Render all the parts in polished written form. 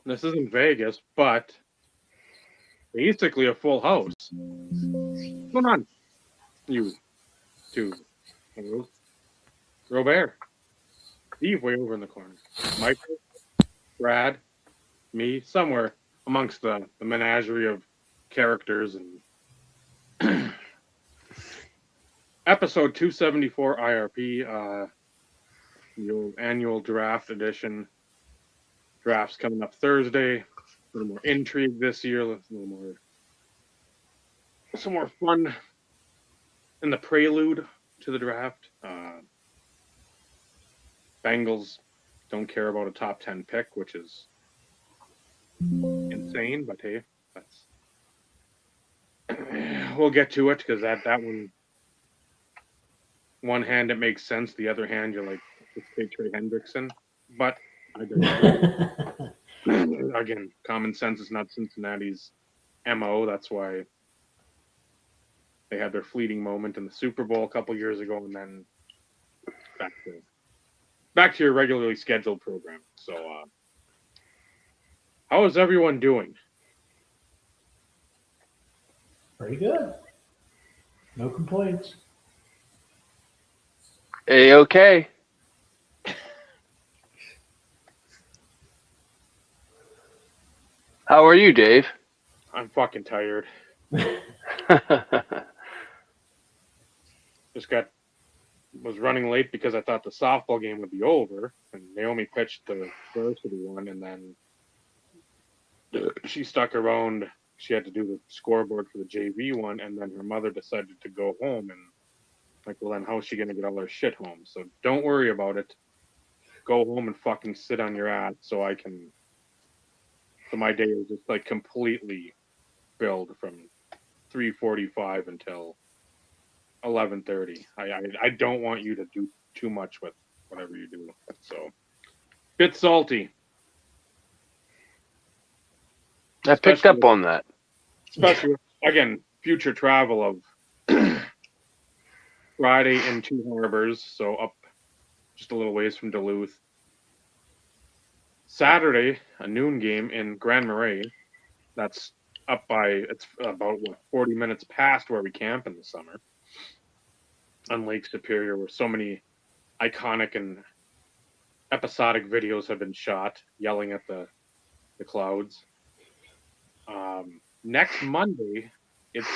this isn't Vegas, but basically a full house. What's going on? You two. Robert. Steve way over in the corner. Michael, Brad, me, somewhere amongst the menagerie of characters and episode 274 IRP, the annual draft edition. Drafts coming up Thursday. A little more intrigue this year. A little more, some more fun in the prelude to the draft. Bengals don't care about a top 10 pick, which is insane, but hey, that's we'll get to it because that one hand it makes sense, the other hand you're like, let's take Trey Hendrickson, but I don't. Again, common sense is not Cincinnati's MO. That's why they had their fleeting moment in the Super Bowl a couple years ago, and then back to your regularly scheduled program. So, how is everyone doing? Pretty good. No complaints. A-okay. How are you, Dave? I'm fucking tired. Was running late because I thought the softball game would be over, and Naomi pitched the varsity one, and then she stuck around. She had to do the scoreboard for the JV one, and then her mother decided to go home, and like, well, then how's she gonna get all her shit home? So don't worry about it. Go home and fucking sit on your ass so I can. So my day is just like completely filled from 3:45 until 11:30. I don't want you to do too much with whatever you do. So, bit salty. I picked up on that. Especially with, again, future travel of Friday in Two Harbors, so up just a little ways from Duluth. Saturday, a noon game in Grand Marais. That's up by, it's about 40 minutes past where we camp in the summer. On Lake Superior, where so many iconic and episodic videos have been shot, yelling at the clouds. Next Monday, it's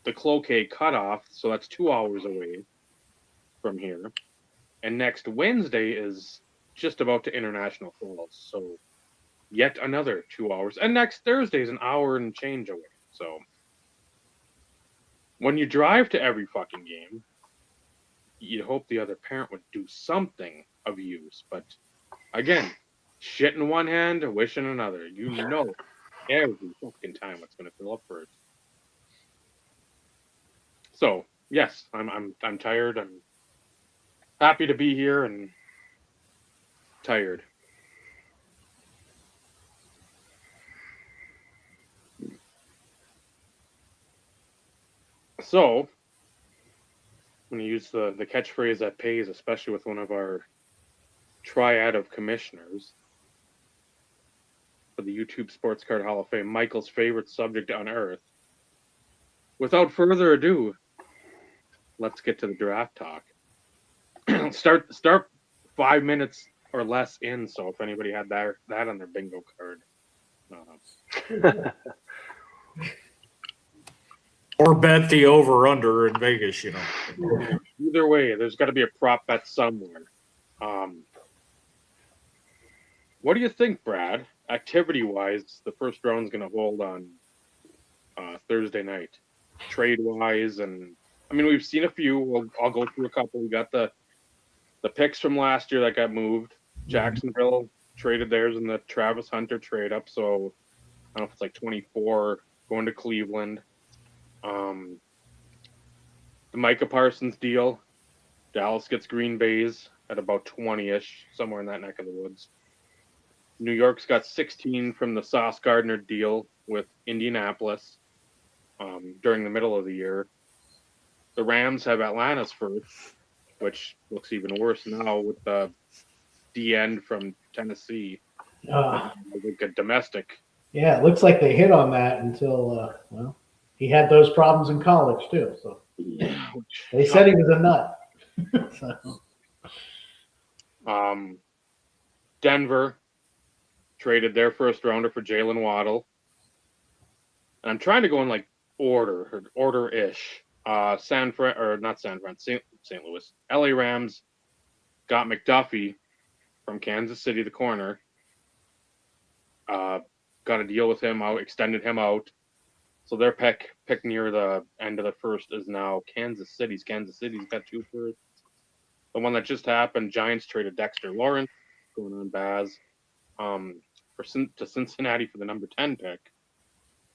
the Cloquet cutoff, so that's 2 hours away from here. And next Wednesday is just about to International Falls, so yet another 2 hours. And next Thursday is an hour and change away. So when you drive to every fucking game, you'd hope the other parent would do something of use. But again, shit in one hand, wish in another. You know every fucking time what's going to fill up first. So yes, I'm tired. I'm happy to be here and tired. So I'm going to use the catchphrase that pays, especially with one of our triad of commissioners for the YouTube Sports Card Hall of Fame, Michael's favorite subject on earth. Without further ado, let's get to the draft talk. Start 5 minutes or less in, so if anybody had that on their bingo card. Or bet the over-under in Vegas, you know. Either way, there's got to be a prop bet somewhere. What do you think, Brad? Activity-wise, the first round's going to hold on Thursday night. Trade-wise, and I mean, we've seen a few. I'll go through a couple. We got the picks from last year that got moved. Jacksonville traded theirs in the Travis Hunter trade-up, so I don't know if it's like 24 going to Cleveland. The Micah Parsons deal, Dallas gets Green Bay's at about 20-ish, somewhere in that neck of the woods. New York's got 16 from the Sauce Gardner deal with Indianapolis during the middle of the year. The Rams have Atlanta's first, which looks even worse now with the D end from Tennessee. like a domestic. Yeah, it looks like they hit on that until, well, he had those problems in college too. So they said he was a nut. So, Denver traded their first rounder for Jalen Waddle. And I'm trying to go in like order-ish. Not San Fran, St. Louis. LA Rams got McDuffie from Kansas City, the corner. Got a deal with him out, extended him out. So their pick near the end of the first is now Kansas City's. Kansas City's got 2 firsts. The one that just happened, Giants traded Dexter Lawrence, going on Baz, to Cincinnati for the number 10 pick,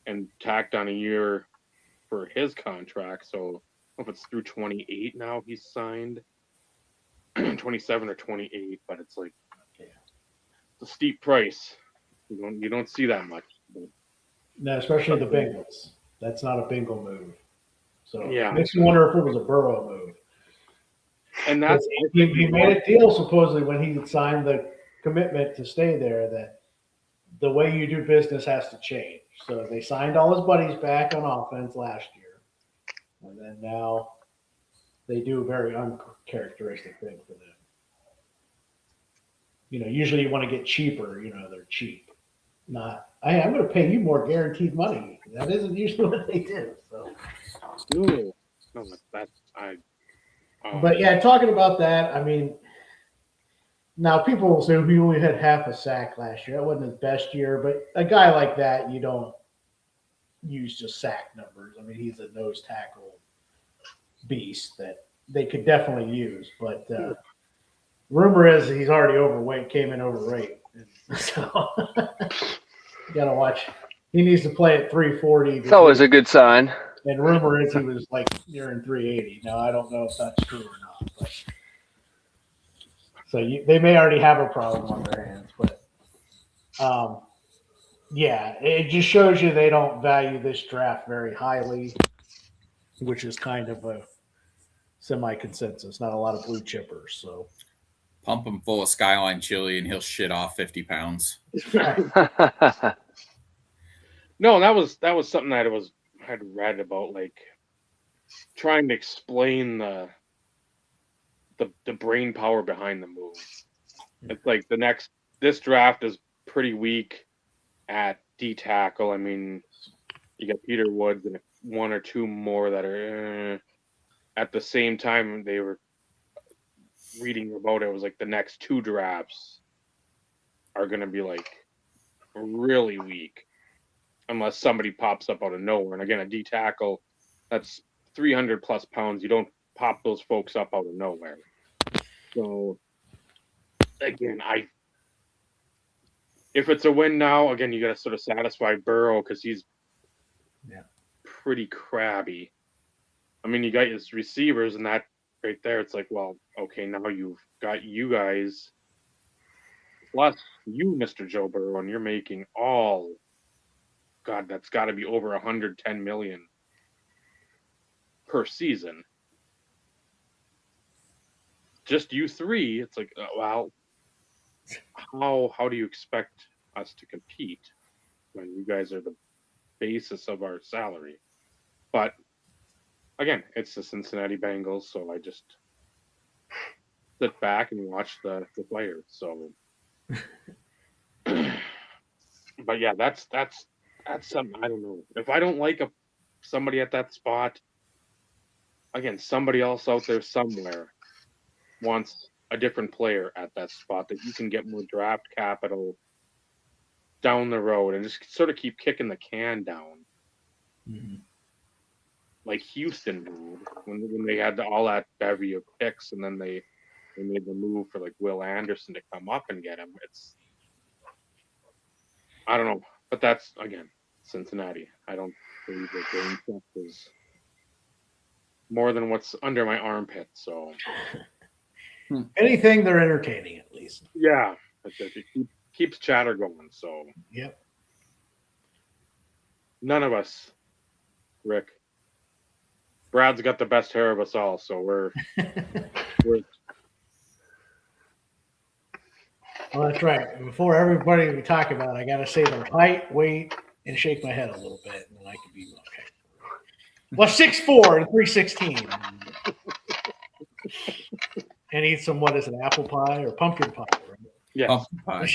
and tacked on a year for his contract. So I don't know if it's through 28 now he's signed, 27 or 28, but it's like it's a steep price. You don't see that much. But no, especially the Bengals. That's not a Bengal move. So Yeah. makes me wonder if it was a Burrow move. And that's He made a deal supposedly when he signed the commitment to stay there that the way you do business has to change. So they signed all his buddies back on offense last year. And then now they do a very uncharacteristic thing for them. Usually you want to get cheaper, they're cheap. Not, I'm going to pay you more guaranteed money. That isn't usually what they do. So, no, but yeah, talking about that, I mean, now people will say he only had half a sack last year. That wasn't his best year, but a guy like that, you don't use just sack numbers. I mean, he's a nose tackle beast that they could definitely use. But rumor is he's already overweight, came in overweight. So you got to watch. He needs to play at 340. It's always a good sign. And rumor is he was like nearing 380. Now, I don't know if that's true or not. But, so they may already have a problem on their hands. But, yeah, it just shows you they don't value this draft very highly, which is kind of a semi-consensus. Not a lot of blue chippers. So Pump him full of Skyline chili and he'll shit off 50 pounds. No, that was something that I had read about, like trying to explain the brain power behind the move. It's like this draft is pretty weak at D tackle. I mean, you got Peter Woods and 1 or 2 more that are at the same time. They were reading about it was like the next 2 drafts are going to be like really weak unless somebody pops up out of nowhere. And again, a D tackle, that's 300 plus pounds. You don't pop those folks up out of nowhere. So again, if it's a win now, again, you got to sort of satisfy Burrow because he's pretty crabby. I mean, you got his receivers and that right there. It's like, well, okay, now you've got you guys plus you, Mr. Joe Burrow, and you're making all. God, that's got to be over 110 million per season. Just you 3. It's like, well, how do you expect us to compete when you guys are the basis of our salary? But again, it's the Cincinnati Bengals, so I just sit back and watch the players. So, but yeah, that's something I don't know. If I don't like somebody at that spot, again, somebody else out there somewhere wants a different player at that spot that you can get more draft capital down the road and just sort of keep kicking the can down. Mm-hmm. Like Houston moved when they had all that bevy of picks, and then they made the move for like Will Anderson to come up and get him. I don't know, but that's again Cincinnati. I don't believe that game stuff is more than what's under my armpit. So anything they're entertaining, at least. Yeah, it keeps chatter going. So yep. None of us, Rick. Brad's got the best hair of us all, so we're Well, that's right. Before everybody we talk about, I got to say their height, weight, and shake my head a little bit, and then I can be okay. Well, 6'4" and 316. And eat some, what is it, apple pie or pumpkin pie, right? Yes. Pumpkin pie.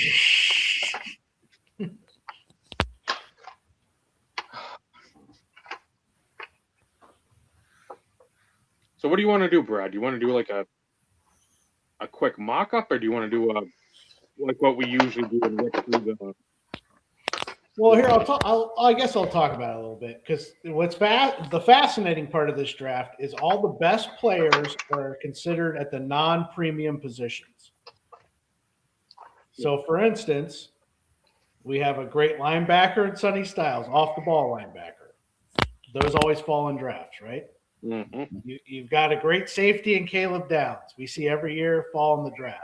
So what do you want to do, Brad? Do you want to do like a quick mock-up, or do you want to do like what we usually do and look through the Well, here I guess I'll talk about it a little bit because the fascinating part of this draft is all the best players are considered at the non-premium positions. So, for instance, we have a great linebacker in Sonny Styles, off the ball linebacker. Those always fall in drafts, right? Mm-hmm. You've got a great safety in Caleb Downs. We see every year fall in the draft.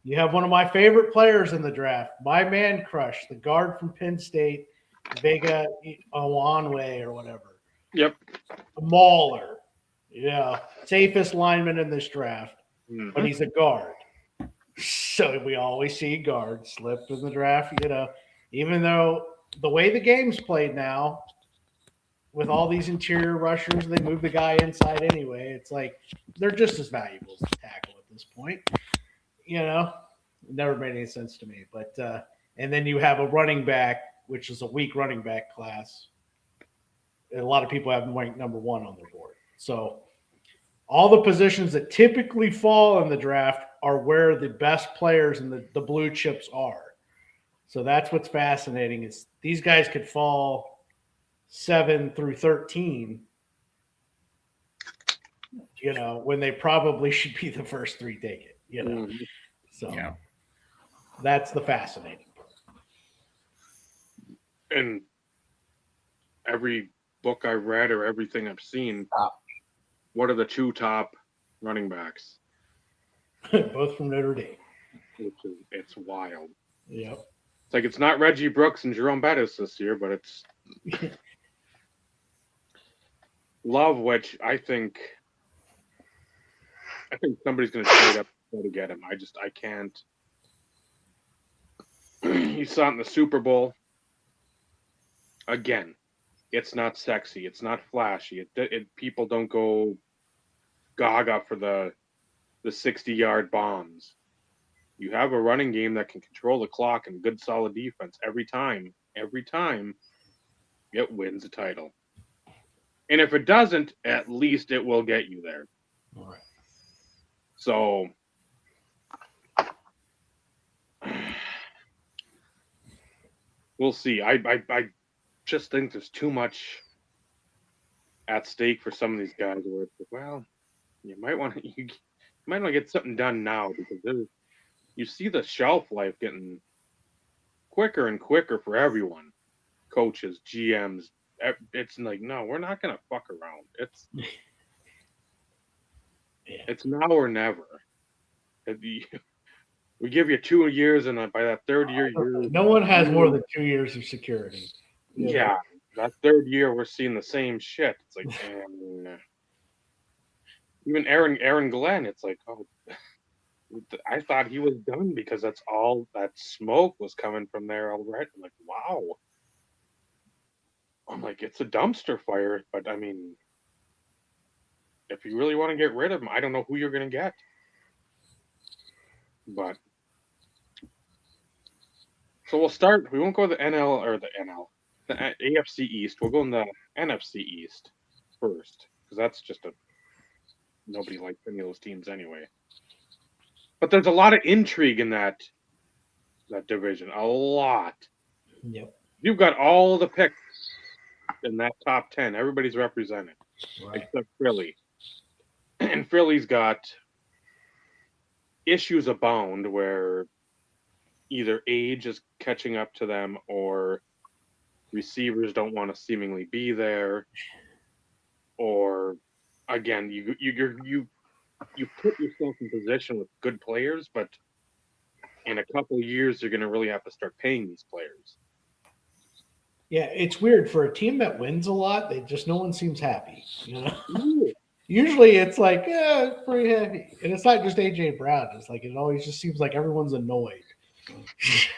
You have one of my favorite players in the draft, my man crush, the guard from Penn State, Vega Owanwe or whatever. Yep. A mauler. Yeah. Safest lineman in this draft, but he's a guard. So we always see guards slip in the draft, even though the way the game's played now, with all these interior rushers, they move the guy inside anyway. It's like they're just as valuable as a tackle at this point. It never made any sense to me. But and then you have a running back, which is a weak running back class. And a lot of people have him ranked number 1 on their board. So all the positions that typically fall in the draft are where the best players and the blue chips are. So that's what's fascinating is these guys could fall 7 through 13, when they probably should be the first 3 taken, So Yeah. that's the fascinating part. And every book I've read or everything I've seen, what are the 2 top running backs? Both from Notre Dame. It's wild. Yep. It's like it's not Reggie Brooks and Jerome Bettis this year, but it's Love, which I think somebody's going to trade up to get him. I can't. You saw it in the Super Bowl. Again, it's not sexy. It's not flashy. People don't go gaga for the 60-yard bombs. You have a running game that can control the clock and good solid defense every time. Every time, it wins a title. And if it doesn't, at least it will get you there. All right. So we'll see. I just think there's too much at stake for some of these guys where it's like, well, you might want to get something done now because you see the shelf life getting quicker and quicker for everyone. Coaches, GMs, it's like, no, we're not going to fuck around. It's now or never. We give you 2 years, and by that 3rd year, no one has more than 2 years of security. Yeah, that 3rd year, we're seeing the same shit. It's like, even Aaron Glenn, it's like, oh, I thought he was done because that's all that smoke was coming from there already. I'm like, wow. I'm like, it's a dumpster fire, but I mean, if you really want to get rid of him, I don't know who you're going to get. But so we'll start. We won't go to the the AFC East. We'll go in the NFC East first because that's just nobody likes any of those teams anyway. But there's a lot of intrigue in that division. A lot. Yep. You've got all the picks in that top 10. Everybody's represented, Right. except Philly. And Philly's got issues abound where either age is catching up to them or receivers don't want to seemingly be there, or again, you put yourself in position with good players, but in a couple of years you're going to really have to start paying these players. Yeah, it's weird for a team that wins a lot. No one seems happy. Usually it's like, it's pretty happy, and it's not just AJ Brown. It's like it always just seems like everyone's annoyed.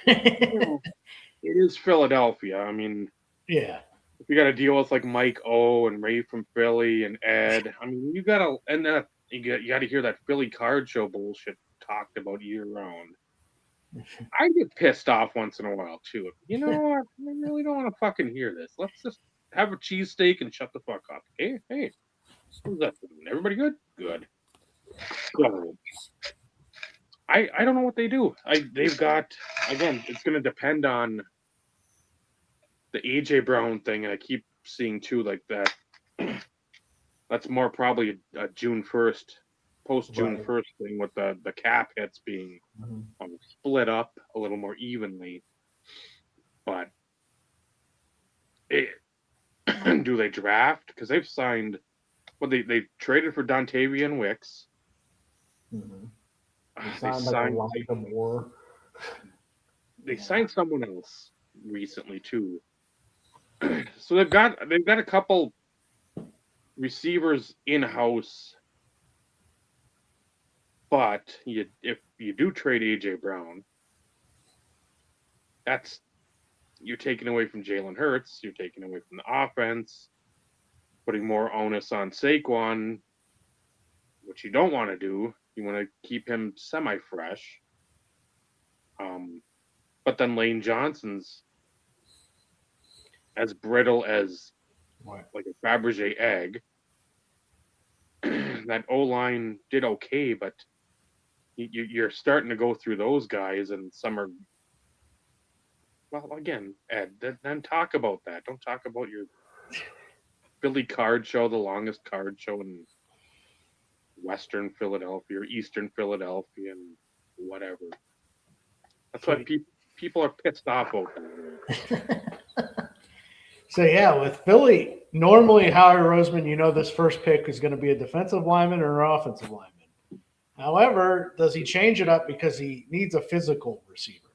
It is Philadelphia. I mean, Yeah. if you got to deal with like Mike O and Ray from Philly and Ed, I mean, you got to, and then you got to hear that Philly card show bullshit talked about year round. I get pissed off once in a while too. You know what? I really don't want to fucking hear this. Let's just have a cheesesteak and shut the fuck up. Hey, who's that? Everybody good? Good. So, I don't know what they do. They've got, again, it's going to depend on the AJ Brown thing, and I keep seeing too like that. That's more probably a June 1st, post June 1st thing with the cap hits being split up a little more evenly. But do they draft? Because they've signed. Well, they traded for Dontavian Wicks. They signed like Elijah Moore. They signed someone else recently too. So they've got a couple receivers in house, but if you do trade AJ Brown, you're taking away from Jalen Hurts, you're taking away from the offense, putting more onus on Saquon, which you don't want to do. You want to keep him semi-fresh. But then Lane Johnson's as brittle as like a Fabergé egg. That O-line did okay, but you're starting to go through those guys, and some are. Well, again, Ed, then talk about that. Don't talk about your Philly card show, the longest card show in Western Philadelphia or Eastern Philadelphia and whatever. That's why people are pissed off over it. So, yeah, with Philly, normally Howie Roseman, this first pick is going to be a defensive lineman or an offensive lineman. However, does he change it up because he needs a physical receiver?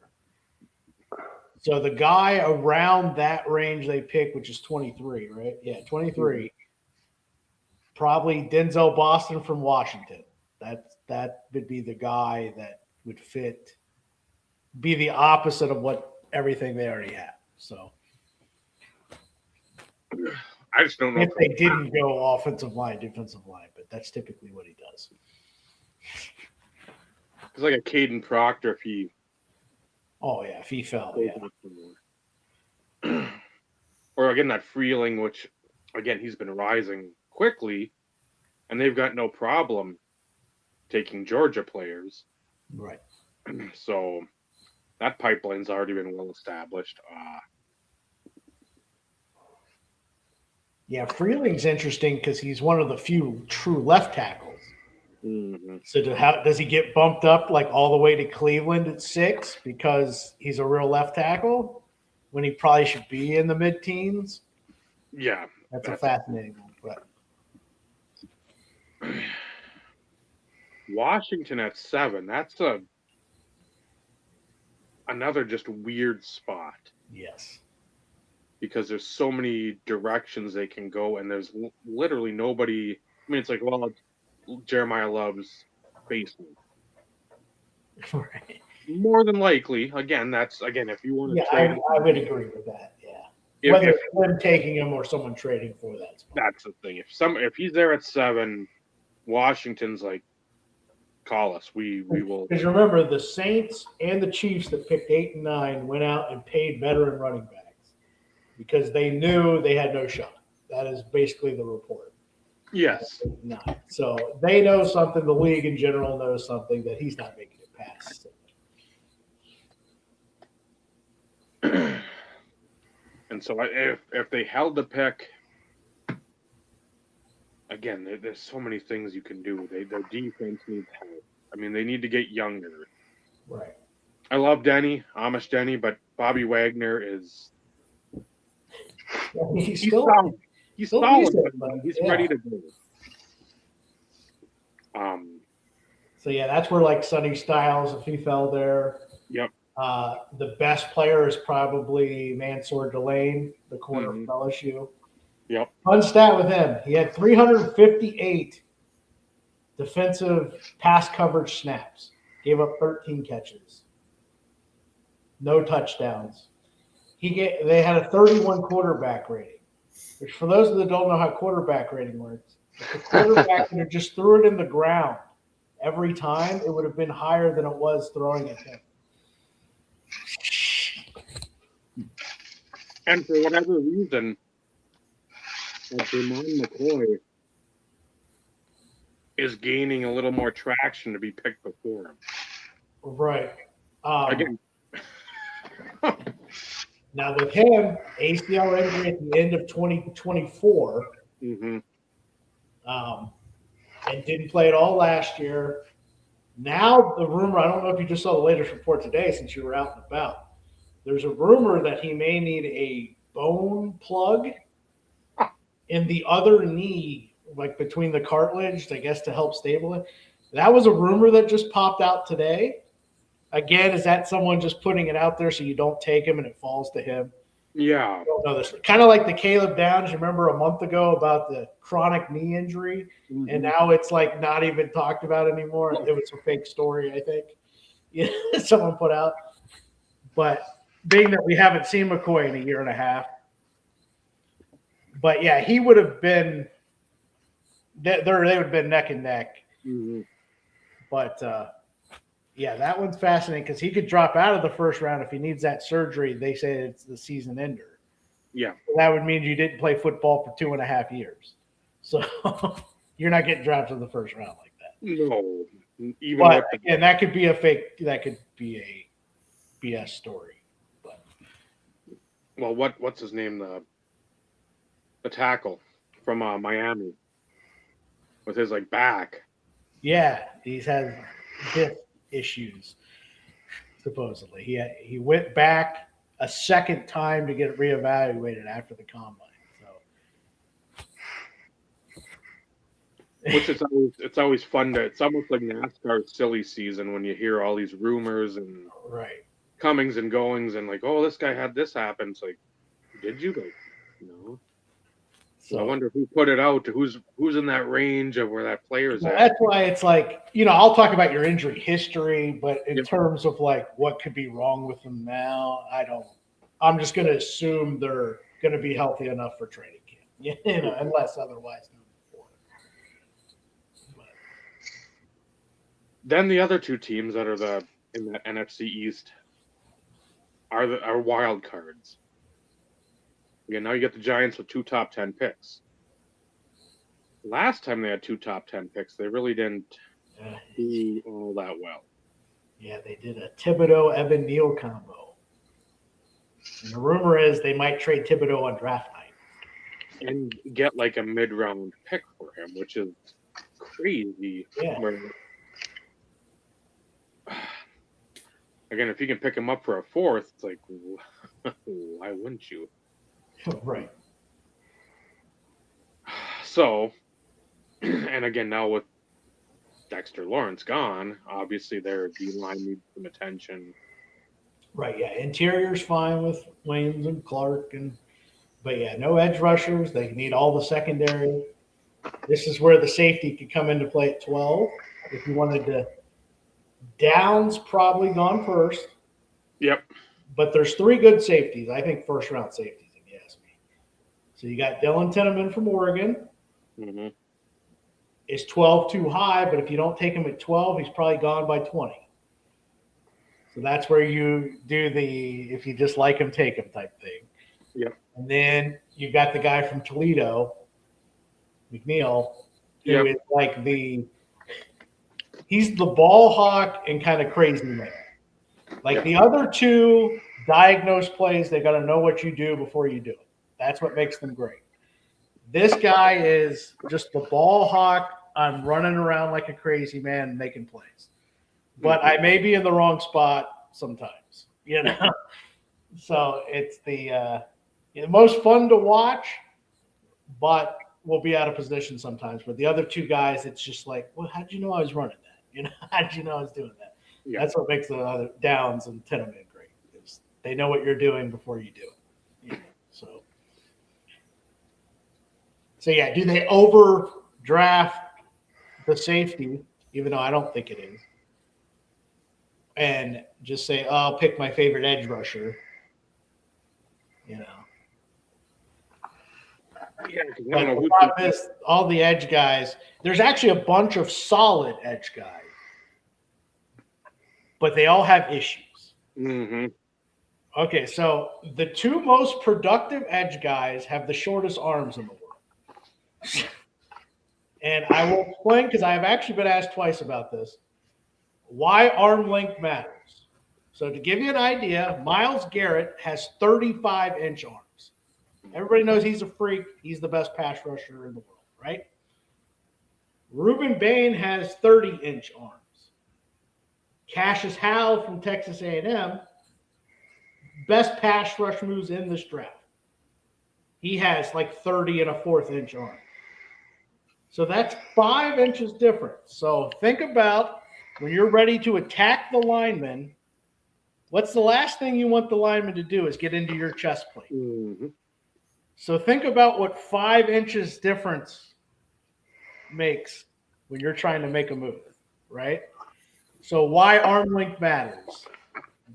So the guy around that range they pick, which is 23, right? Yeah, 23. Probably Denzel Boston from Washington. That would be the guy that would be the opposite of what everything they already have. So I just don't know if they didn't go offensive line, defensive line, but that's typically what he does. It's like a Caden Proctor if he. Oh yeah, if he fell, yeah. Or again that Freeling, which again he's been rising quickly, and they've got no problem taking Georgia players. Right. So that pipeline's already been well established. Yeah, Freeling's interesting because he's one of the few true left tackles. Mm-hmm. So does he get bumped up like all the way to Cleveland at 6 because he's a real left tackle when he probably should be in the mid-teens? Yeah. That's a fascinating one. But Washington at 7, that's another just weird spot. yes. Because there's so many directions they can go, and there's literally nobody. I mean, it's like, well, Jeremiah Love's basement. Right. More than likely, again, if you want to Yeah, trade, I would agree with that. Yeah, whether it's them taking him or someone trading for that spot. That's the thing. If he's there at 7, Washington's like, call us. We will. Because remember, the Saints and the Chiefs that picked 8 and 9 went out and paid veteran running backs because they knew they had no shot. That is basically the report. Yes. So they know something. The league in general knows something that he's not making it past. And so if they held the pick, again, there's so many things you can do. Their defense needs help. I mean, they need to get younger. Right. I love Amish Denny, but Bobby Wagner is. He's He's solid, but he's ready to go. So yeah, that's where like Sonny Styles, if he fell there. Yep. The best player is probably Mansour Delane, the corner from LSU. Yep. Fun stat with him: he had 358 defensive pass coverage snaps, gave up 13 catches. no touchdowns. They had a 31 quarterback rating, which for those that don't know how quarterback rating works, if the quarterback would have just threw it in the ground every time, it would have been higher than it was throwing it him. And for whatever reason, Jermaine McCoy is gaining a little more traction to be picked before him. Right. Again. Now with him, ACL injury at the end of 2024, Mm-hmm. And didn't play at all last year. Now the rumor, I don't know if you just saw the latest report today since you were out and about. There's a rumor that he may need a bone plug in the other knee, like between the cartilage, I guess, to help stabilize. That was a rumor that just popped out today. Again, is that someone just putting it out there so you don't take him and it falls to him? Yeah. I don't know this. Kind of like the Caleb Downs. You remember a month ago about the chronic knee injury, Mm-hmm. and now it's like not even talked about anymore. It was a fake story, I think. Yeah, someone put out. But being that we haven't seen McCoy in a year and a half, but yeah, he would have been. They would have been neck and neck. Mm-hmm. But yeah, that one's fascinating because he could drop out of the first round if he needs that surgery. They say it's the season ender. Yeah. So that would mean you didn't play football for 2.5 years. So you're not getting drafted in the first round like that. No. Even But with again, that could be a fake. That could be a BS story. But well, what's his name? The tackle from Miami with his like back. yeah, he's had hip issues. Supposedly, he went back a second time to get reevaluated after the combine. So, Which it's always fun to. It's almost like NASCAR's silly season when you hear all these rumors and right. comings and goings and like, oh, this guy had this happen. It's like, did you? Like, no. So I wonder who put it out. Who's in that range of where that player's at. That's why it's like, I'll talk about your injury history, but in terms of like what could be wrong with them now, I'm just going to assume they're going to be healthy enough for training camp, unless otherwise known before. But Then the other two teams that are in the NFC East are wild cards. Again, now you get the Giants with 2 top 10 picks. Last time they had 2 top 10 picks, they really didn't do all that well. Yeah, they did a Thibodeau-Evan Neal combo. And the rumor is they might trade Thibodeau on draft night. And get like a mid-round pick for him, which is crazy. Yeah. Again, if you can pick him up for a 4th, it's like, why wouldn't you? Right. So, and again, now with Dexter Lawrence gone, obviously their D-line needs some attention. Right, yeah. Interior's fine with Williams and Clark, but yeah, no edge rushers. They need all the secondary. This is where the safety could come into play at 12. If you wanted to, Downs probably gone first. Yep. But there's 3 good safeties. I think first-round safeties, if you ask me. So you got Dylan Tinneman from Oregon. Mm-hmm. Is 12 too high? But if you don't take him at 12, he's probably gone by 20. So that's where you do the if you just like him, take him type thing. Yep. And then you got the guy from Toledo, McNeil, who is like he's the ball hawk and kind of crazy man. Like the other 2 diagnose plays, they got to know what you do before you do it. That's what makes them great. This guy is just the ball hawk. I'm running around like a crazy man making plays. But I may be in the wrong spot sometimes, So it's the most fun to watch, but we'll be out of position sometimes. But the other 2 guys, it's just like, well, how'd you know I was running that? How'd you know I was doing that? Yeah. That's what makes the other Downs and Tinneman great. Is they know what you're doing before you do it. So yeah, do they overdraft the safety, even though I don't think it is? and just say, oh, I'll pick my favorite edge rusher. You know. Yeah, 'cause I But don't know the who problem is, all the edge guys, there's actually a bunch of solid edge guys, but they all have issues. Mm-hmm. Okay, so the two most productive edge guys have the shortest arms in the world. And I will explain, because I have actually been asked twice about this, why arm length matters. So to give you an idea, Myles Garrett has 35-inch arms. Everybody knows he's a freak. He's the best pass rusher in the world, right? Reuben Bain has 30-inch arms. Cassius Howell from Texas A&M, best pass rush moves in this draft. He has like 30 and a 1/4-inch arm. So that's 5 inches difference. So think about when you're ready to attack the lineman, what's the last thing you want the lineman to do is get into your chest plate. Mm-hmm. So think about what 5 inches difference makes when you're trying to make a move, right? So why arm length matters?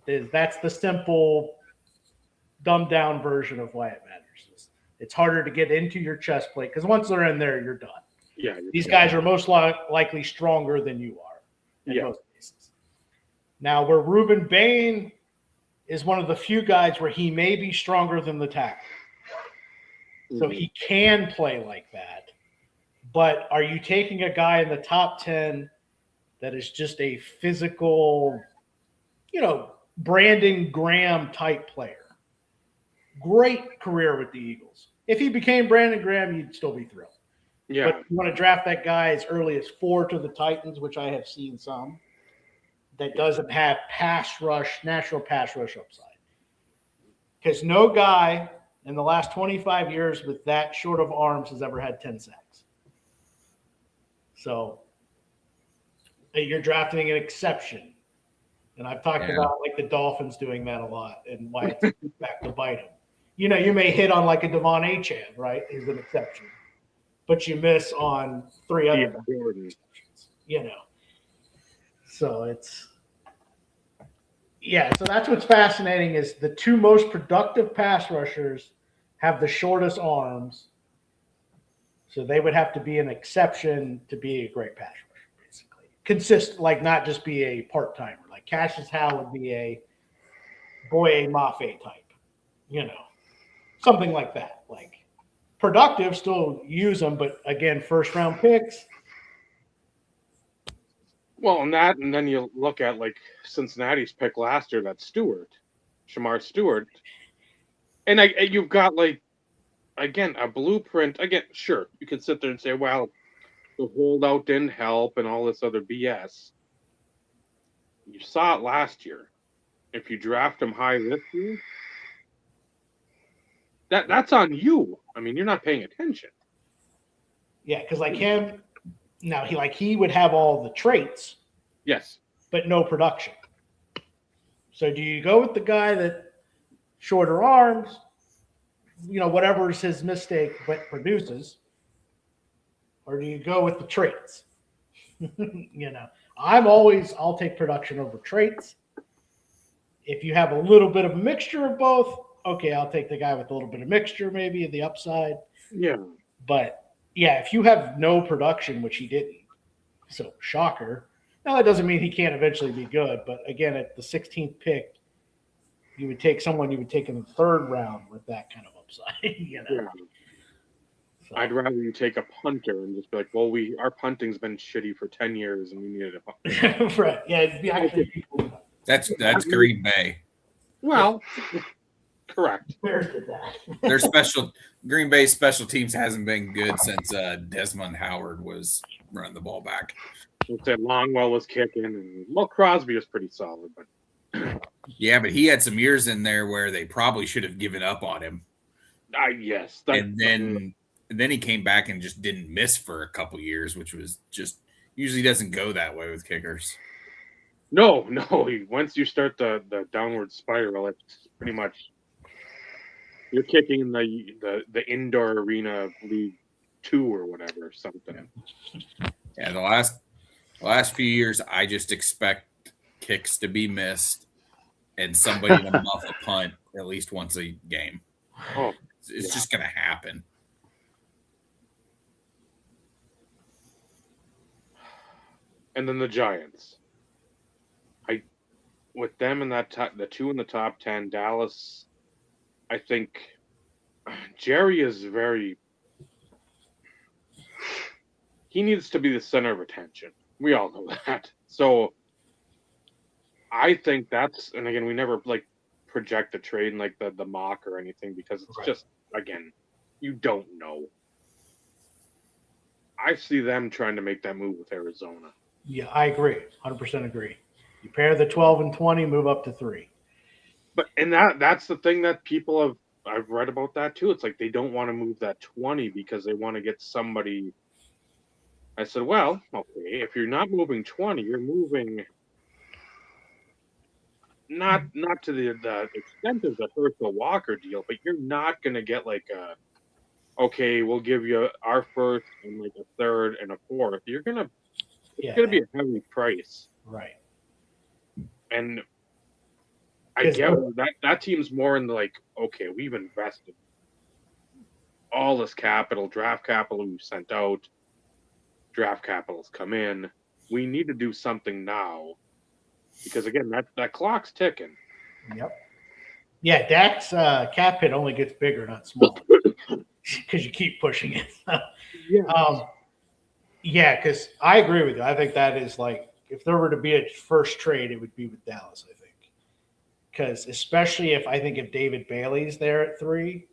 That's the simple, dumbed down version of why it matters. It's harder to get into your chest plate because once they're in there, you're done. Yeah, These guys are most likely stronger than you are in most cases. Now, where Reuben Bain is one of the few guys where he may be stronger than the tackle. So he can play like that. But are you taking a guy in the top 10 that is just a physical, Brandon Graham type player? Great career with the Eagles. If he became Brandon Graham, you'd still be thrilled. Yeah. But you want to draft that guy as early as 4 to the Titans, which I have seen some, that doesn't have natural pass rush upside. Because no guy in the last 25 years with that short of arms has ever had 10 sacks. So you're drafting an exception. And I've talked about like the Dolphins doing that a lot and why it's back to bite them. You may hit on like a Devon Achane, right? He's an exception. But you miss on 3 other exceptions, So so that's what's fascinating is the two most productive pass rushers have the shortest arms. So they would have to be an exception to be a great pass rusher, basically. Like not just be a part-timer. Like Cassius Howell would be a Boye Mafe type, something like that. Like productive, still use them, but again, first-round picks. Well, and then you look at like Cincinnati's pick last year, that's Shamar Stewart, and you've got like again a blueprint. Again, sure, you can sit there and say, well, the holdout didn't help and all this other BS. You saw it last year. If you draft him high this year, that's on you. I mean, you're not paying attention. Yeah, because like him. Now, he would have all the traits. Yes. But no production. So do you go with the guy that shorter arms, whatever's his mistake, but produces? Or do you go with the traits? I'll take production over traits. If you have a little bit of a mixture of both, okay, I'll take the guy with a little bit of mixture, maybe the upside. Yeah. But yeah, if you have no production, which he didn't, so shocker. Now that doesn't mean he can't eventually be good, but again, at the 16th pick, you would take someone you would take in the 3rd round with that kind of upside. Yeah. So. I'd rather you take a punter and just be like, well, our punting's been shitty for 10 years and we needed a punter. Right. Yeah. That's Green Bay. Well. Correct. Their Green Bay special teams hasn't been good since Desmond Howard was running the ball back. I'd say Longwell was kicking, and Crosby was pretty solid, but yeah, but he had some years in there where they probably should have given up on him. Yes, and then he came back and just didn't miss for a couple years, which was just usually doesn't go that way with kickers. No. Once you start the downward spiral, it's pretty much. You're kicking in the indoor arena League 2 or whatever or something. Yeah, the last few years, I just expect kicks to be missed, and somebody to muff a punt at least once a game. Oh, It's just going to happen. and then the Giants. With them in that the two in the top 10, Dallas. I think Jerry is very. He needs to be the center of attention. We all know that. So I think that's, and again, we never like project the trade in like the mock or anything because it's just, again, you don't know. I see them trying to make that move with Arizona. Yeah, I agree. 100% agree. You pair the 12 and 20, move up to 3. But and that's the thing that I've read about that too. It's like they don't want to move that 20 because they want to get somebody. I said, well, okay, if you're not moving 20, you're moving not to the extent of the Herschel Walker deal, but you're not going to get like okay, we'll give you our first and like a third and a fourth. It's going to be a heavy price. Right. And I get that team's more in the like, okay, we've invested all this capital, draft capital we've sent out, draft capital's come in. We need to do something now because again, that clock's ticking. Yep. Yeah, Dak's cap hit only gets bigger, not smaller, because you keep pushing it. Yeah, because I agree with you. I think that is like, if there were to be a first trade, it would be with Dallas, I think. Because especially if David Bailey's there at 3,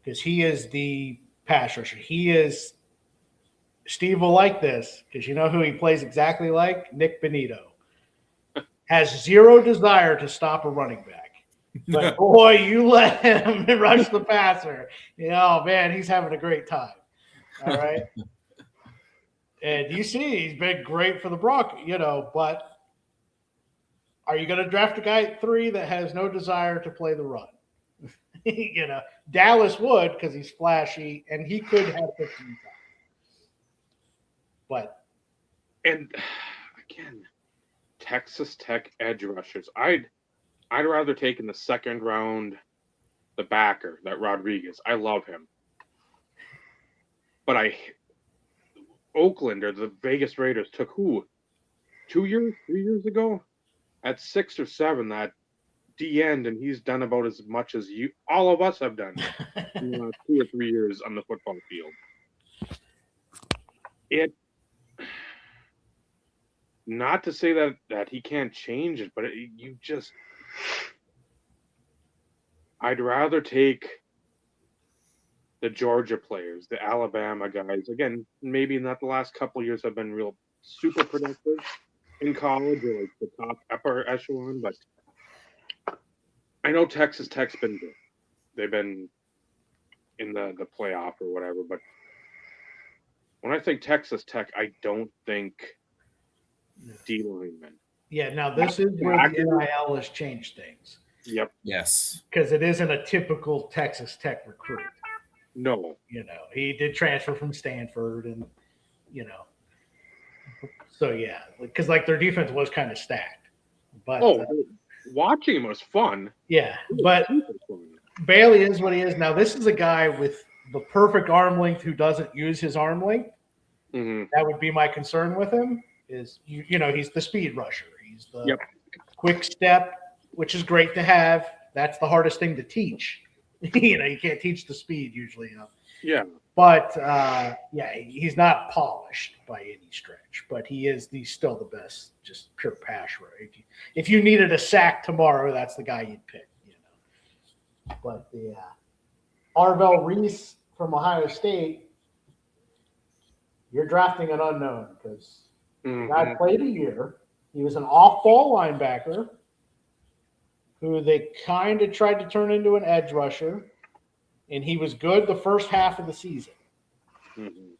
because he is the pass rusher. Steve will like this, because you know who he plays exactly like? Nick Benito. Has zero desire to stop a running back. But boy, you let him rush the passer. Oh, man, he's having a great time. All right. And you see, he's been great for the Broncos, but are you going to draft a guy at 3 that has no desire to play the run? Dallas would, because he's flashy and he could have 15 times. But and again, Texas Tech edge rushers. I'd rather take in the second round the backer, that Rodriguez. I love him. But Oakland or the Vegas Raiders took who? 2 years, 3 years ago? At 6 or 7, that D end, and he's done about as much as all of us have done in the last 2 or 3 years on the football field. Not to say that he can't change it, but I'd rather take the Georgia players, the Alabama guys. Again, maybe not the last couple of years have been real super productive in college or like the top upper echelon, but I know Texas Tech's been good. They've been in the playoff or whatever, but when I think Texas Tech, I don't think D linemen. yeah, now this is where the NIL has changed things. Yep. Yes. Because it isn't a typical Texas Tech recruit. No. He did transfer from Stanford and, so yeah, because like their defense was kind of stacked. But watching him was fun. Yeah, but Bailey is what he is. Now, this is a guy with the perfect arm length who doesn't use his arm length. Mm-hmm. That would be my concern with him is, he's the speed rusher. He's the quick step, which is great to have. That's the hardest thing to teach. You can't teach the speed usually. Yeah. But, he's not polished by any stretch, but he is still the best, just pure pass rusher. If you needed a sack tomorrow, that's the guy you'd pick, But the Arvell Reese from Ohio State, you're drafting an unknown because the guy played a year. He was an off-ball linebacker who they kind of tried to turn into an edge rusher, and he was good the first half of the season. Mm-hmm.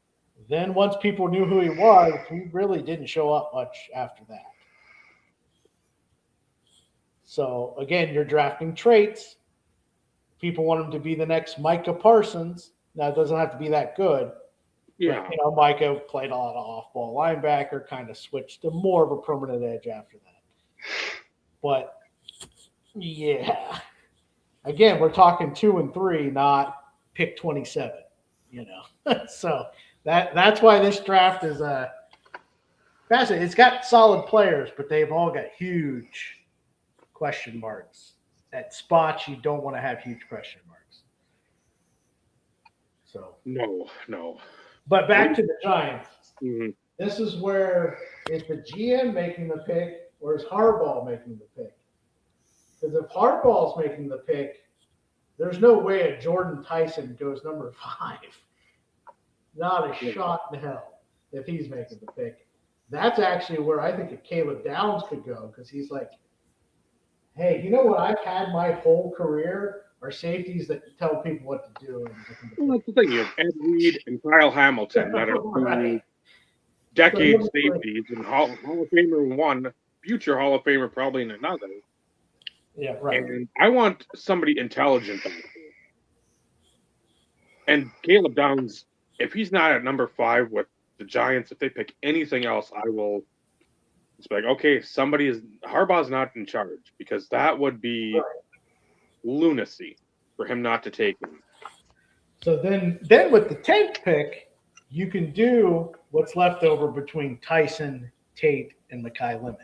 Then once people knew who he was, he really didn't show up much after that. So, again, you're drafting traits. People want him to be the next Micah Parsons. Now, it doesn't have to be that good. Yeah. But, Micah played a lot of off-ball linebacker, kind of switched to more of a permanent edge after that. But yeah, again, we're talking 2 and 3, not pick 27. So that's why this draft is fascinating. It's got solid players, but they've all got huge question marks at spots you don't want to have huge question marks. So No. but back to the Giants. Mm-hmm. This is where is the GM making the pick or is Harbaugh making the pick? Because if Harbaugh's making the pick, there's no way a Jordan Tyson goes number 5. Not a shot in hell if he's making the pick. That's actually where I think a Caleb Downs could go because he's like, hey, you know what I've had my whole career are safeties that tell people what to do. Well, that's the thing. You have Ed Reed and Kyle Hamilton that are Right. decade safeties, and Hall of Famer one, future Hall of Famer probably in another. Yeah, right. And I want somebody intelligent out there. And Caleb Downs, if he's not at number 5 with the Giants, if they pick anything else, I will. It's like, okay, Harbaugh's not in charge because that would be lunacy for him not to take him. So then with the 10th pick, you can do what's left over between Tyson, Tate, and Mekhi Lemon.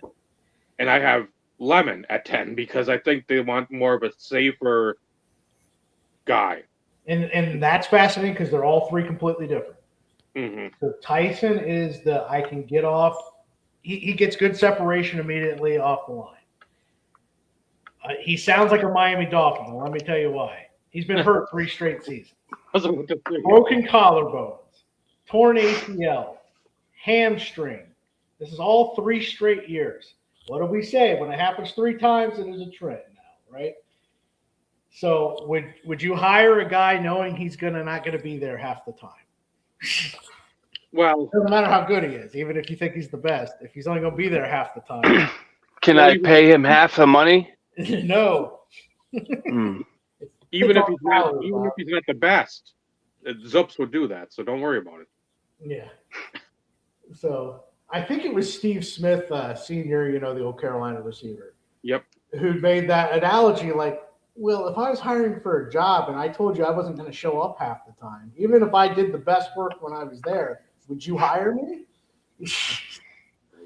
And I have Lemon at 10 because I think they want more of a safer guy. And that's fascinating because they're all 3 completely different. Mm-hmm. So Tyson is the I can get off. He gets good separation immediately off the line. He sounds like a Miami Dolphin. Well, let me tell you why. He's been hurt 3 straight seasons. Broken collarbones, torn ACL, hamstring. This is all 3 straight years. What do we say? When it happens 3 times, it is a trend now, right? So would you hire a guy knowing he's not going to be there half the time? Well, doesn't matter how good he is, even if you think he's the best. If he's only going to be there half the time, Can I pay him half the money? no. Even if he's not the best, Zups would do that. So don't worry about it. Yeah. So I think it was Steve Smith, senior, the old Carolina receiver. Yep. Who made that analogy like, well, if I was hiring for a job and I told you I wasn't going to show up half the time, even if I did the best work when I was there, would you hire me?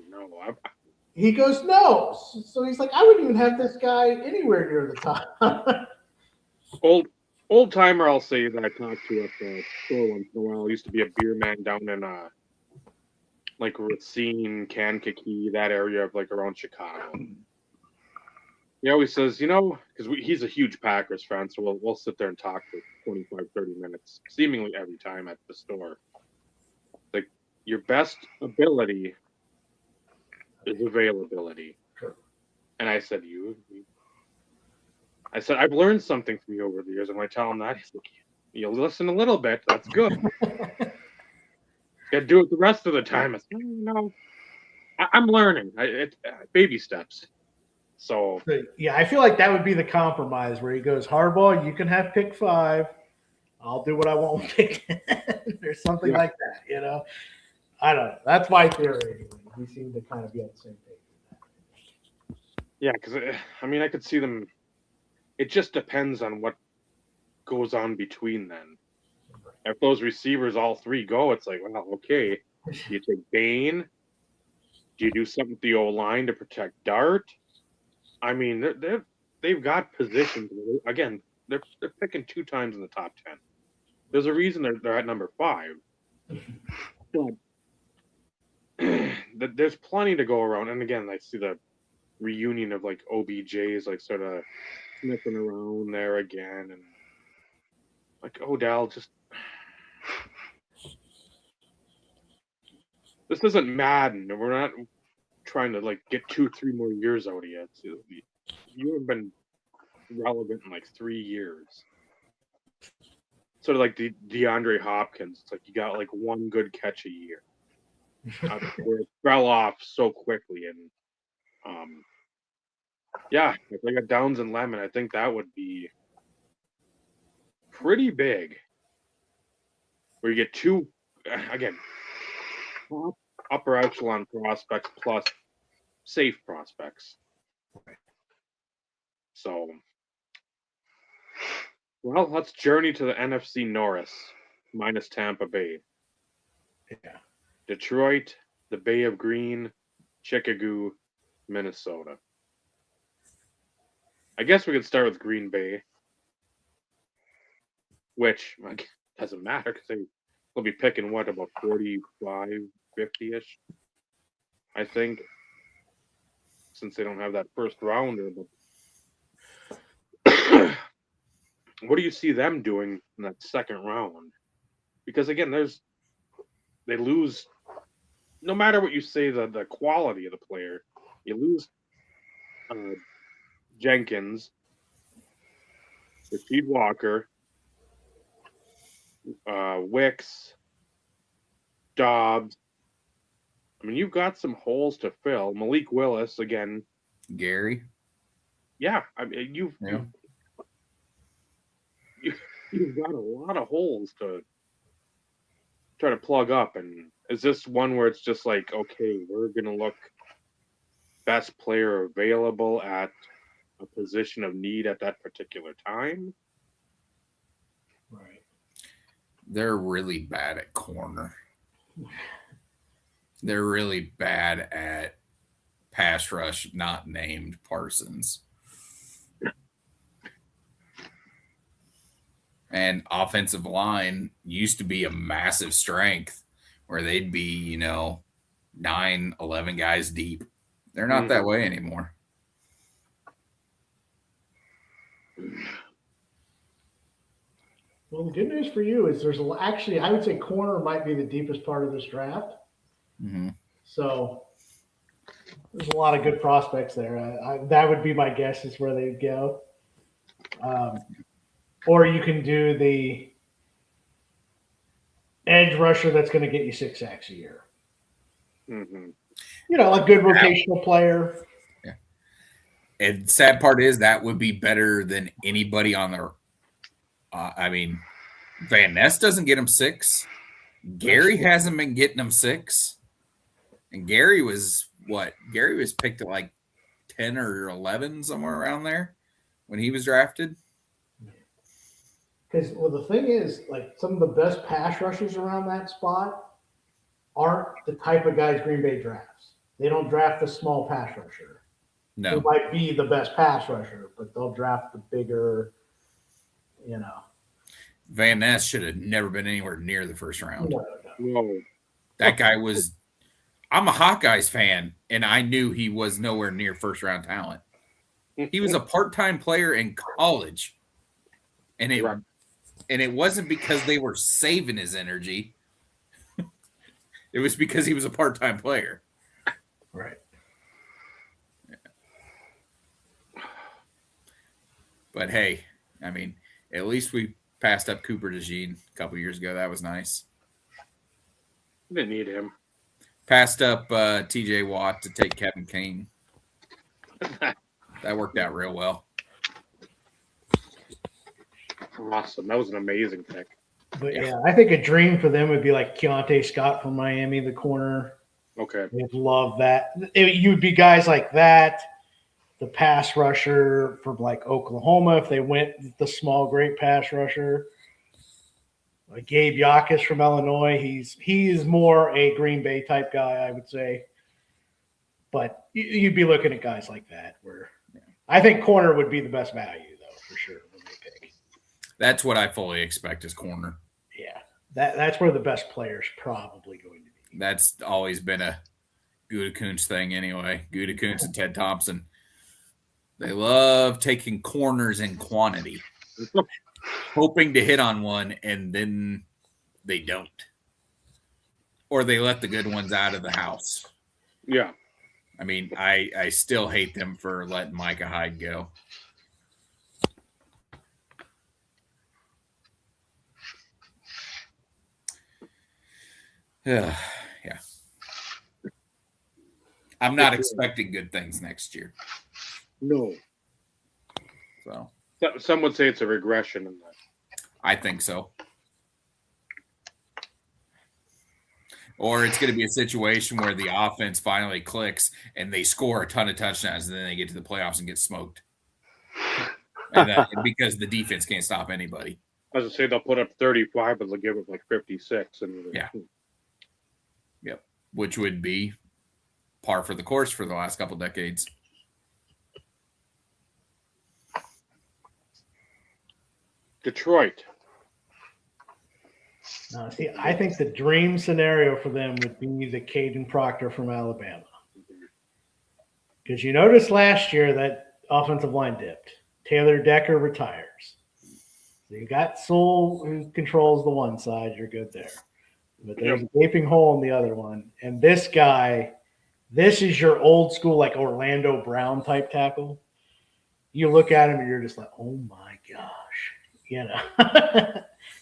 No. He goes, no. So he's like, I wouldn't even have this guy anywhere near the top. Old timer, I'll say that I talked to at the store once in a while. I used to be a beer man down in like Racine, Kankakee, that area of like around Chicago. He always says, because he's a huge Packers fan, so we'll sit there and talk for 25, 30 minutes, seemingly every time at the store. Like, your best ability is availability. Sure. And I said, I've learned something from you over the years. And when I tell him that, he's like, you listen a little bit. That's good. Got to do it the rest of the time. I said, no, I'm learning. Baby steps. So yeah, I feel like that would be the compromise where he goes, Harbaugh, you can have pick 5. I'll do what I want with pick 10 or something like that, I don't know. That's my theory. We seem to kind of be on the same page. Yeah, because, I could see them. It just depends on what goes on between then. If those receivers, all 3 go, it's like, well, okay. Do you take Bain? Do you do something with the O-line to protect Dart? They've got positions. Again, they're picking 2 times in the top 10. There's a reason they're at number 5. But there's plenty to go around. And again, I see the reunion of like OBJs, like sort of sniffing around there again, and like Odell just. This isn't Madden, and we're not trying to like get 2-3 more years out of you. You have been relevant in like 3 years. Sort of like the DeAndre Hopkins. It's like you got like 1 good catch a year. Where it fell off so quickly, and if they got Downs and Lemon, I think that would be pretty big. Where you get 2 again. Upper echelon prospects plus safe prospects. So, well, let's journey to the NFC North minus Tampa Bay. Yeah. Detroit, the Bay of Green, Chicago, Minnesota. I guess we could start with Green Bay, which doesn't matter because they'll be picking what, about 45, 50-ish, I think, since they don't have that first rounder. But what do you see them doing in that second round? Because again, they lose. No matter what you say, the quality of the player, you lose Jenkins, Rasheed Walker, Wicks, Dobbs. I mean, you've got some holes to fill. Malik Willis again. Gary. Yeah, I mean, you've got a lot of holes to try to plug up. And is this one where it's just like, okay, we're gonna look best player available at a position of need at that particular time? Right. They're really bad at corner. They're really bad at pass rush, not named Parsons. And offensive line used to be a massive strength where they'd be, 9, 11 guys deep. They're not that way anymore. Well, the good news for you is actually, I would say corner might be the deepest part of this draft. Mm-hmm. So there's a lot of good prospects there. That would be my guess is where they'd go. Or you can do the edge rusher that's going to get you 6 sacks a year. Mm-hmm. A good rotational player. Yeah. And the sad part is that would be better than anybody on their Van Ness doesn't get him 6. Gary hasn't been getting him 6. And Gary was picked at like 10 or 11, somewhere around there when he was drafted. Because the thing is, like, some of the best pass rushers around that spot aren't the type of guys Green Bay drafts. They don't draft the small pass rusher. No. They might be the best pass rusher, but they'll draft the bigger, Van Ness should have never been anywhere near the first round. No. That guy was – I'm a Hawkeyes fan, and I knew he was nowhere near first-round talent. He was a part-time player in college, and it wasn't because they were saving his energy. It was because he was a part-time player. Right. Yeah. But, hey, at least we passed up Cooper DeJean a couple years ago. That was nice. Didn't need him. Passed up TJ Watt to take Kevin King. That worked out real well. Awesome. That was an amazing pick. But yeah, I think a dream for them would be like Keontae Scott from Miami, the corner. Okay. They'd love that. You'd be guys like that. The pass rusher from like Oklahoma, if they went the small, great pass rusher. Like Gabe Yakus from Illinois, he's more a Green Bay type guy, I would say. But you'd be looking at guys like that. I think corner would be the best value, though, for sure, when they pick. That's what I fully expect is corner. Yeah, that's where the best player's probably going to be. That's always been a Gutekunst thing anyway. Gutekunst and Ted Thompson. They love taking corners in quantity, hoping to hit on one, and then they don't. Or they let the good ones out of the house. Yeah. I still hate them for letting Micah Hyde go. Yeah. I'm not expecting good things next year. No. So some would say it's a regression in that. I think so. Or it's going to be a situation where the offense finally clicks and they score a ton of touchdowns and then they get to the playoffs and get smoked. and because the defense can't stop anybody. I was gonna say they'll put up 35, but they'll give up like 56. And Yeah. Yep. Which would be par for the course for the last couple decades. Detroit. No, see, I think the dream scenario for them would be the Caden Proctor from Alabama. Because you noticed last year that offensive line dipped. Taylor Decker retires. So you got Sewell who controls the one side. You're good there. But there's a gaping hole in the other one. And this guy, this is your old school, like Orlando Brown type tackle. You look at him and you're just like, oh my gosh. You know.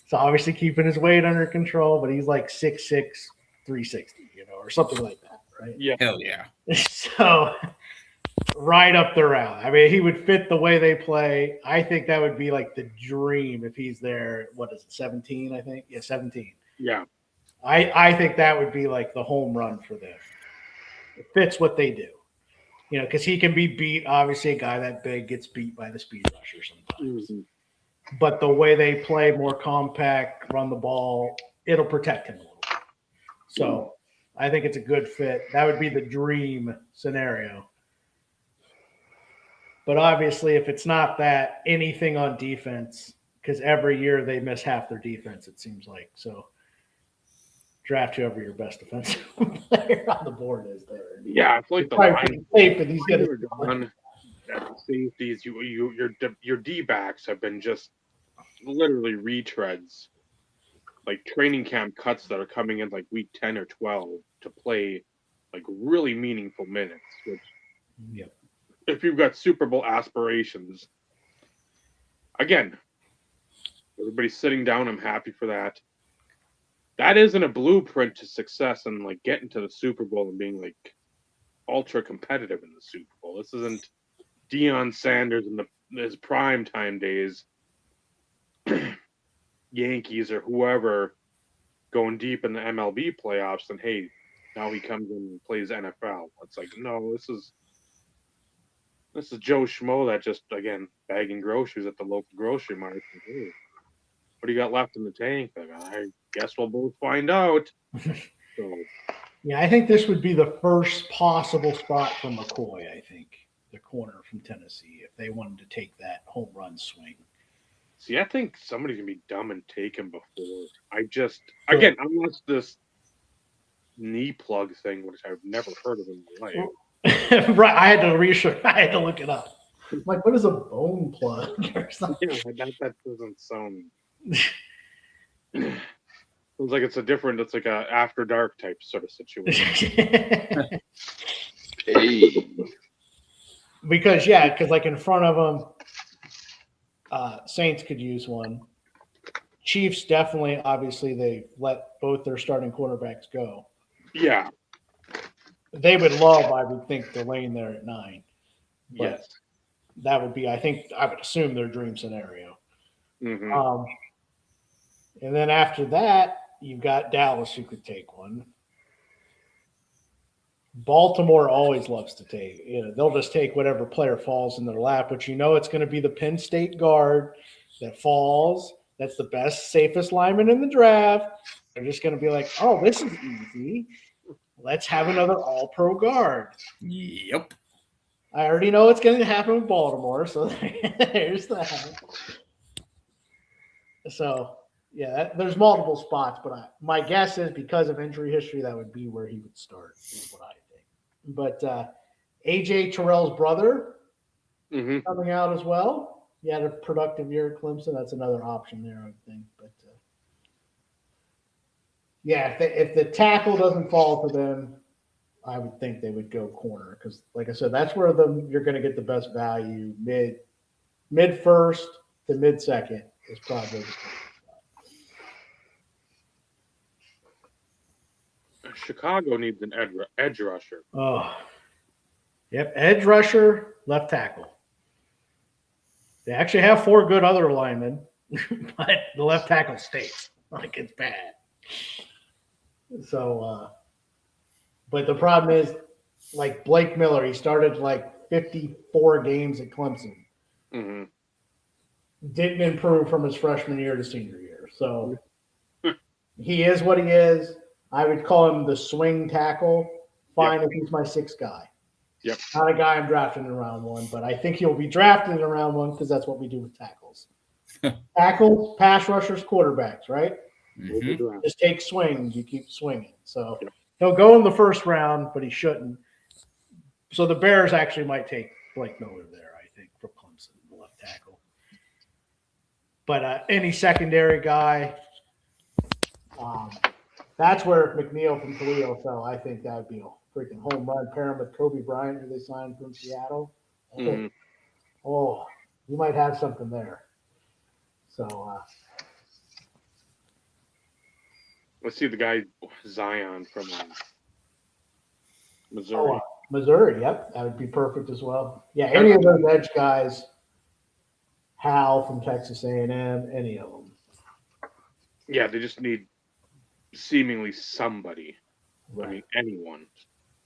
So obviously keeping his weight under control, but he's like 6'6", 360, you know, or something like that, right? Yeah. Hell yeah. So right up the route. I mean, he would fit the way they play. I think that would be like the dream if he's there. What is it, 17, I think? Yeah, 17. Yeah. I think that would be like the home run for them. It fits what they do. You know, because he can be beat. Obviously, a guy that big gets beat by the speed rusher sometimes. Mm-hmm. But the way they play, more compact, run the ball, it'll protect him a little bit. So I think it's a good fit. That would be the dream scenario. But obviously, if it's not that, anything on defense, because every year they miss half their defense, it seems like. So draft whoever your best defensive player on the board is there. Yeah, I feel like the Probably line pretty safe, but he's got on safeties. Your D-backs have been just literally retreads, like training camp cuts that are coming in like week 10 or 12 to play like really meaningful minutes. Which, Yep. if you've got Super Bowl aspirations, again, everybody's sitting down. I'm happy for that. That isn't a blueprint to success and like getting to the Super Bowl and being like ultra competitive in the Super Bowl. This isn't Deion Sanders in his prime time days, Yankees or whoever going deep in the MLB playoffs, and hey, now he comes in and plays NFL. It's like, no, this is Joe Schmo that just, again, bagging groceries at the local grocery market. Hey, what do you got left in the tank? Like, I guess we'll both find out. So, Yeah, I think this would be the first possible spot for McCoy, I think, the corner from Tennessee, if they wanted to take that home run swing. see, I think somebody's going to be dumb and take him before. Again, unless this knee plug thing, which I've never heard of in my life. Right, I had to research. I had to look it up. I'm like, what is a bone plug or something? Yeah, that doesn't sound. Sounds like it's like a after dark type sort of situation. Hey. Because like in front of them, Saints could use one. Chiefs definitely, obviously, they let both their starting quarterbacks go. Yeah. They would love, I would think, the lane there at 9. But Yes. that would be, I would assume, their dream scenario. Mm-hmm. And then after that, you've got Dallas who could take one. Baltimore always loves to take. They'll just take whatever player falls in their lap, but it's going to be the Penn State guard that falls. That's the best, safest lineman in the draft. They're just going to be like, oh, this is easy. Let's have another all-pro guard. Yep. I already know what's going to happen with Baltimore, so there's that. So, yeah, there's multiple spots, but my guess is because of injury history, that would be where he would start, is what I think. But A.J. Terrell's brother coming out as well. He had a productive year at Clemson. That's another option there, I would think. But, yeah, if the tackle doesn't fall to them, I would think they would go corner because, like I said, that's where you're going to get the best value. Mid first to mid second is probably the corner. Chicago needs an edge rusher. Oh, yep, edge rusher, left tackle. They actually have 4 good other linemen, but the left tackle stinks. Like, it's bad. So, but the problem is, like Blake Miller, he started like 54 games at Clemson. Mm-hmm. didn't improve from his freshman year to senior year. So he is what he is. I would call him the swing tackle. Fine if he's my sixth guy. Yep. Not a guy I'm drafting in round one, but I think he'll be drafted in round one because that's what we do with tackles. Tackles, pass rushers, quarterbacks, right? Mhm. Just take swings. You keep swinging. So he'll go in the first round, but he shouldn't. So the Bears actually might take Blake Miller there, I think, from Clemson, the left tackle. But any secondary guy, that's where McNeil from Toledo fell. I think that would be a freaking home run. Pair him with Kobe Bryant, who they signed from Seattle. Oh, you might have something there. So let's see the guy Zion from Missouri. Missouri, yep, that would be perfect as well. Yeah, any of those edge guys, Hal from Texas A&M, any of them. Yeah, they just need seemingly somebody. Right. I mean, anyone.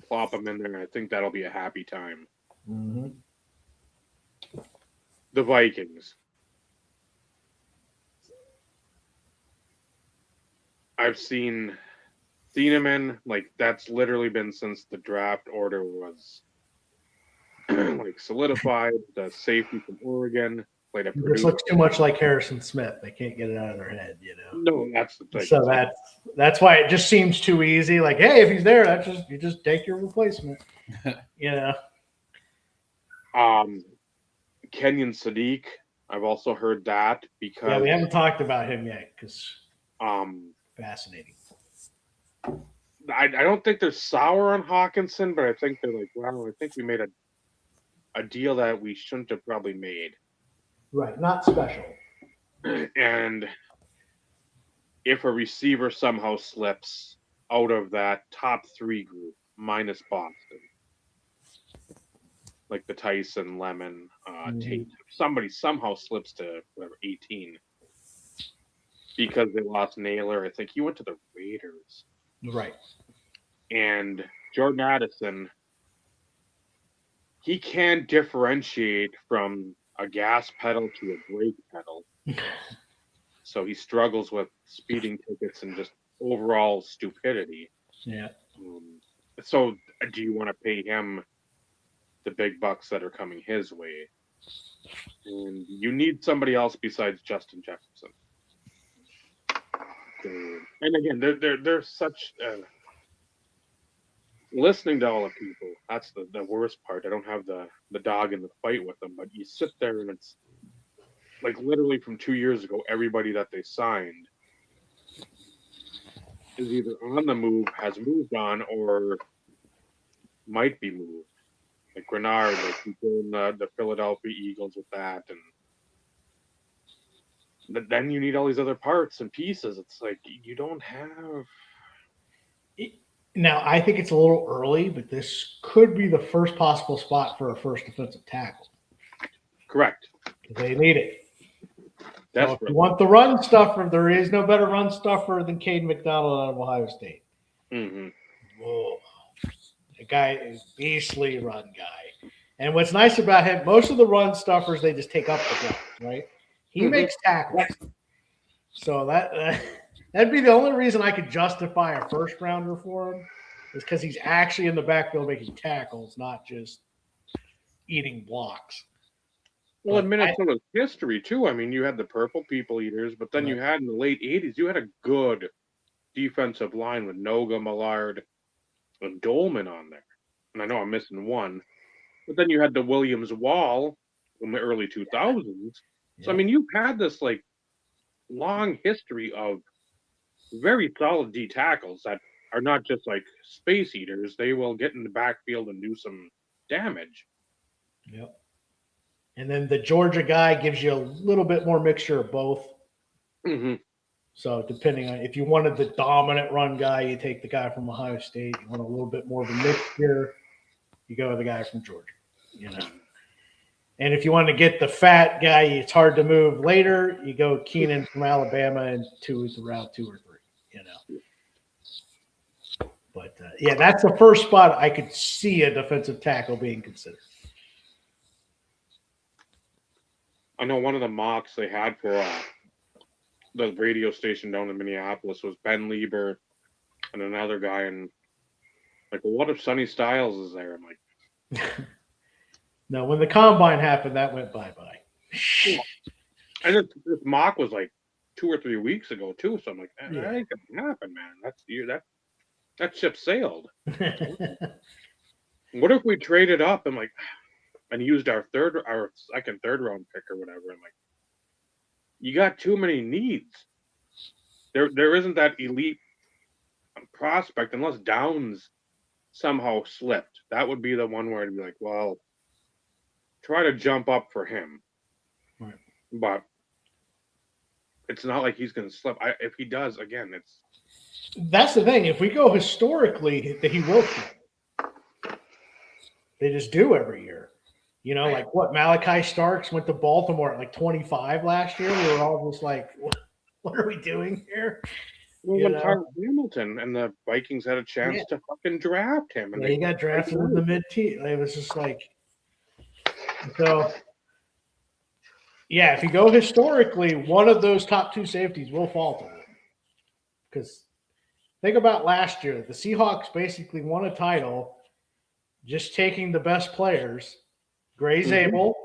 Plop them in there, and I think that'll be a happy time. Mm-hmm. The Vikings. I've seen him in, like, that's literally been since the draft order was like solidified. The safety from Oregon played at Purdue. This looks too much like Harrison Smith. They can't get it out of their head, you know. No, that's the thing. So that's why it just seems too easy. Like, hey, if he's there, you just take your replacement. You know. Kenyon Sadiq. I've also heard that because we haven't talked about him yet because fascinating. I don't think they're sour on Hawkinson, but I think they're like, well, I think we made a deal that we shouldn't have probably made. Right, not special. And if a receiver somehow slips out of that top 3 group, minus Boston, like the Tyson, Lemon, Tate, somebody somehow slips to whatever 18 because they lost Naylor. I think he went to the Raiders. Right. And Jordan Addison, he can differentiate from a gas pedal to a brake pedal. So he struggles with speeding tickets and just overall stupidity. Yeah. So do you want to pay him the big bucks that are coming his way? And you need somebody else besides Justin Jefferson. And again, they're such listening to all the people. That's the worst part. I don't have the dog in the fight with them, but you sit there and it's like literally from 2 years ago, everybody that they signed is either on the move, has moved on, or might be moved. Like Grenard, like people in the Philadelphia Eagles with that, and then you need all these other parts and pieces. It's like you don't have. Now, I think it's a little early, but this could be the first possible spot for a first defensive tackle. Correct. They need it. So if Desperate. you want the run stuffer, there is no better run stuffer than Caden McDonald out of Ohio State. Mm-hmm. Whoa. The guy is beastly run guy. And what's nice about him, most of the run stuffers, they just take up the jump, right? He makes tackles. So that'd be the only reason I could justify a first rounder for him is because he's actually in the backfield making tackles, not just eating blocks. Well, in Minnesota's history, too, I mean, you had the Purple People Eaters, but then you had in the late 80s, you had a good defensive line with Noga, Millard, and Dolman on there. And I know I'm missing one. But then you had the Williams Wall in the early 2000s. So, I mean, you've had this, like, long history of very solid D tackles that are not just, like, space eaters. They will get in the backfield and do some damage. Yep. And then the Georgia guy gives you a little bit more mixture of both. Mm-hmm. So depending on if you wanted the dominant run guy, you take the guy from Ohio State. You want a little bit more of a mixture, you go with the guy from Georgia. You know. And if you want to get the fat guy, it's hard to move later. You go Keenan from Alabama and round 2 or 3. You know. But yeah, that's the first spot I could see a defensive tackle being considered. I know one of the mocks they had for the radio station down in Minneapolis was Ben Lieber and another guy, and like, well, what if Sonny Styles is there? I'm like, No, when the combine happened, that went bye-bye. and this mock was like 2 or 3 weeks ago too, so I'm like, that Yeah. ain't gonna happen, man. That ship sailed. What if we traded up and used our second, third round pick or whatever? I'm like, you got too many needs. There isn't that elite prospect unless Downs somehow slipped. That would be the one where I'd be like, well, try to jump up for him. Right. But it's not like he's going to slip. If he does, again, That's the thing. If we go historically, he will flip. They just do every year. You know, like what Malachi Starks went to Baltimore at like 25 last year. We were all just like, what are we doing here? when Kyle Hamilton and the Vikings had a chance to fucking draft him. And he got drafted in the mid-team. It was just like, so, yeah, if you go historically, one of those top two safeties will fall to them. Because think about last year. The Seahawks basically won a title just taking the best players. Gray Zabel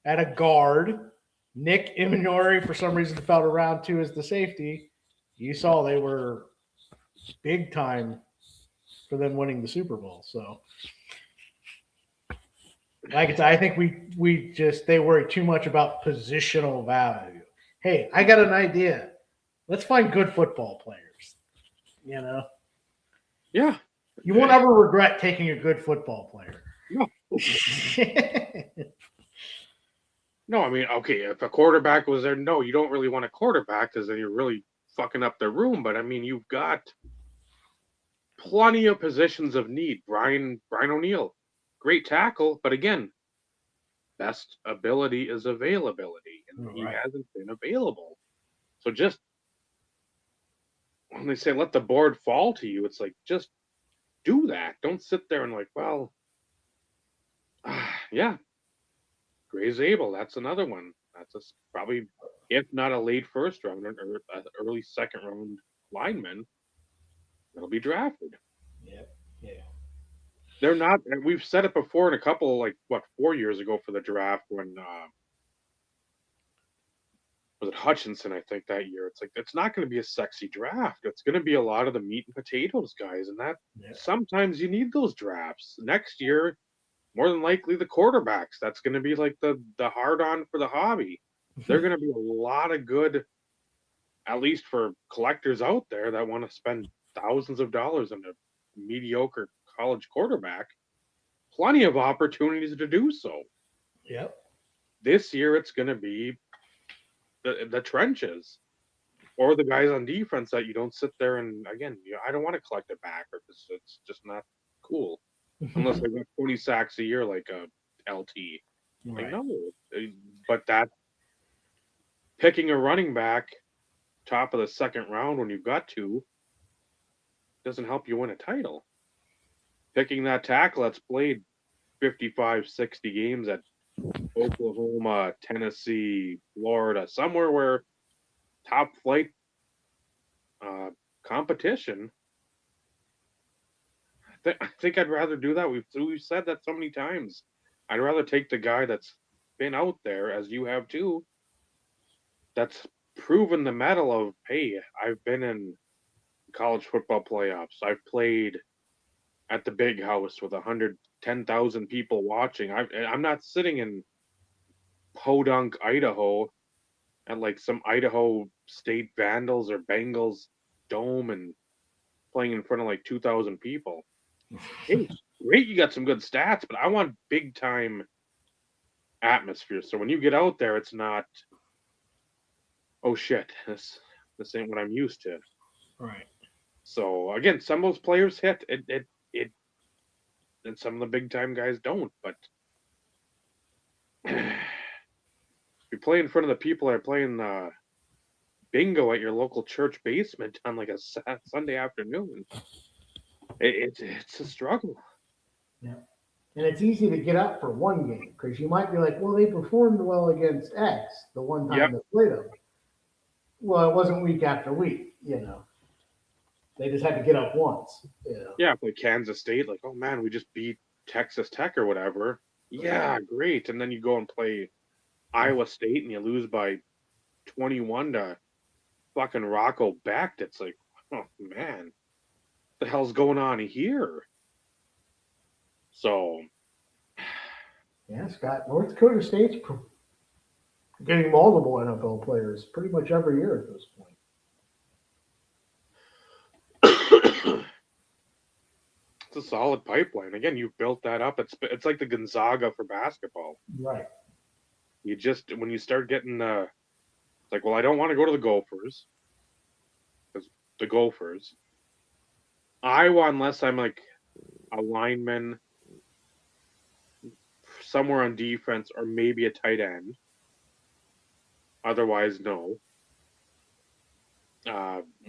at a guard. Nick Imanori, for some reason, fell to round 2 as the safety. You saw they were big time for them winning the Super Bowl. So, like I said, I think they worry too much about positional value. Hey, I got an idea. Let's find good football players. You know? Yeah. You won't ever regret taking a good football player. No. No, I mean, okay, if a quarterback was there, no, you don't really want a quarterback because then you're really fucking up the room. But I mean, you've got plenty of positions of need. Brian O'Neill, great tackle, but again, best ability is availability, and he hasn't been available. So just when they say let the board fall to you, it's like, just do that. Don't sit there and like, well, yeah. Gray Zabel, that's another one. That's probably, if not a late first round or an early second round lineman, that'll be drafted. Yeah. They're not. We've said it before in a couple, 4 years ago for the draft when was it Hutchinson? I think that year. It's like, it's not going to be a sexy draft. It's going to be a lot of the meat and potatoes guys, and that sometimes you need those drafts. Next year, more than likely the quarterbacks. That's going to be like the hard on for the hobby. They're going to be a lot of good, at least for collectors out there that want to spend thousands of dollars on a mediocre college quarterback. Plenty of opportunities to do so. Yep. This year it's going to be the trenches or the guys on defense that you don't sit there and, again, I don't want to collect a backer because it's just not cool. Unless they got 20 sacks a year like a LT. Right. Like, no. But that picking a running back top of the second round when you've got two doesn't help you win a title. Picking that tackle that's played 55, 60 games at Oklahoma, Tennessee, Florida, somewhere where top flight competition. I think I'd rather do that. We've said that so many times. I'd rather take the guy that's been out there, as you have too, that's proven the mettle of, hey, I've been in college football playoffs. I've played at the big house with 110,000 people watching. I'm not sitting in Podunk, Idaho at some Idaho State Vandals or Bengals dome and playing in front of 2,000 people. Hey, great, you got some good stats, but I want big time atmosphere. So when you get out there, it's not, oh shit, this ain't what I'm used to. Right. So again, some of those players hit it, and some of the big time guys don't. But if you play in front of the people that are playing bingo at your local church basement on a Sunday afternoon, it's a struggle. Yeah. And it's easy to get up for one game because you might be like, well, they performed well against X the one time Yep. they played them. Well, it wasn't week after week, They just had to get up once, Yeah, like Kansas State, like, oh man, we just beat Texas Tech or whatever. Yeah, great. And then you go and play Iowa State and you lose by 21 to fucking Rocco Becht. It's like, oh man, what the hell's going on here? So, Yeah, Scott, North Dakota State's getting multiple NFL players pretty much every year at this point. it's a solid pipeline. Again, you've built that up. It's like the Gonzaga for basketball. Right. You just, when you start getting it's like, well, I don't want to go to the Gophers. Because the Gophers. Iowa, unless I'm like a lineman somewhere on defense or maybe a tight end. Otherwise, no.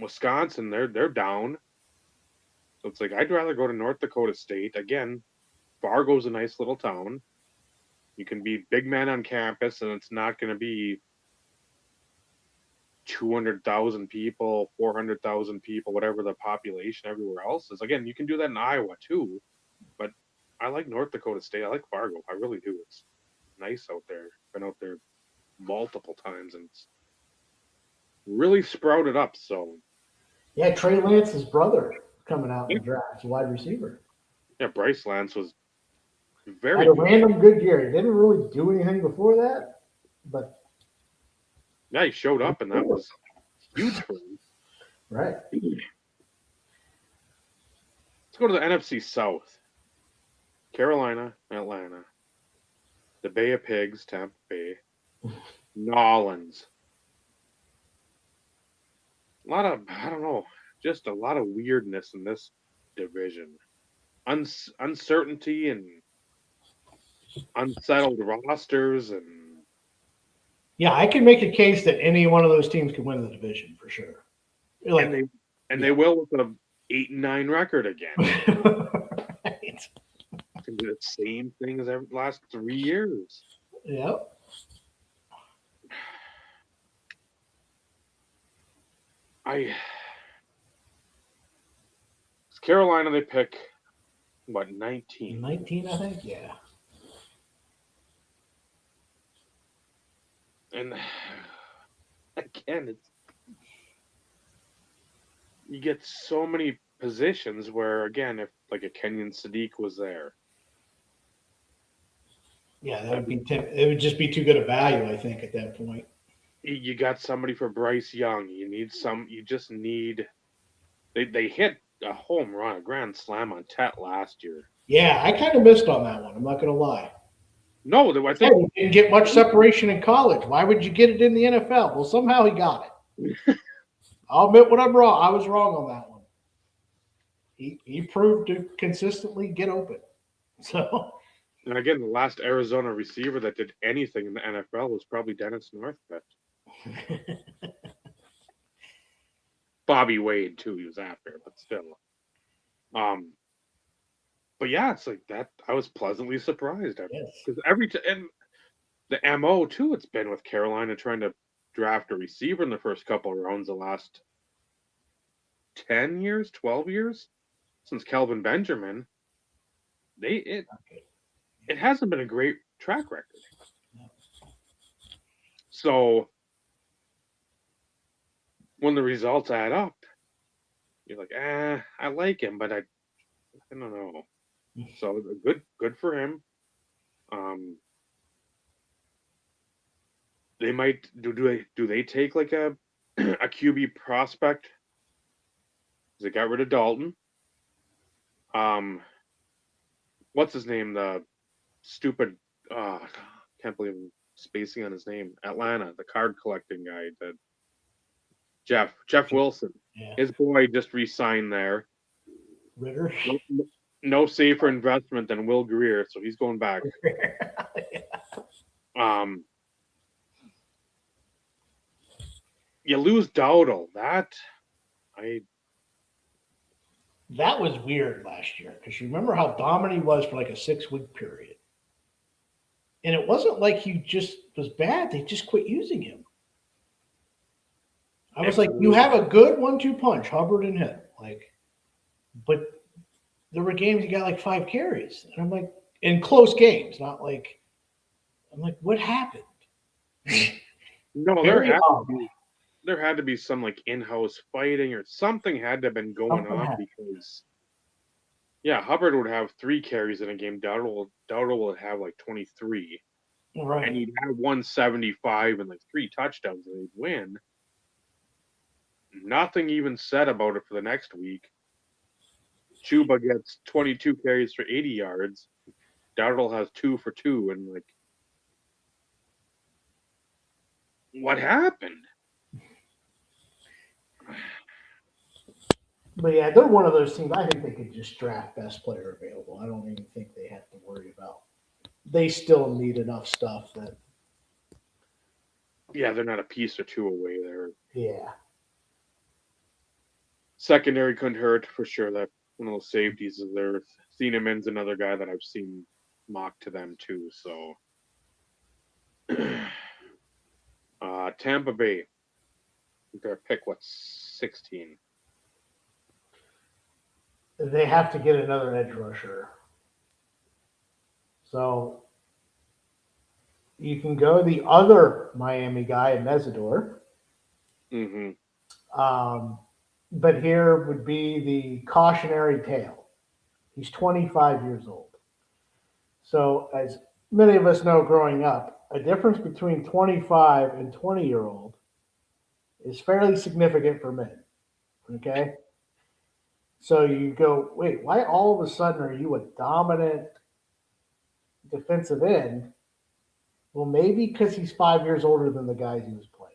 Wisconsin, they're down. So it's like I'd rather go to North Dakota State. Again, Fargo's a nice little town. You can be big man on campus, and it's not going to be 200,000 people, 400,000 people, whatever the population everywhere else is. Again, you can do that in Iowa too. But I like North Dakota State. I like Fargo. I really do. It's nice out there. Been out there multiple times, and it's really sprouted up. So Yeah, Trey Lance's brother coming out in the draft, wide receiver. yeah, Bryce Lance was Had very a good. random good year. He didn't really do anything before that, but Yeah, he showed up, and that was huge for him. right. Let's go to the NFC South. Carolina, Atlanta, the Bay of Pigs, Tampa Bay, Nolans. A lot of, I don't know, just a lot of weirdness in this division. Uncertainty and unsettled rosters, and Yeah, I can make a case that any one of those teams could win the division for sure. Like, they will with an 8-9 record again. right. Can do the same thing as the last 3 years. Yep. Carolina, they pick what, 19? 19, I think. Yeah. And again, you get so many positions where, again, if like a Kenyon Sadiq was there, Yeah, that would be. It would just be too good a value, I think, at that point. you got somebody for Bryce Young. You just need. They hit a home run, a grand slam on Tet last year. Yeah, I kind of missed on that one. I'm not going to lie. No, I think He didn't get much separation in college. Why would you get it in the NFL? Well, somehow he got it. I'll admit when I'm wrong. I was wrong on that one. He proved to consistently get open. So. And again, the last Arizona receiver that did anything in the NFL was probably Dennis Northcutt. Bobby Wade too. He was after, but still. But yeah, it's like that. I was pleasantly surprised because and the MO too. It's been with Carolina trying to draft a receiver in the first couple of rounds. The last 10 years, 12 years since Kelvin Benjamin, it hasn't been a great track record. So when the results add up, you're like, I like him, but I don't know. So good for him. They might do they take like a QB prospect? They got rid of Dalton. What's his name? The stupid can't believe I'm spacing on his name. Atlanta, the card collecting guy, Jeff Wilson. Yeah. His boy just re-signed there. Ritter. No safer investment than Will Greer, so he's going back. You lose Dowdle. that was weird last year because you remember how dominant he was for like a 6-week period. And it wasn't like he just was bad. They just quit using him. I was like, you have a good 1-2 punch, Hubbard and him. Like, but there were games he got like 5 carries. And I'm like, in close games, not like, I'm like, what happened? No, Very there had to be some like in-house fighting or something had to have been going on because Hubbard would have 3 carries in a game. Dowdle would have like 23. Right. And he'd have 175 and like 3 touchdowns and they'd win. Nothing even said about it for the next week. Chuba gets 22 carries for 80 yards. Dowdle has 2 for 2 and like what happened? But yeah, they're one of those teams. I think they could just draft best player available. I don't even think they have to worry about. They still need enough stuff that. Yeah, they're not a piece or 2 away there. Yeah. Secondary couldn't hurt for sure. That one of those safeties is there. Thieneman's another guy that I've seen mocked to them too. So Tampa Bay, their pick 16. They have to get another edge rusher. So you can go the other Miami guy, Mesidor. Mm-hmm. But here would be the cautionary tale. He's 25 years old. So as many of us know growing up, a difference between 25 and 20-year-old is fairly significant for men. Okay? So you go, wait, why all of a sudden are you a dominant defensive end? Well, maybe because he's 5 years older than the guys he was playing.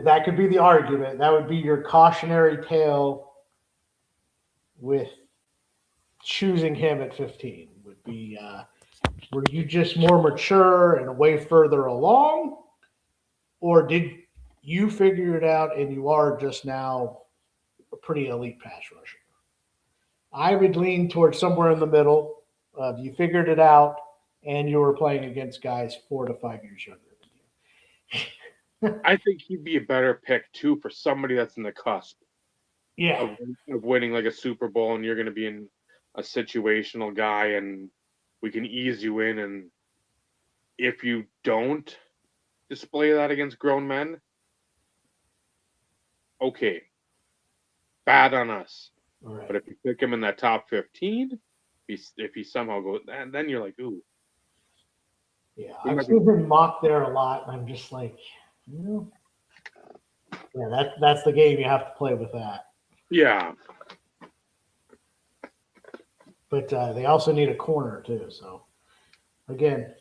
That could be the argument. That would be your cautionary tale with choosing him at 15. Would be, were you just more mature and way further along? Or did you figure it out and you are just now a pretty elite pass rusher? I would lean towards somewhere in the middle of you figured it out and you were playing against guys 4 to 5 years younger than you. I think he'd be a better pick too for somebody that's in the cusp of winning like a Super Bowl, and you're going to be in a situational guy, and we can ease you in. And if you don't display that against grown men, okay, bad on us. Right. But if you pick him in that top 15, if he somehow goes, then you're like, ooh. Yeah, I've seen him mocked there a lot, and I'm just like, that's the game. You have to play with that. Yeah. But they also need a corner too. So again,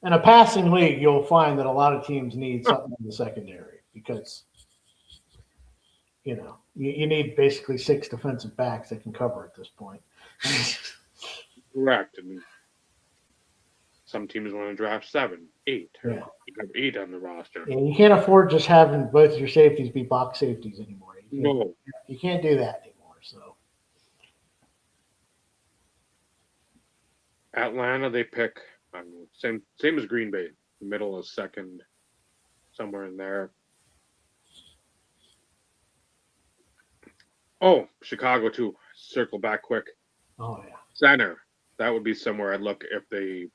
in a passing league, you'll find that a lot of teams need something in the secondary because you need basically 6 defensive backs that can cover at this point. Correct. And some teams want to draft 7, 8, or you have 8 on the roster. Yeah, you can't afford just having both your safeties be box safeties anymore. You can't do that anymore. So Atlanta, they pick same as Green Bay, middle of second, somewhere in there. Oh, Chicago too. Circle back quick. Oh yeah. Center. That would be somewhere I'd look if they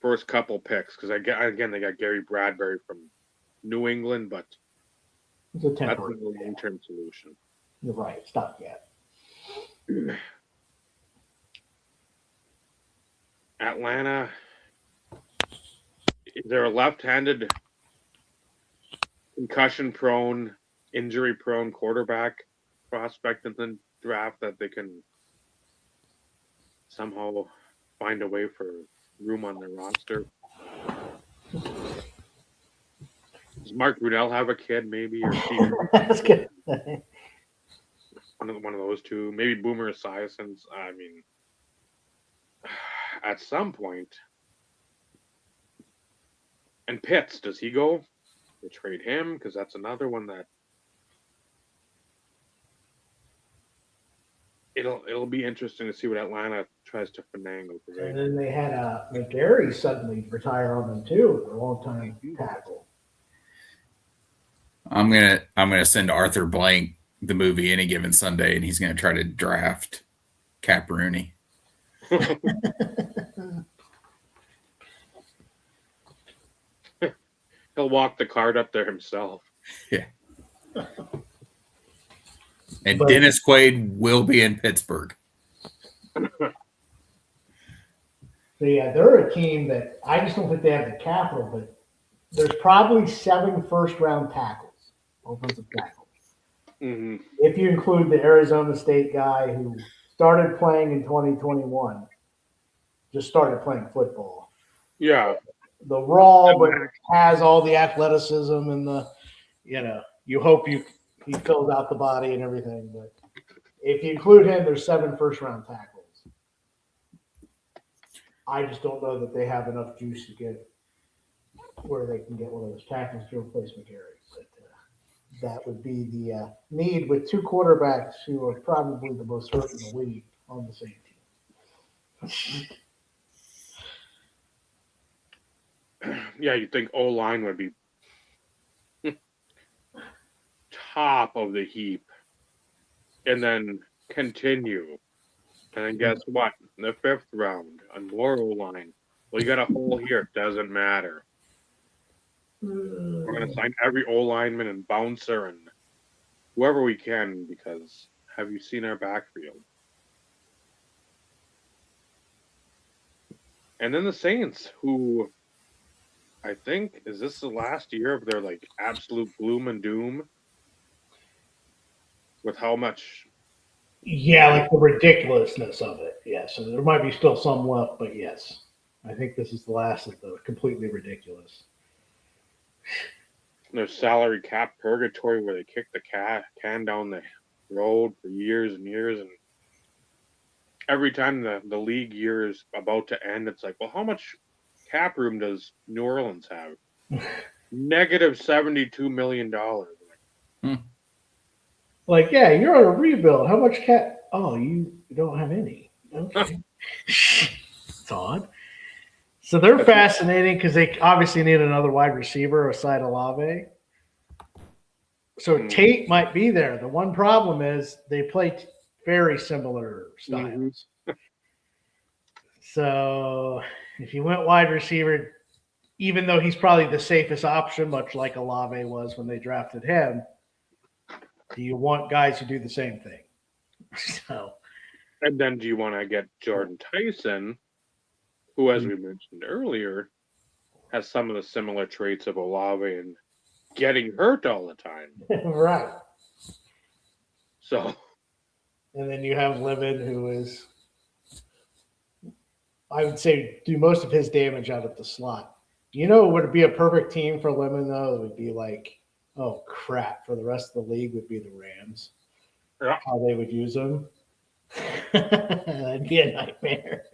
first couple picks, because again they got Gary Bradbury from New England, but it's a that's a temporary long-term solution. You're right. It's not yet. Atlanta. Is there a left-handed, concussion-prone, injury-prone quarterback prospect in the draft that they can somehow find a way for room on their roster? Does Mark Brunell have a kid, maybe, or That's good. one of those two? Maybe Boomer Esiason's. I mean, at some point. And Pitts, does he go? They trade him because that's another one that it'll be interesting to see what Atlanta tries to finagle. And then they had McGarry suddenly retire on them too, a long time tackle. I'm gonna send Arthur Blank the movie Any Given Sunday, and he's gonna try to draft Cap Rooney. He'll walk the card up there himself. Yeah. And Dennis Quaid will be in Pittsburgh. So yeah, they're a team that I just don't think they have the capital, but there's probably 7 first-round tackles, offensive tackles. Mm-hmm. If you include the Arizona State guy who started playing in 2021, just started playing football. Yeah. The raw, but has all the athleticism and the, you hope he fills out the body and everything. But if you include him, there's 7 first-round tackles. I just don't know that they have enough juice to get where they can get one of those tackles to replace McGarry. But that would be the need with 2 quarterbacks who are probably the most hurt in the league on the same team. Yeah, you'd think O-line would be top of the heap and then continue. And then guess what? In the 5th round, on more O-line. Well, you got a hole here. It doesn't matter. We're going to sign every O-lineman and bouncer and whoever we can because have you seen our backfield? And then the Saints, who I think, is this the last year of their like absolute gloom and doom with how much? Yeah, like the ridiculousness of it. Yeah, so there might be still some left, but yes, I think this is the last of the completely ridiculous. Their salary cap purgatory where they kick the can down the road for years and years, and every time the league year is about to end, it's like, well, how much cap room does New Orleans have? Negative $72 million. Like, yeah, you're on a rebuild. How much cap? Oh, you don't have any. Okay. It's odd. So they're fascinating because they obviously need another wide receiver aside Olave. So Tate might be there. The one problem is they play very similar styles. So if you went wide receiver, even though he's probably the safest option, much like Olave was when they drafted him, do you want guys who do the same thing? So, and then do you want to get Jordan Tyson, who, as we mentioned earlier, has some of the similar traits of Olave and getting hurt all the time. Right. So. And then you have Livin, who is, I would say, do most of his damage out of the slot. You know, would it be a perfect team for Lemon, though? It would be like, oh, crap, for the rest of the league would be the Rams. Yeah. How they would use them. That'd be a nightmare.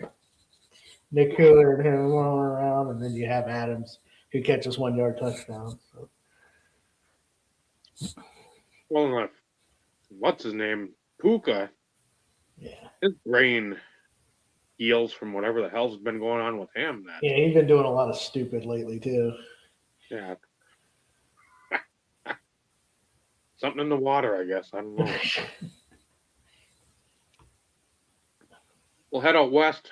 Nick Cooler and him rolling around, and then you have Adams, who catches 1-yard touchdown. So. Well, what's his name? Puka. Yeah. His brain heals from whatever the hell's been going on with him. Yeah, he's been doing a lot of stupid lately, too. Yeah. Something in the water, I guess. I don't know. We'll head out west.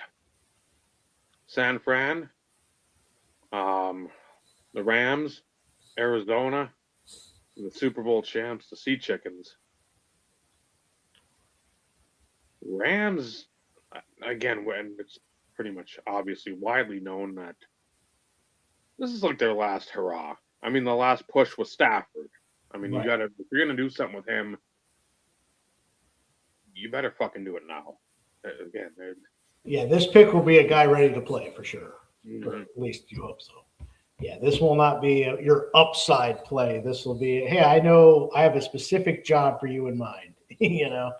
San Fran. The Rams. Arizona. And the Super Bowl champs, the Sea Chickens. Rams, again, when it's pretty much obviously widely known that this is like their last hurrah. I mean, the last push was Stafford. I mean, Right. if you're going to do something with him, you better fucking do it now. Again, yeah, this pick will be a guy ready to play for sure. Mm-hmm. Or at least you hope so. Yeah, this will not be your upside play. This will be, hey, I know I have a specific job for you in mind. You know.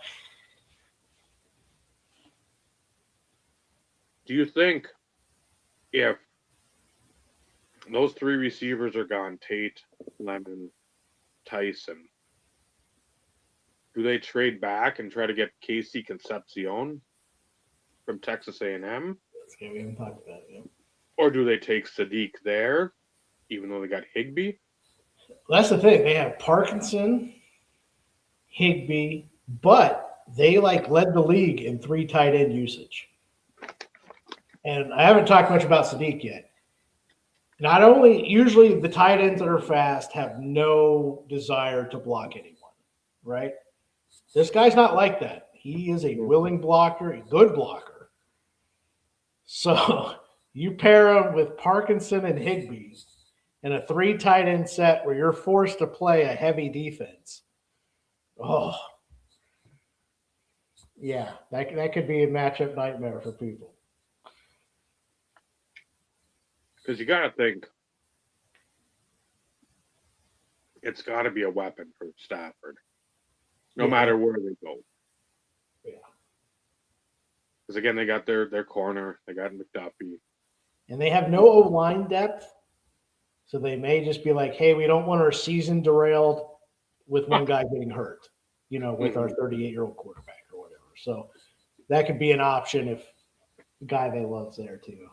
Do you think if those 3 receivers are gone, Tate, Lemon, Tyson, Do they trade back and try to get Casey Concepcion from Texas A&M? Yeah, we haven't talked about it yet. Or do they take Sadiq there, even though they got Higbee? Well, that's the thing. They have Parkinson, Higbee, but they led the league in 3 tight end usage. And I haven't talked much about Sadiq yet. Not only, usually the tight ends that are fast have no desire to block anyone, right? This guy's not like that. He is a willing blocker, a good blocker. So you pair him with Parkinson and Higbee in a 3 tight end set where you're forced to play a heavy defense. Oh, yeah, that could be a matchup nightmare for people. Because you got to think it's got to be a weapon for Stafford, no matter where they go. Yeah. Because again, they got their corner, they got McDuffie, and they have no O-line depth, so they may just be like, "Hey, we don't want our season derailed with one guy getting hurt, with our 38-year-old quarterback or whatever." So that could be an option if the guy they love's there too.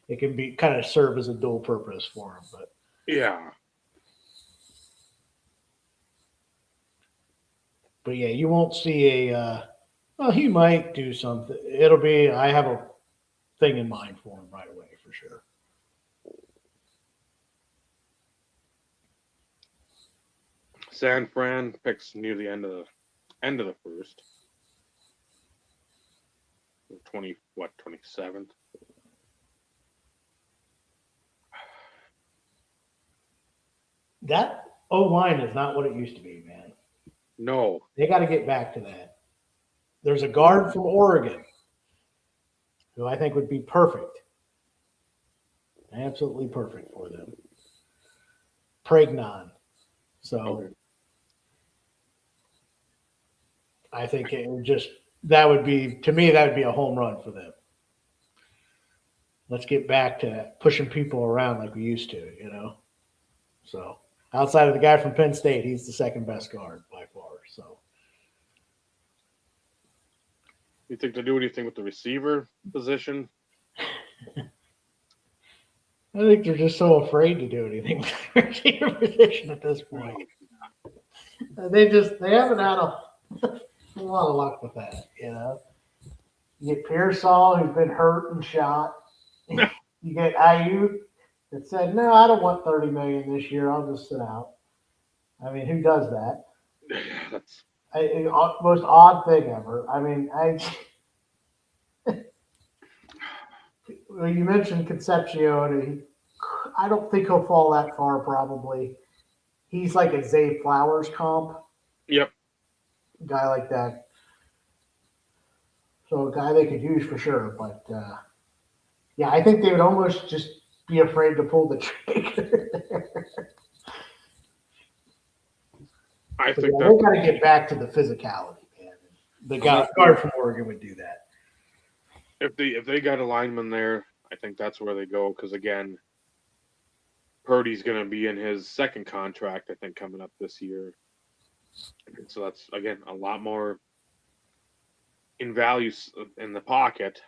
It can be kind of serve as a dual purpose for him, but yeah. But yeah, you won't see well, he might do something. It'll be, I have a thing in mind for him right away for sure. San Fran picks near the end of the first. 27th. That O-line is not what it used to be, man. No. They got to get back to that. There's a guard from Oregon who I think would be perfect. Absolutely perfect for them. Pregnon. So Okay. I think it would that would be a home run for them. Let's get back to pushing people around like we used to, So outside of the guy from Penn State, he's the second best guard by far. So You think to do anything with the receiver position? I think they're just so afraid to do anything with the receiver position at this point. They haven't had a lot of luck with that, You get Pearsall, who's been hurt and shot. You get Ayuk that said, "No, I don't want $30 million this year. I'll just sit out." I mean, who does that? That's Most odd thing ever. I mean, well, you mentioned Concepcion. I don't think he'll fall that far. Probably, he's like a Zay Flowers comp. Yep. Guy like that. So a guy they could use for sure. But yeah, I think they would almost just be afraid to pull the trigger. I So, think yeah, they got to get back to the physicality, man. The guard from Oregon would do that. if they got a lineman there, I think that's where they go. Because again, Purdy's going to be in his second contract, I think, coming up this year. So that's again a lot more in value in the pocket.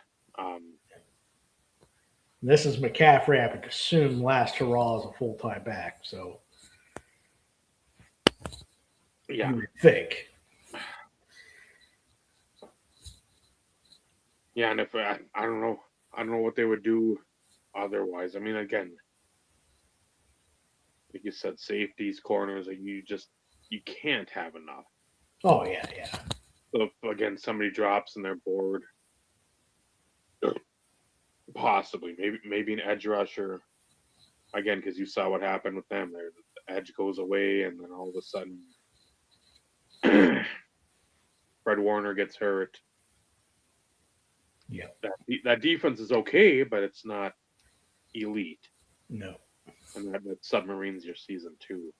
This is McCaffrey, I would assume, last hurrah as a full-time back. So Yeah. you would think. Yeah, and if I don't know what they would do otherwise. I mean, again, like you said, safeties, corners, like you can't have enough. Oh, yeah. So if, again, somebody drops and they're bored, possibly maybe an edge rusher. Again, because you saw what happened with them. There, the edge goes away, and then all of a sudden, Fred Warner gets hurt. Yeah. That defense is okay, but it's not elite. No. And that submarines your season too.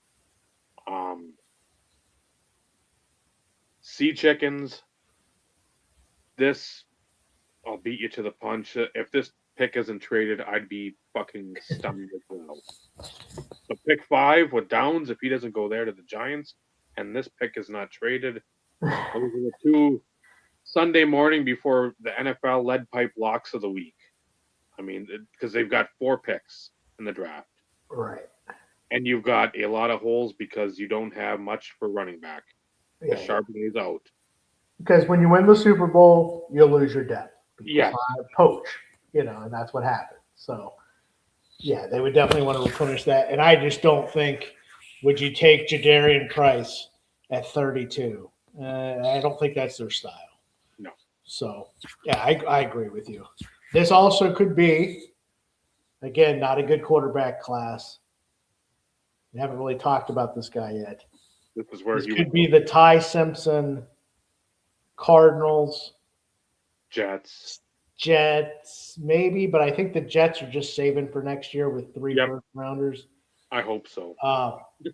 Sea Chickens. This, I'll beat you to the punch. If this pick isn't traded, I'd be fucking stunned as well. So pick 5 with Downs, if he doesn't go there to the Giants, and this pick is not traded, Those are the 2 Sunday morning before the NFL lead pipe locks of the week. I mean, because they've got 4 picks in the draft. Right. And you've got a lot of holes because you don't have much for running back. Yeah. Charbonnet's out. Because when you win the Super Bowl, you'll lose your depth. People Yeah. poach, and that's what happened. So, yeah, they would definitely want to replenish that. And I just don't think, would you take Jadarian Price at 32? I don't think that's their style. No. So, yeah, I agree with you. This also could be, again, not a good quarterback class. We haven't really talked about this guy yet. This is where This he could be the Ty Simpson, Cardinals, Jets, maybe, but I think the Jets are just saving for next year with 3 first rounders. I hope so.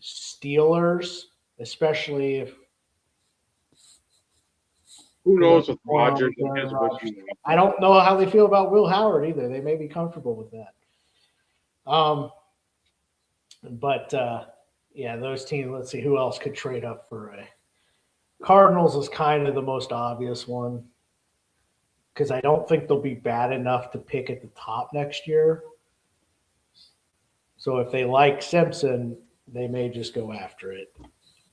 Steelers, especially if who knows with Rodgers and his rookie. I don't know how they feel about Will Howard either. They may be comfortable with that. Yeah, those teams. Let's see who else could trade up for a. Cardinals is kind of the most obvious one because I don't think they'll be bad enough to pick at the top next year. So if they like Simpson, they may just go after it.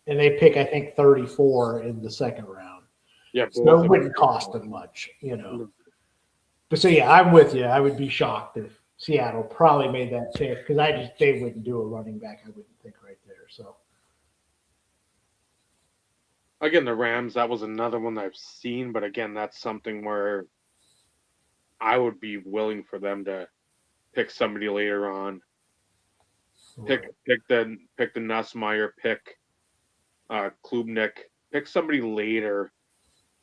And they pick, I think, 34 in the second round. Yeah, so it wouldn't cost them much, But so, yeah, I'm with you. I would be shocked if Seattle probably made that pick because they wouldn't do a running back, I wouldn't think right there. So. Again, the Rams, that was another one that I've seen, but again, that's something where I would be willing for them to pick somebody later on. Pick the Nussmeier, pick Klubnik, pick somebody later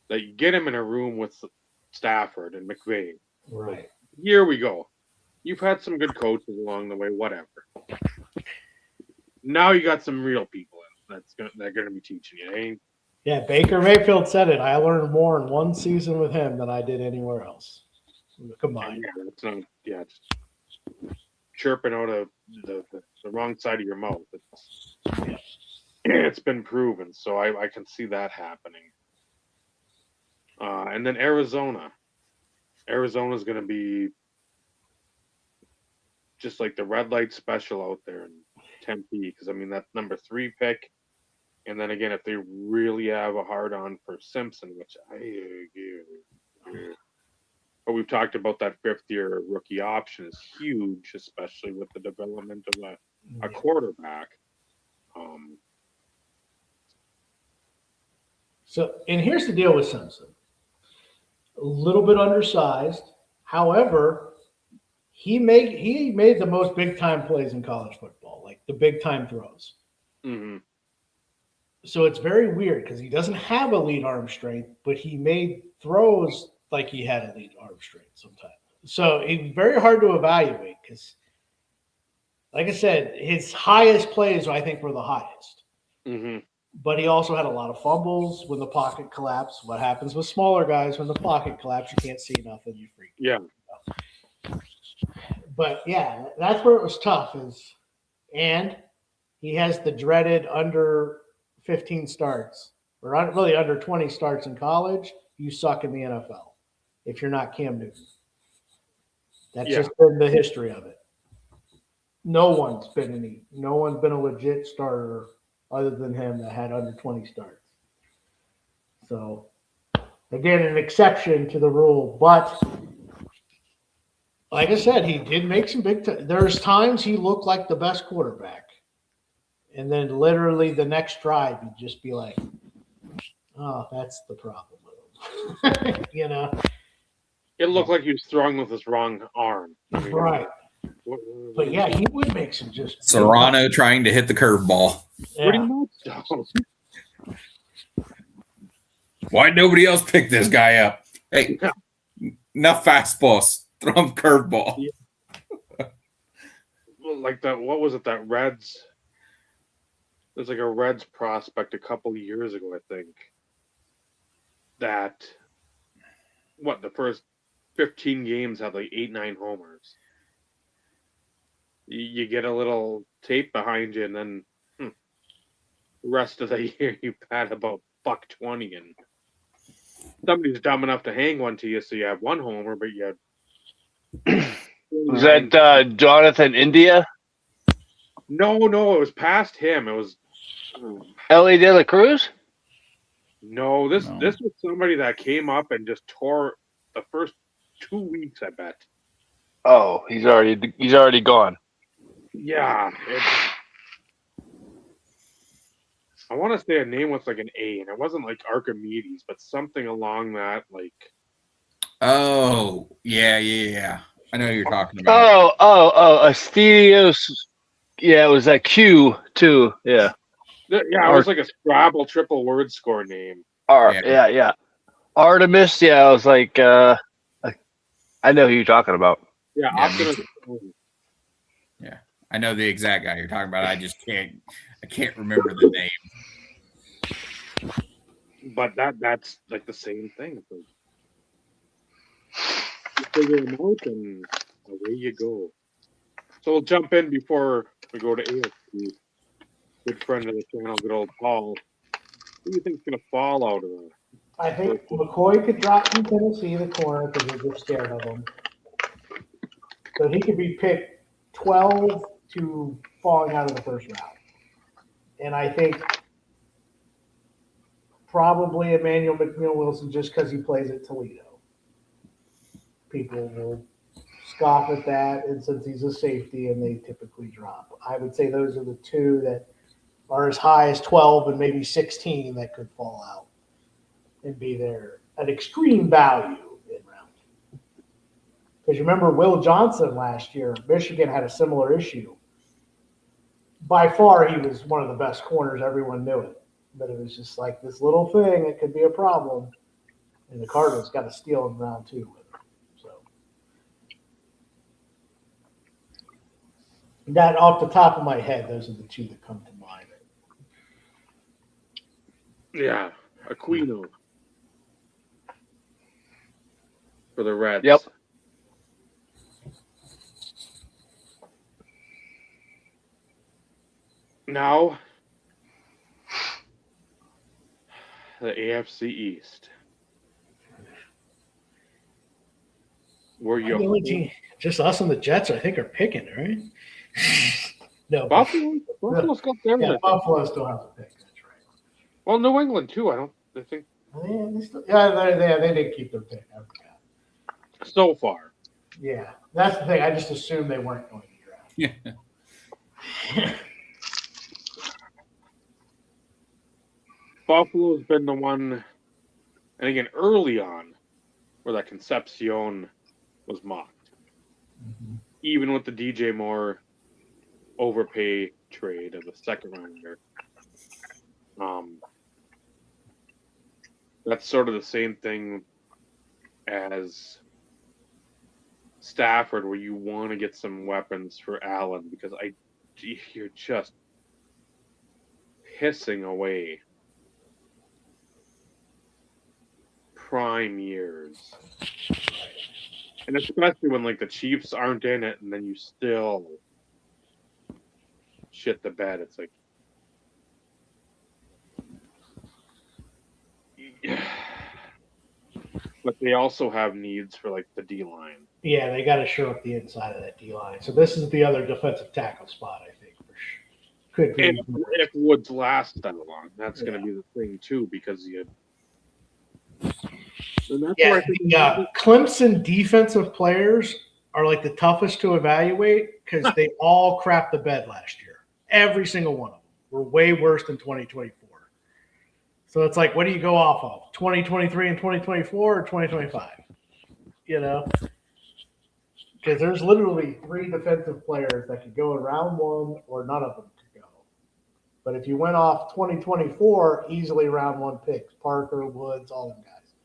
that you get him in a room with Stafford and McVay. Right. Like, here we go. You've had some good coaches along the way, whatever. Now you got some real people they're going to be teaching you. Yeah, Baker Mayfield said it. I learned more in one season with him than I did anywhere else. Combined. Yeah, that's not, just chirping out of the wrong side of your mouth. It's been proven, so I can see that happening. And then Arizona. Arizona's going to be just like the red light special out there in Tempe, because, I mean, that's number 3 pick. And then again, if they really have a hard on for Simpson, which but we've talked about that 5th-year rookie option is huge, especially with the development of a quarterback. So, and here's the deal with Simpson. A little bit undersized. However, he made the most big-time plays in college football, like the big-time throws. Mm-hmm. So it's very weird because he doesn't have elite arm strength, but he made throws like he had elite arm strength sometimes. So it's very hard to evaluate because, like I said, his highest plays, I think, were the highest. Mm-hmm. But he also had a lot of fumbles when the pocket collapsed. What happens with smaller guys when the pocket collapses? You can't see nothing. You freak. Yeah. But, yeah, that's where it was tough. And he has the dreaded under 15 starts, or really under 20 starts in college, you suck in the NFL if you're not Cam Newton. That's just been the history of it. No one's been a legit starter other than him that had under 20 starts. So, again, an exception to the rule. But, like I said, he did make some there's times he looked like the best quarterback. And then literally the next drive, you'd just be like, oh, that's the problem with him. It looked like he was throwing with his wrong arm. Right. But, yeah, he would make some just... Serrano trying to hit the curveball. Pretty much. Why'd nobody else pick this guy up? Hey, enough fastballs. Throw him curveball. Yeah. Like that, what was it, that Reds... There's like a Reds prospect a couple of years ago, I think, that the first 15 games had like 8-9 homers. You get a little tape behind you, and then the rest of the year you've had about $1.20, and somebody's dumb enough to hang one to you, so you have one homer, but you had. Was that Jonathan India? No, it was past him. It was. Ellie De La Cruz? No, this No. was somebody that came up and just tore the first 2 weeks, I bet. Oh, he's already gone. Yeah. I want to say a name with like an A, and it wasn't like Archimedes, but something along that, like. Oh, yeah. I know who you're talking about. Astedios. Yeah, it was that Q too. Yeah. Yeah, it was like a Scrabble triple word score name. Yeah. Artemis. Yeah, I was like, I know who you're talking about. Yeah, Yeah, Optimus. Yeah, I know the exact guy you're talking about. I just can't remember the name. But that's like the same thing. So you figure them out, and away you go. So we'll jump in before we go to AFC. Good friend of the channel, good old Paul. Who do you think's going to fall out of that? I think McCoy could drop from Tennessee in the corner because they're just scared of him. So he could be picked 12 to falling out of the first round. And I think probably Emmanuel McNeil Wilson just because he plays at Toledo. People will scoff at that, and since he's a safety and they typically drop. I would say those are the two that are as high as 12 and maybe 16 that could fall out and be there at extreme value in round. Because you remember Will Johnson last year, Michigan had a similar issue. By far, he was one of the best corners. Everyone knew it. But it was just like this little thing. It could be a problem. And the Cardinals got a steal in round 2 with him. So that off the top of my head, those are the two that come to mind. Yeah, Aquino for the Reds. Yep. Now, the AFC East. Where The only team, just us and the Jets, I think, are picking, right? No, Buffalo's got theirs. yeah, Buffalo still has a pick. That's right. Well, New England too. I think They did keep their pick. I forgot. so far. Yeah, that's the thing. I just assumed they weren't going to draft. Yeah. Buffalo's been the one, and again early on, where that Concepcion was mocked, even with the DJ Moore overpay trade of the second rounder. That's sort of the same thing as Stafford, where you want to get some weapons for Allen because you're just pissing away prime years. And especially when like the Chiefs aren't in it and then you still shit the bed. It's like but they also have needs for like the D line. Yeah, they got to shore up the inside of that D line. So this is the other defensive tackle spot, I think, for sure. Could be. And if Woods lasts that long, that's going to be the thing too, because you. And that's where I think Clemson defensive players are like the toughest to evaluate because they all crapped the bed last year. Every single one of them were way worse than 2024. So it's like, what do you go off of? 2023 and 2024 or 2025? You know? Because there's literally 3 defensive players that could go in round 1 or none of them could go. But if you went off 2024, easily round 1 picks. Parker, Woods, all them guys.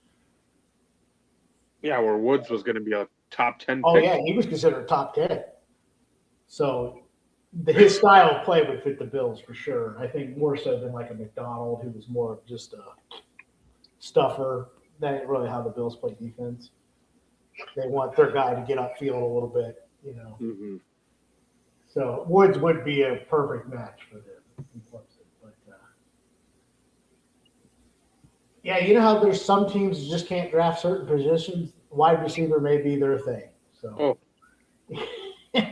Yeah, where Woods was going to be a top 10 Oh, pick. yeah, he was considered top 10. So his style of play would fit the Bills for sure. I think more so than like a McDonald, who was more of just a stuffer. That ain't really how the Bills play defense. They want their guy to get upfield a little bit, you know. Mm-hmm. So Woods would be a perfect match for them in Clemson. But Yeah, you know how there's some teams that just can't draft certain positions? Wide receiver may be their thing. So,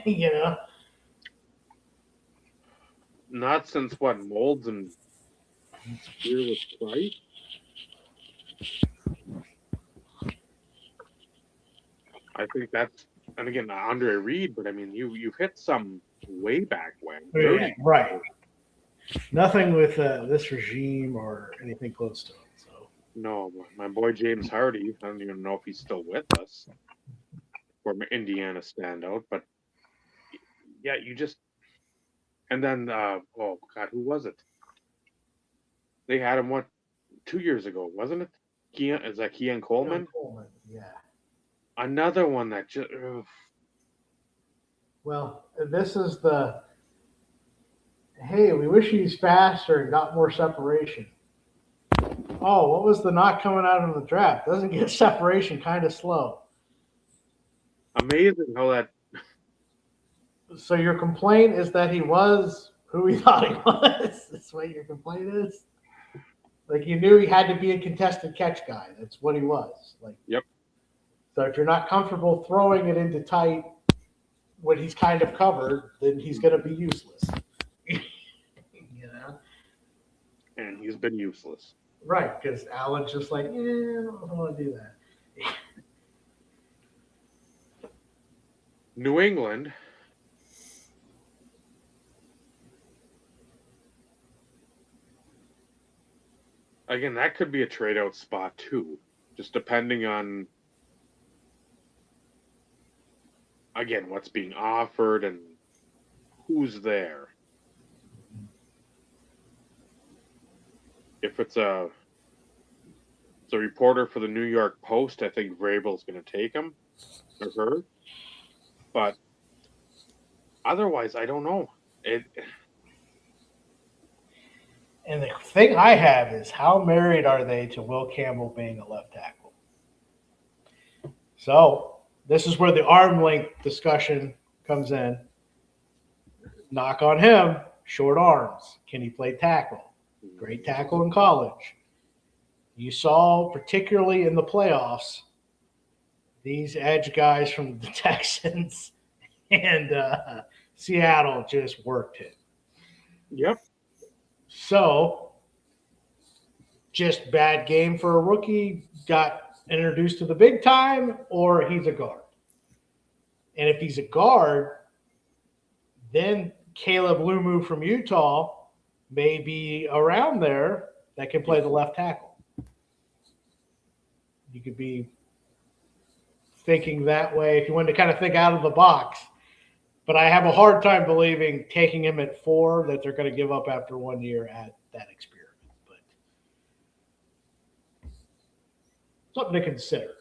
you know, Not since what, Molds and Spear with Price? I think that's, and again, Andre Reed, but I mean, you've hit some way back when. yeah, 30. right. Nothing with this regime or anything close to it. So, No, my boy James Hardy, I don't even know if he's still with us, former Indiana standout, but yeah, you just, and then, oh God, who was it? They had him, what, 2 years ago, wasn't it? Is that Keon Coleman? Coleman, yeah. Another one that just, Well, this is the hey, we wish he's faster and got more separation. Oh, what was the not coming out of the draft? Doesn't get separation, kind of slow. amazing how that, So your complaint is that he was who we thought he was? That's what your complaint is? Like you knew he had to be a contested catch guy. That's what he was. Like, yep. so if you're not comfortable throwing it into tight when he's kind of covered, then he's going to be useless. You know? And he's been useless. Right, because Allen's just like, I don't want to do that. New England. Again, that could be a trade out spot too, just depending on, again, what's being offered and who's there. If it's a reporter for the New York Post, I think Vrabel's going to take him or her. But otherwise, I don't know. And the thing I have is how married are they to Will Campbell being a left tackle? So this is where the arm length discussion comes in. Knock on him, short arms. Can he play tackle? Great tackle in college. You saw, particularly in the playoffs, these edge guys from the Texans and Seattle just worked it. Yep. So, just bad game for a rookie, got introduced to the big time, or he's a guard. And if he's a guard, then Caleb Lumu from Utah may be around there that can play the left tackle. You could be thinking that way if you wanted to kind of think out of the box. But I have a hard time believing taking him at 4 that they're going to give up after 1 year at that experiment. But something to consider.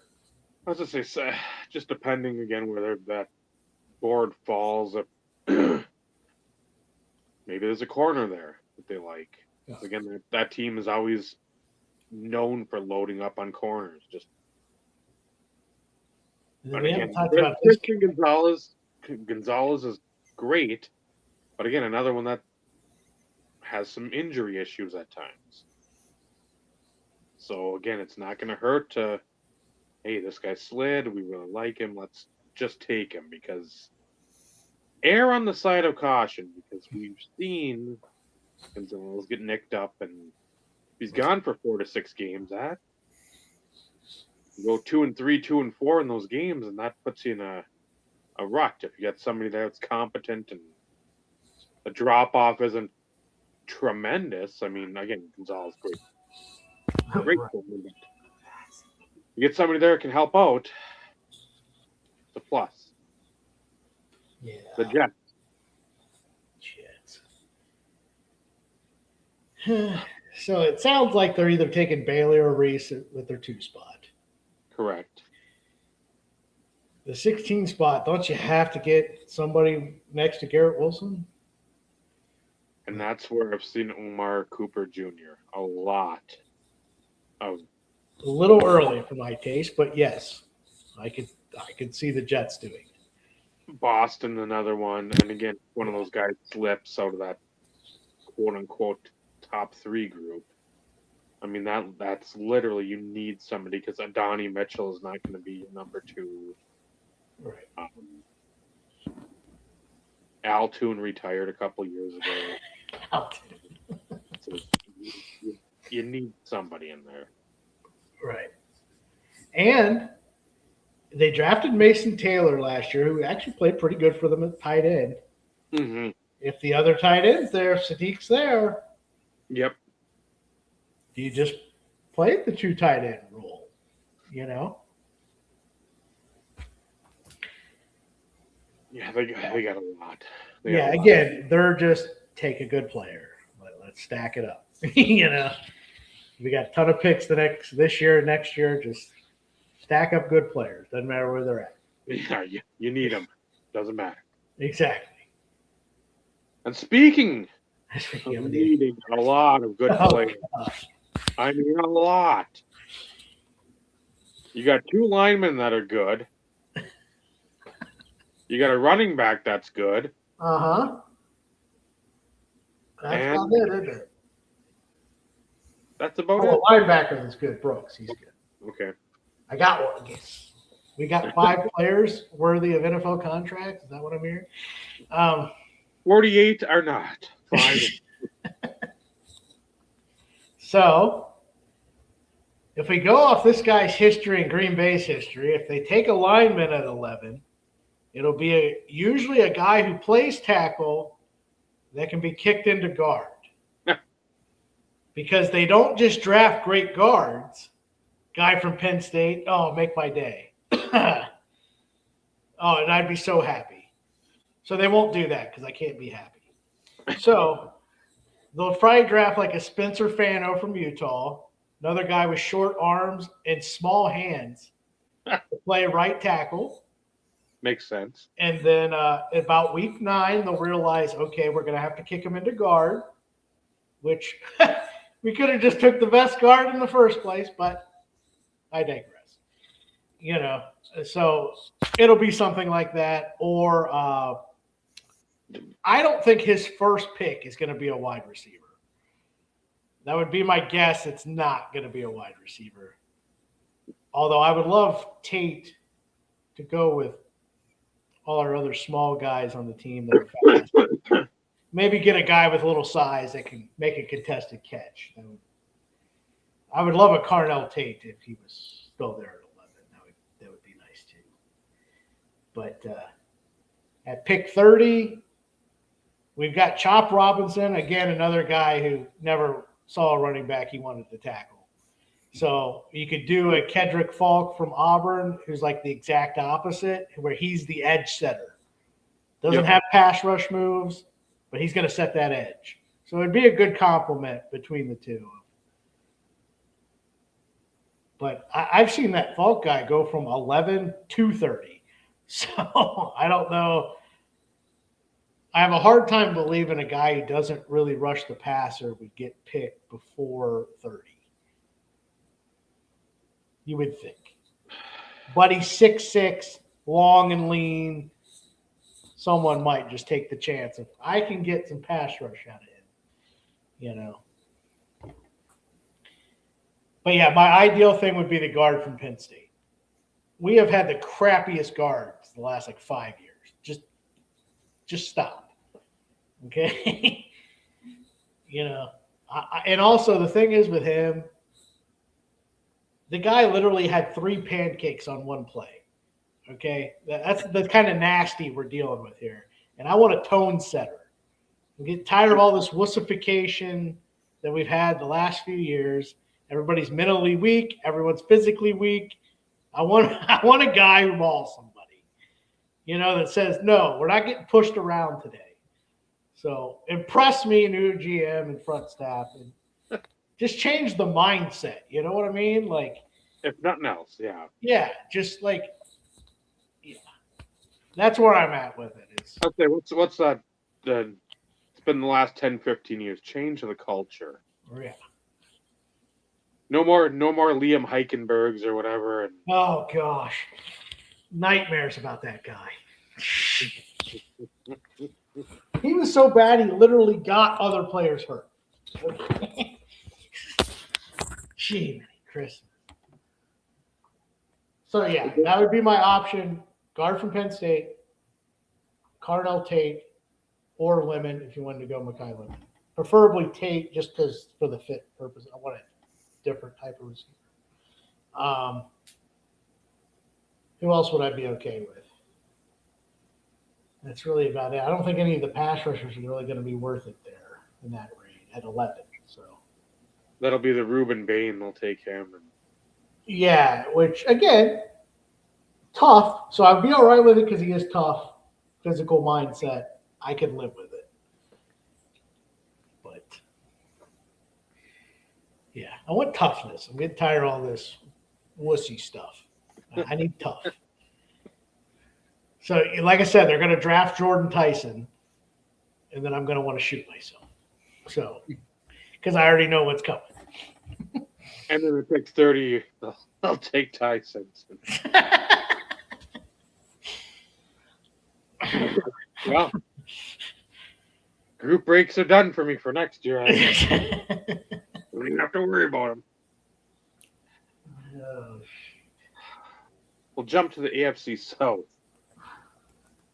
I was going to say, just depending again whether that board falls, maybe there's a corner there that they like. Yeah. Again, that team is always known for loading up on corners. Just, but We again, haven't talked about this. Christian Gonzalez is great, but again, another one that has some injury issues at times. So again, it's not going to hurt to, hey, this guy slid. We really like him. Let's just take him, because err on the side of caution, because we've seen Gonzalez get nicked up, and he's gone for 4 to 6 games. That you go 2-3, 2-4 in those games, and that puts you in a rut. If you got somebody there that's competent and the drop off isn't tremendous. I mean, again, Gonzalez great. Right. You get somebody there that can help out, it's a plus. Yeah. The Jets. So it sounds like they're either taking Bailey or Reese with their 2 spot. Correct. The 16 spot, don't you have to get somebody next to Garrett Wilson? And that's where I've seen Omar Cooper Jr. a lot of. A little early for my taste, but yes, I could see the Jets doing it. Boston, another one. And again, one of those guys slips out of that quote unquote top 3 group. I mean, that's literally, you need somebody, because Donnie Mitchell is not going to be your number 2. Right. Al Toon retired a couple years ago. So you need somebody in there. Right. And they drafted Mason Taylor last year, who actually played pretty good for them at tight end. Mm-hmm. If the other tight end's there, Sadiq's there, Yep. do you just play the 2 tight end role? You know? Yeah, they got a lot. Again, they're just take a good player. Let's stack it up. You know? We got a ton of picks this year and next year. Just stack up good players. Doesn't matter where they're at. Yeah, you need them. Doesn't matter. Exactly. And speaking of needing a lot of good players, I mean a lot. You got 2 linemen that are good. You got a running back that's good. Uh-huh. That's about it, isn't it? That's about a it. linebacker that's good. Brooks, he's good. Okay. I got one. We got 5 players worthy of NFL contracts. Is that what I'm hearing? 48 are not. 5. So, if we go off this guy's history and Green Bay's history, if they take a lineman at 11, it'll be usually a guy who plays tackle that can be kicked into guard. Because they don't just draft great guards. Guy from Penn State, make my day. And I'd be so happy. So they won't do that because I can't be happy. So they'll probably draft like a Spencer Fano from Utah, another guy with short arms and small hands to play right tackle. Makes sense. And then about week 9, they'll realize, okay, we're going to have to kick him into guard, which we could have just took the best guard in the first place, but I digress. You know, so it'll be something like that. Or I don't think his first pick is going to be a wide receiver. That would be my guess. It's not going to be a wide receiver. Although I would love Tate to go with all our other small guys on the team that are fast. Maybe get a guy with a little size that can make a contested catch. I would love a Carnell Tate if he was still there at 11. That would be nice too. But at pick 30, we've got Chop Robinson, again, another guy who never saw a running back he wanted to tackle. So you could do a Kedrick Falk from Auburn, who's like the exact opposite, where he's the edge setter. Doesn't have pass rush moves, but he's going to set that edge. So it'd be a good complement between the two. But I've seen that Falk guy go from 11 to 30. So I don't know. I have a hard time believing a guy who doesn't really rush the passer would get picked before 30. You would think. But he's 6'6", long and lean. Someone might just take the chance if I can get some pass rush out of him, you know. But yeah, my ideal thing would be the guard from Penn State. We have had the crappiest guards the last 5 years. Just stop. Okay? You know, and also the thing is with him, the guy literally had 3 pancakes on one play. Okay? That's the kind of nasty we're dealing with here. And I want a tone setter. I'm getting tired of all this wussification that we've had the last few years. Everybody's mentally weak. Everyone's physically weak. I want a guy who mauls somebody, you know, that says, no, we're not getting pushed around today. So impress me, new GM and front staff, and just change the mindset. You know what I mean? Like, if nothing else, yeah. Yeah, just like, yeah. That's where I'm at with it. Okay, what's that? It's been the last 10, 15 years. Change the culture. Yeah. No more Liam Heickenbergs or whatever. And oh gosh, nightmares about that guy. He was so bad he literally got other players hurt. Gee, Christmas. So yeah, that would be my option. Guard from Penn State, Cardell Tate, or Lemon if you wanted to go Makai Lemon. Preferably Tate, just because for the fit purpose. I want a different type of receiver. Who else would I be okay with? That's really about it. I don't think any of the pass rushers are really going to be worth it there in that range at 11. So That'll be the Reuben Bain. They'll take him. And yeah, which again, tough. So I'd be all right with it because he is tough, physical mindset. I can live with it. But yeah, I want toughness. I'm getting tired of all this wussy stuff. I need tough. So, like I said, they're going to draft Jordan Tyson, and then I'm going to want to shoot myself. So, because I already know what's coming. then it picks 30. I'll take Tyson. Well, group breaks are done for me for next year. I don't even have to worry about them. We'll jump to the AFC South.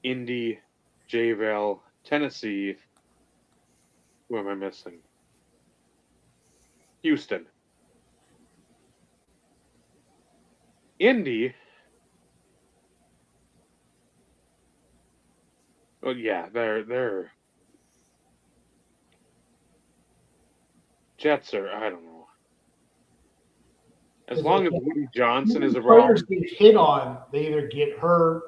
Indy, J-Vale, Tennessee. Who am I missing? Houston. Indy. Oh yeah, they're Jets are, I don't know. As long as Woody Johnson is around. Players get hit on, they either get hurt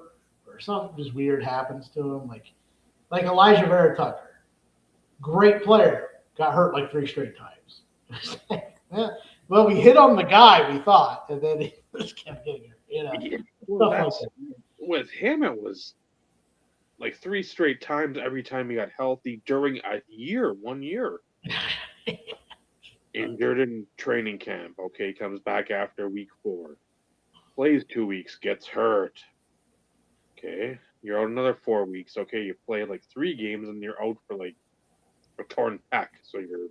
or something just weird happens to them. Like Elijah Vera Tucker. Great player. Got hurt like 3 straight times. Yeah. Well, we hit on the guy, we thought, and then he just kept getting hurt. Yeah. Well, with him, it was like 3 straight times every time he got healthy during 1 year. Injured in training camp. Okay, comes back after week 4. Plays 2 weeks, gets hurt. Okay, you're out another 4 weeks. Okay, you play like 3 games and you're out for like a torn pec. So your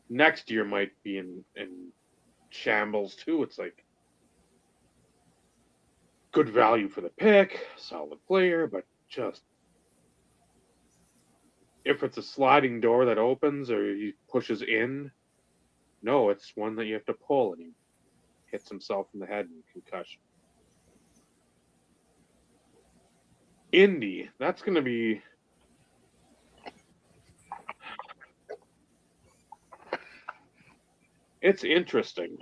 next year might be in shambles too. It's like good value for the pick, solid player, but just if it's a sliding door that opens or he pushes in, no, it's one that you have to pull and he hits himself in the head and concussion. Indy, that's going to be it's interesting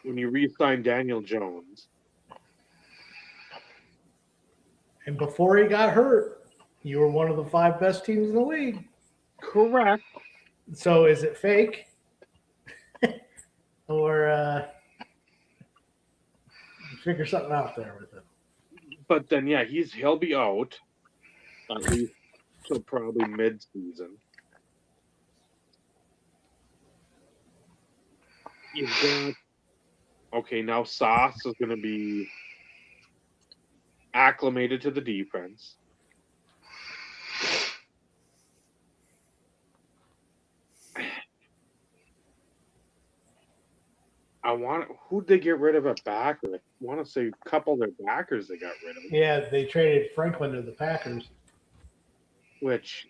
when you re-sign Daniel Jones. And before he got hurt, you were one of the 5 best teams in the league. Correct. So is it fake? Or figure something out there with him? But then, yeah, he'll be out at least till probably mid-season. You've got okay. Now Sauce is going to be acclimated to the defense. Who'd they get rid of a backer? I want to say a couple of their backers they got rid of. Yeah, they traded Franklin to the Packers. Which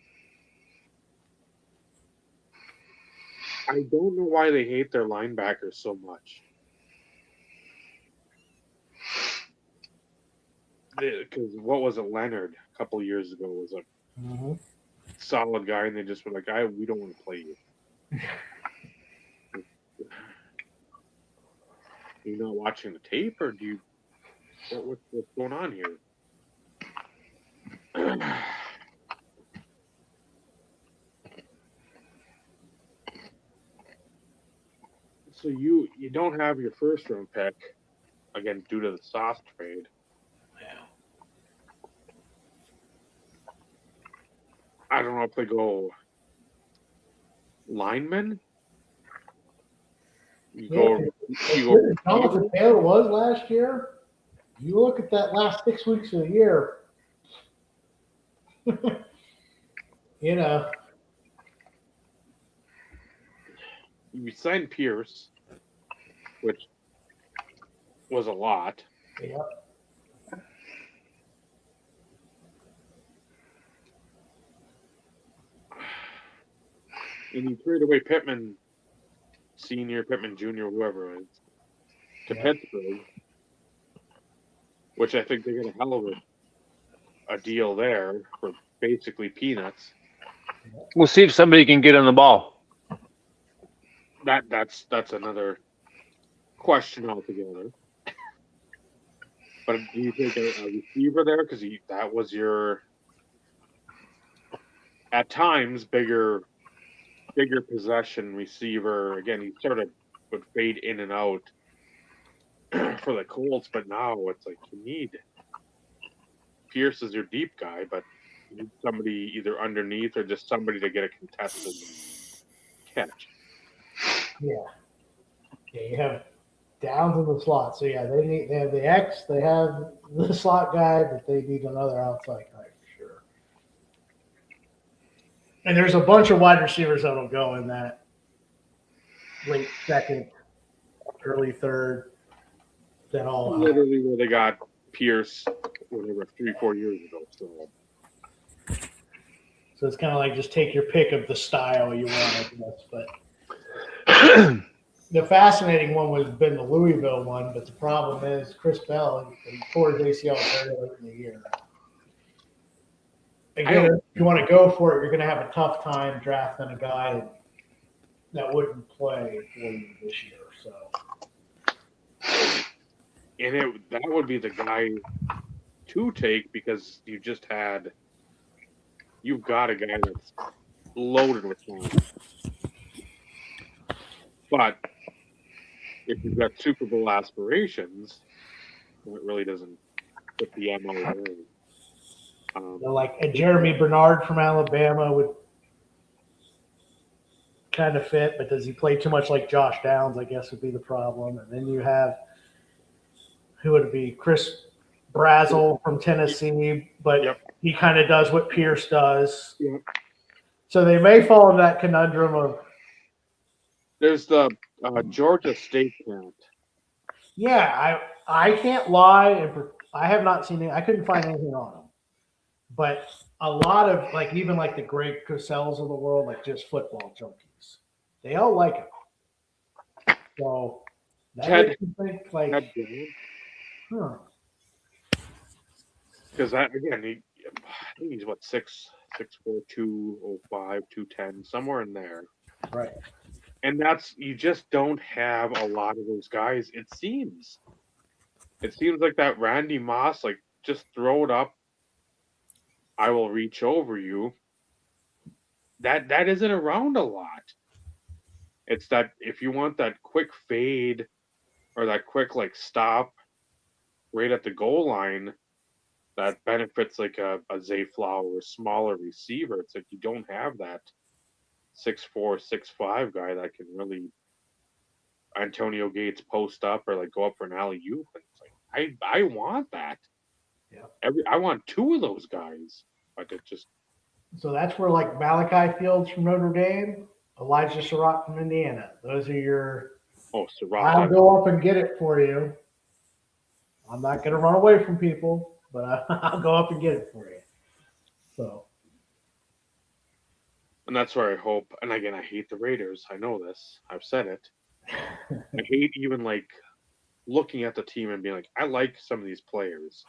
I don't know why they hate their linebackers so much. Because what was it? Leonard a couple of years ago was a solid guy, and they just were like, we don't want to play you. Are you not watching the tape, or do you? What's going on here? So you don't have your first round pick again due to the Sauce trade. Yeah. I don't know if they go lineman. Jonathan Taylor was last year. You look at that last 6 weeks of the year. you signed Pierce, which was a lot. Yep. And you trade away Pittman Senior, Pittman Junior, whoever it is, to Pittsburgh, which I think they get a hell of a deal there for basically peanuts. We'll see if somebody can get on the ball. That's another question altogether. But do you take a receiver there? Because that was your, at times, bigger possession receiver. Again, he sort of would fade in and out for the Colts, but now it's like you need Pierce as your deep guy, but you need somebody either underneath or just somebody to get a contested catch. Yeah. Yeah, you have Downs in the slot. So yeah, they have the X, they have the slot guy, but they need another outside guy for sure. And there's a bunch of wide receivers that'll go in that late second, early third. That all Literally where they got Pierce, whatever, 3-4 years ago. So it's kind of like just take your pick of the style you want, I guess. But the fascinating one would have been the Louisville one, but the problem is Chris Bell, he tore his ACL very late in the year. Again, if you want to go for it, you're going to have a tough time drafting a guy that wouldn't play for you this year. So, and that would be the guy to take because you've got a guy that's loaded with talent. But if you've got Super Bowl aspirations, it really doesn't fit the MO there. like a Jeremy Bernard from Alabama would kind of fit, but does he play too much like Josh Downs, I guess would be the problem. And then you have, who would it be? Chris Brazzell from Tennessee, but he kind of does what Pierce does. Yep. So they may fall in that conundrum of. There's the Georgia State count. Yeah, I can't lie. And I have not seen it. I couldn't find anything on him. But a lot of, like, even like the Greg Cosells of the world, like just football junkies, they all like him. So that makes me think, like, Because I think he's what 6'4", 205, 210, somewhere in there. Right. And you just don't have a lot of those guys. It seems like that Randy Moss, like, just throw it up, I will reach over you. That isn't around a lot. It's that if you want that quick fade or that quick, like, stop right at the goal line, that benefits like a Zay Flower, a smaller receiver. It's like you don't have that 6'4", 6'5" guy that can really Antonio Gates post up or like go up for an alley-oop. It's like I want that. Yeah. I want two of those guys, but it just. So that's where, like, Malachi Fields from Notre Dame, Elijah Surratt from Indiana. Those are your. Oh, Surratt. I'll go up and get it for you. I'm not going to run away from people, but I'll go up and get it for you. So. And that's where I hope. And again, I hate the Raiders. I know this. I've said it. I hate even like looking at the team and being like, I like some of these players,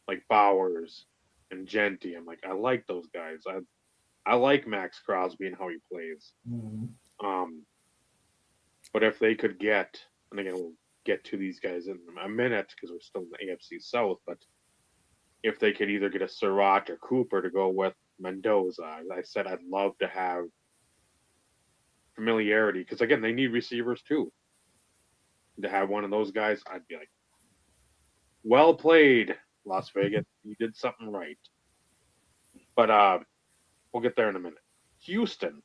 like Bowers and Genty. I'm like, I like those guys. I like Max Crosby and how he plays. Mm-hmm. But if they could get, and again, we'll get to these guys in a minute because we're still in the AFC South, but if they could either get a Surratt or Cooper to go with Mendoza, I said I'd love to have familiarity because, again, they need receivers too. To have one of those guys, I'd be like, well played, Las Vegas. You did something right. But we'll get there in a minute. Houston.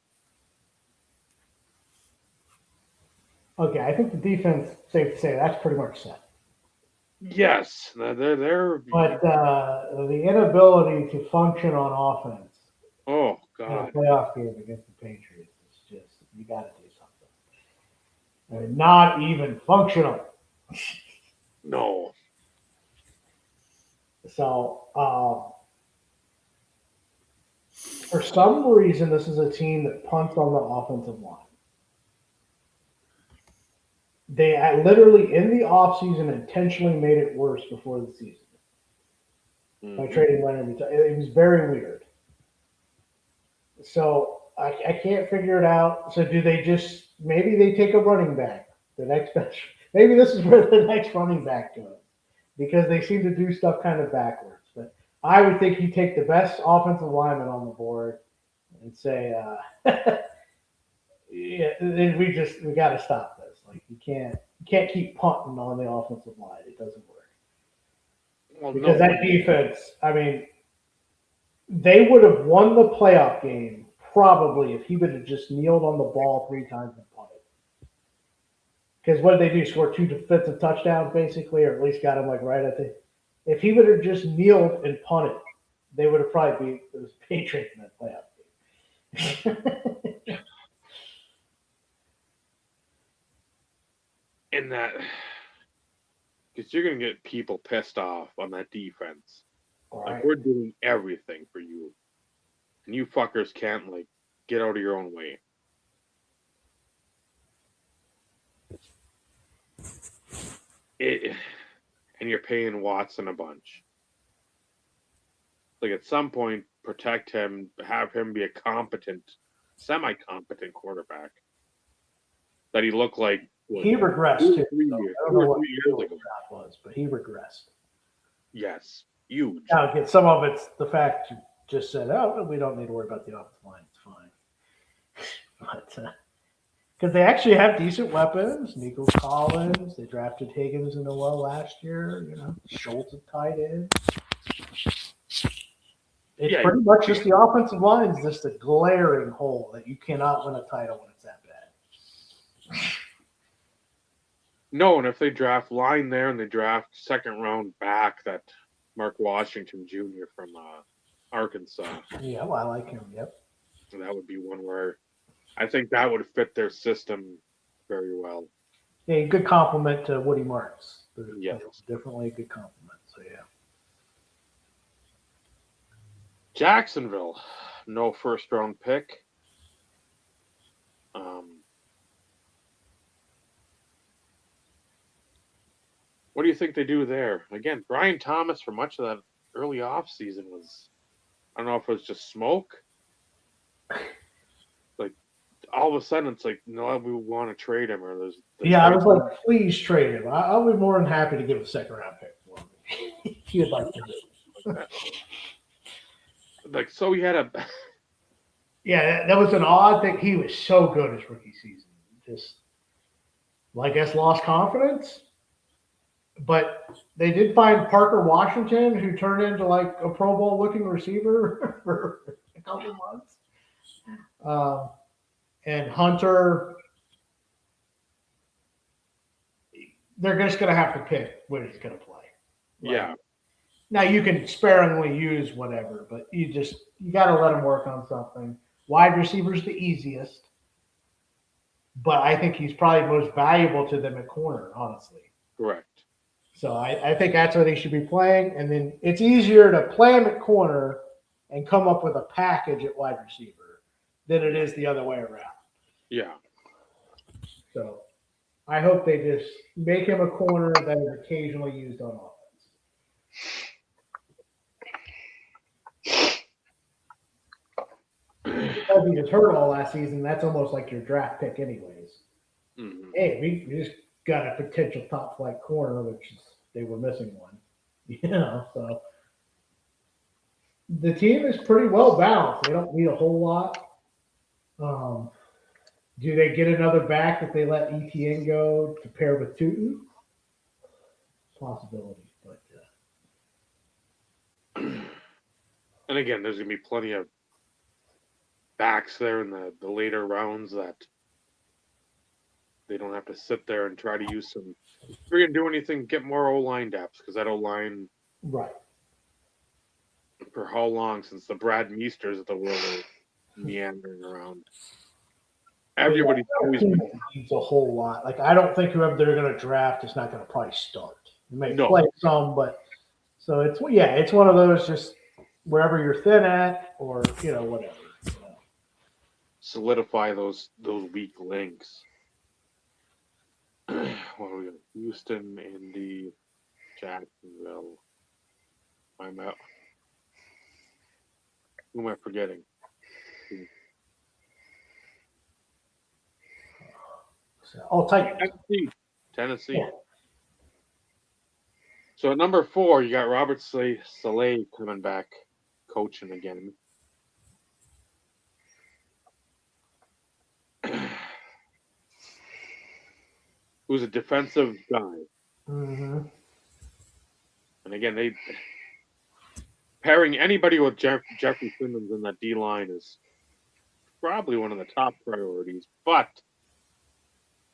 Okay, I think the defense, safe to say, that's pretty much set. Yes, they're. But the inability to function on offense. Oh In a God. playoff game against the Patriots is just, you got to do something. I mean, not even functional. No. So, for some reason, this is a team that punts on the offensive line. They literally, in the offseason, intentionally made it worse before the season by trading Leonard. It was very weird. So, I can't figure it out. So, do they just, maybe they take a running back, the next best, maybe this is where the next running back goes, because they seem to do stuff kind of backwards. But I would think you take the best offensive lineman on the board and say, yeah, we got to stop this. Like you can't keep punting on the offensive line. It doesn't work. Well, Because that defense, I mean, they would have won the playoff game probably if he would have just kneeled on the ball 3 times and punted. Because what did they do? Score 2 defensive touchdowns basically, or at least got him like right at the. If he would have just kneeled and punted, they would have probably beat the Patriots in that playoff game. In that, because you're going to get people pissed off on that defense. All Like, right. we're doing everything for you. And you fuckers can't, like, get out of your own way. And you're paying Watson a bunch. Like, at some point, protect him, have him be a competent, semi-competent quarterback. That he looked like He regressed too. So I don't know what 3 years ago. that was, but he regressed. Yes, huge. Now, again, some of it's the fact you just said, "Oh, we don't need to worry about the offensive line; it's fine." But because they actually have decent weapons, Nico Collins, they drafted Higgins and Noel last year. You know, Schultz at tight end. It's pretty much just the offensive line is just a glaring hole that you cannot win a title when it's that bad. No, and if they draft line there and they draft second round back that Mark Washington Jr. from Arkansas. Yeah, well, I like him. Yep. So that would be one where I think that would fit their system very well. Yeah, good compliment to Woody Marks. Yes. Definitely a good compliment. So, yeah. Jacksonville, no first round pick. What do you think they do there? Again, Brian Thomas for much of that early off season was, I don't know if it was just smoke. Like all of a sudden it's like, no, we want to trade him, or there's I was like, please trade him. I'll be more than happy to give a second round pick for him. He would like to do. Like, so he had a. Yeah, that was an odd thing. He was so good his rookie season. Just, well, I guess, lost confidence. But they did find Parker Washington, who turned into like a Pro Bowl looking receiver for a couple months. And Hunter, they're just going to have to pick where he's going to play. Yeah. Now you can sparingly use whatever, but you got to let him work on something. Wide receiver's the easiest, but I think he's probably most valuable to them at corner, honestly. Correct. So I think that's where they should be playing, and then it's easier to play him at corner and come up with a package at wide receiver than it is the other way around. Yeah. So I hope they just make him a corner that is occasionally used on offense. Because he was hurt all last season, that's almost like your draft pick anyways. Mm-hmm. Hey, we just got a potential top flight corner, which is, they were missing one. You know, so the team is pretty well balanced. They don't need a whole lot. Do they get another back if they let ETN go to pair with Tootin? Possibility, but and again, there's gonna be plenty of backs there in the later rounds that they don't have to sit there and try to use some. If we're gonna do anything, get more O-line depth, because that O-line, right. for how long since the Brad Meisters of the world are meandering around. Everybody's always Team been, needs a whole lot. Like, I don't think whoever they're going to draft is not going to probably start. They may No. play some, but so it's one of those just wherever you're thin at, or whatever. solidify those weak links. What do we got? Houston, Indy, Jacksonville. I'm out. Who am I forgetting? So, Titans. Tennessee. Yeah. So at number 4, you got Robert Saleh coming back, coaching again. Who's a defensive guy. Mm-hmm. And again, they pairing anybody with Jeffrey Simmons in that D line is probably one of the top priorities. But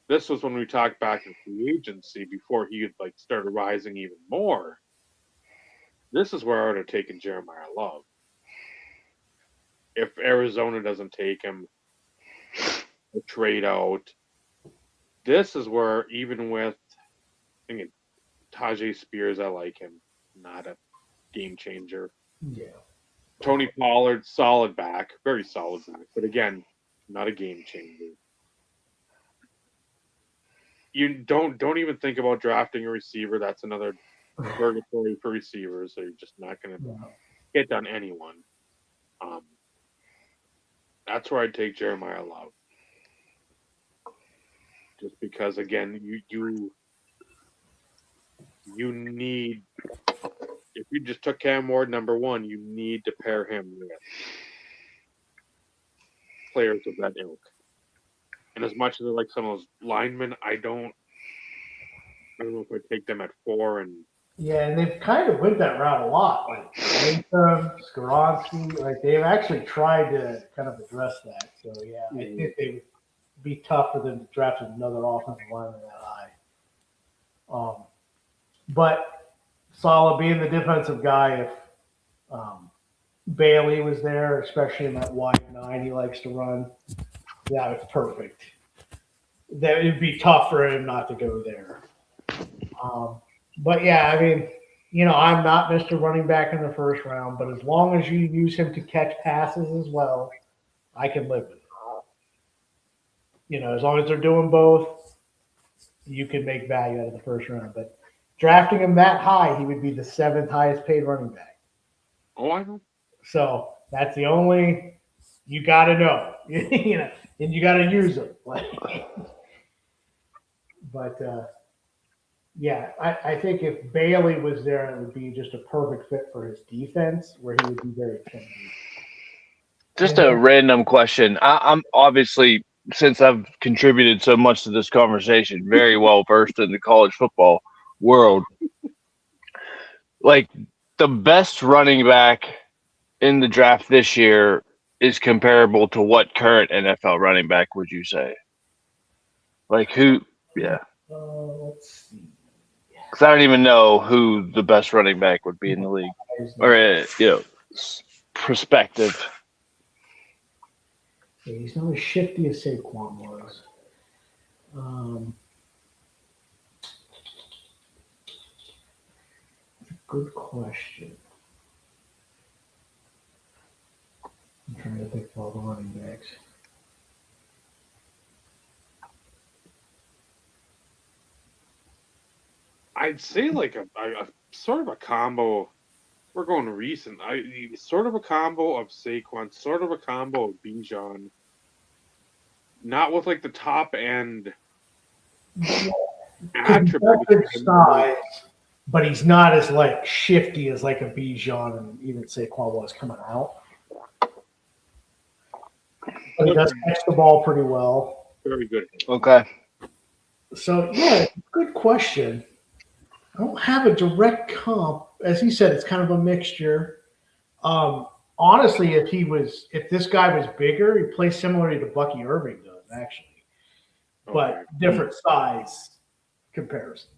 this was when we talked back in free agency before he had started rising even more. This is where I would have taken Jeremiah Love. If Arizona doesn't take him, a trade out. This is where, even with Tajay Spears, I like him. Not a game changer. Yeah. Tony Pollard, solid back, very solid back, but again, not a game changer. You don't even think about drafting a receiver. That's another purgatory for receivers. So you're just not going to hit on anyone. That's where I'd take Jeremiah Love. Just because, again, you need, if you just took Cam Ward number 1, you need to pair him with players of that ilk. And as much as I like some of those linemen, I don't know if I take them at 4. And Yeah, and they've kind of went that route a lot. Like Latham, Skoronski, they've actually tried to kind of address that. So yeah, I think they would be tough for them to draft another offensive lineman that high. But Saleh being the defensive guy, if Bailey was there, especially in that wide 9 he likes to run, that was perfect. That it'd be tough for him not to go there. But yeah, I mean, I'm not Mr. Running Back in the first round, but as long as you use him to catch passes as well, I can live with it. As long as they're doing both, you can make value out of the first round. But drafting him that high, he would be the 7th highest paid running back. Oh, I know. So that's the only you got to know, and you got to use him. But yeah, I think if Bailey was there, it would be just a perfect fit for his defense, where he would be very intimidating. Just a random question. I'm obviously, since I've contributed so much to this conversation, very well versed in the college football world. The best running back in the draft this year is comparable to what current NFL running back would you say? Who? Yeah. Let's see. Because I don't even know who the best running back would be in the league, or perspective. Yeah, he's not as shifty as Saquon was. That's a good question. I'm trying to think of all the running backs. I'd say a sort of a combo. We're going recent. Sort of a combo of Saquon, sort of a combo of Bijan. Not with the top end attributes. Size, but he's not as shifty as a Bijan and even Saquon was coming out. But he does catch the ball pretty well. Very good. Okay. So yeah, good question. I don't have a direct comp. As he said, it's kind of a mixture. Honestly, if this guy was bigger, he'd play similarly to Bucky Irving does, actually. But different size comparisons.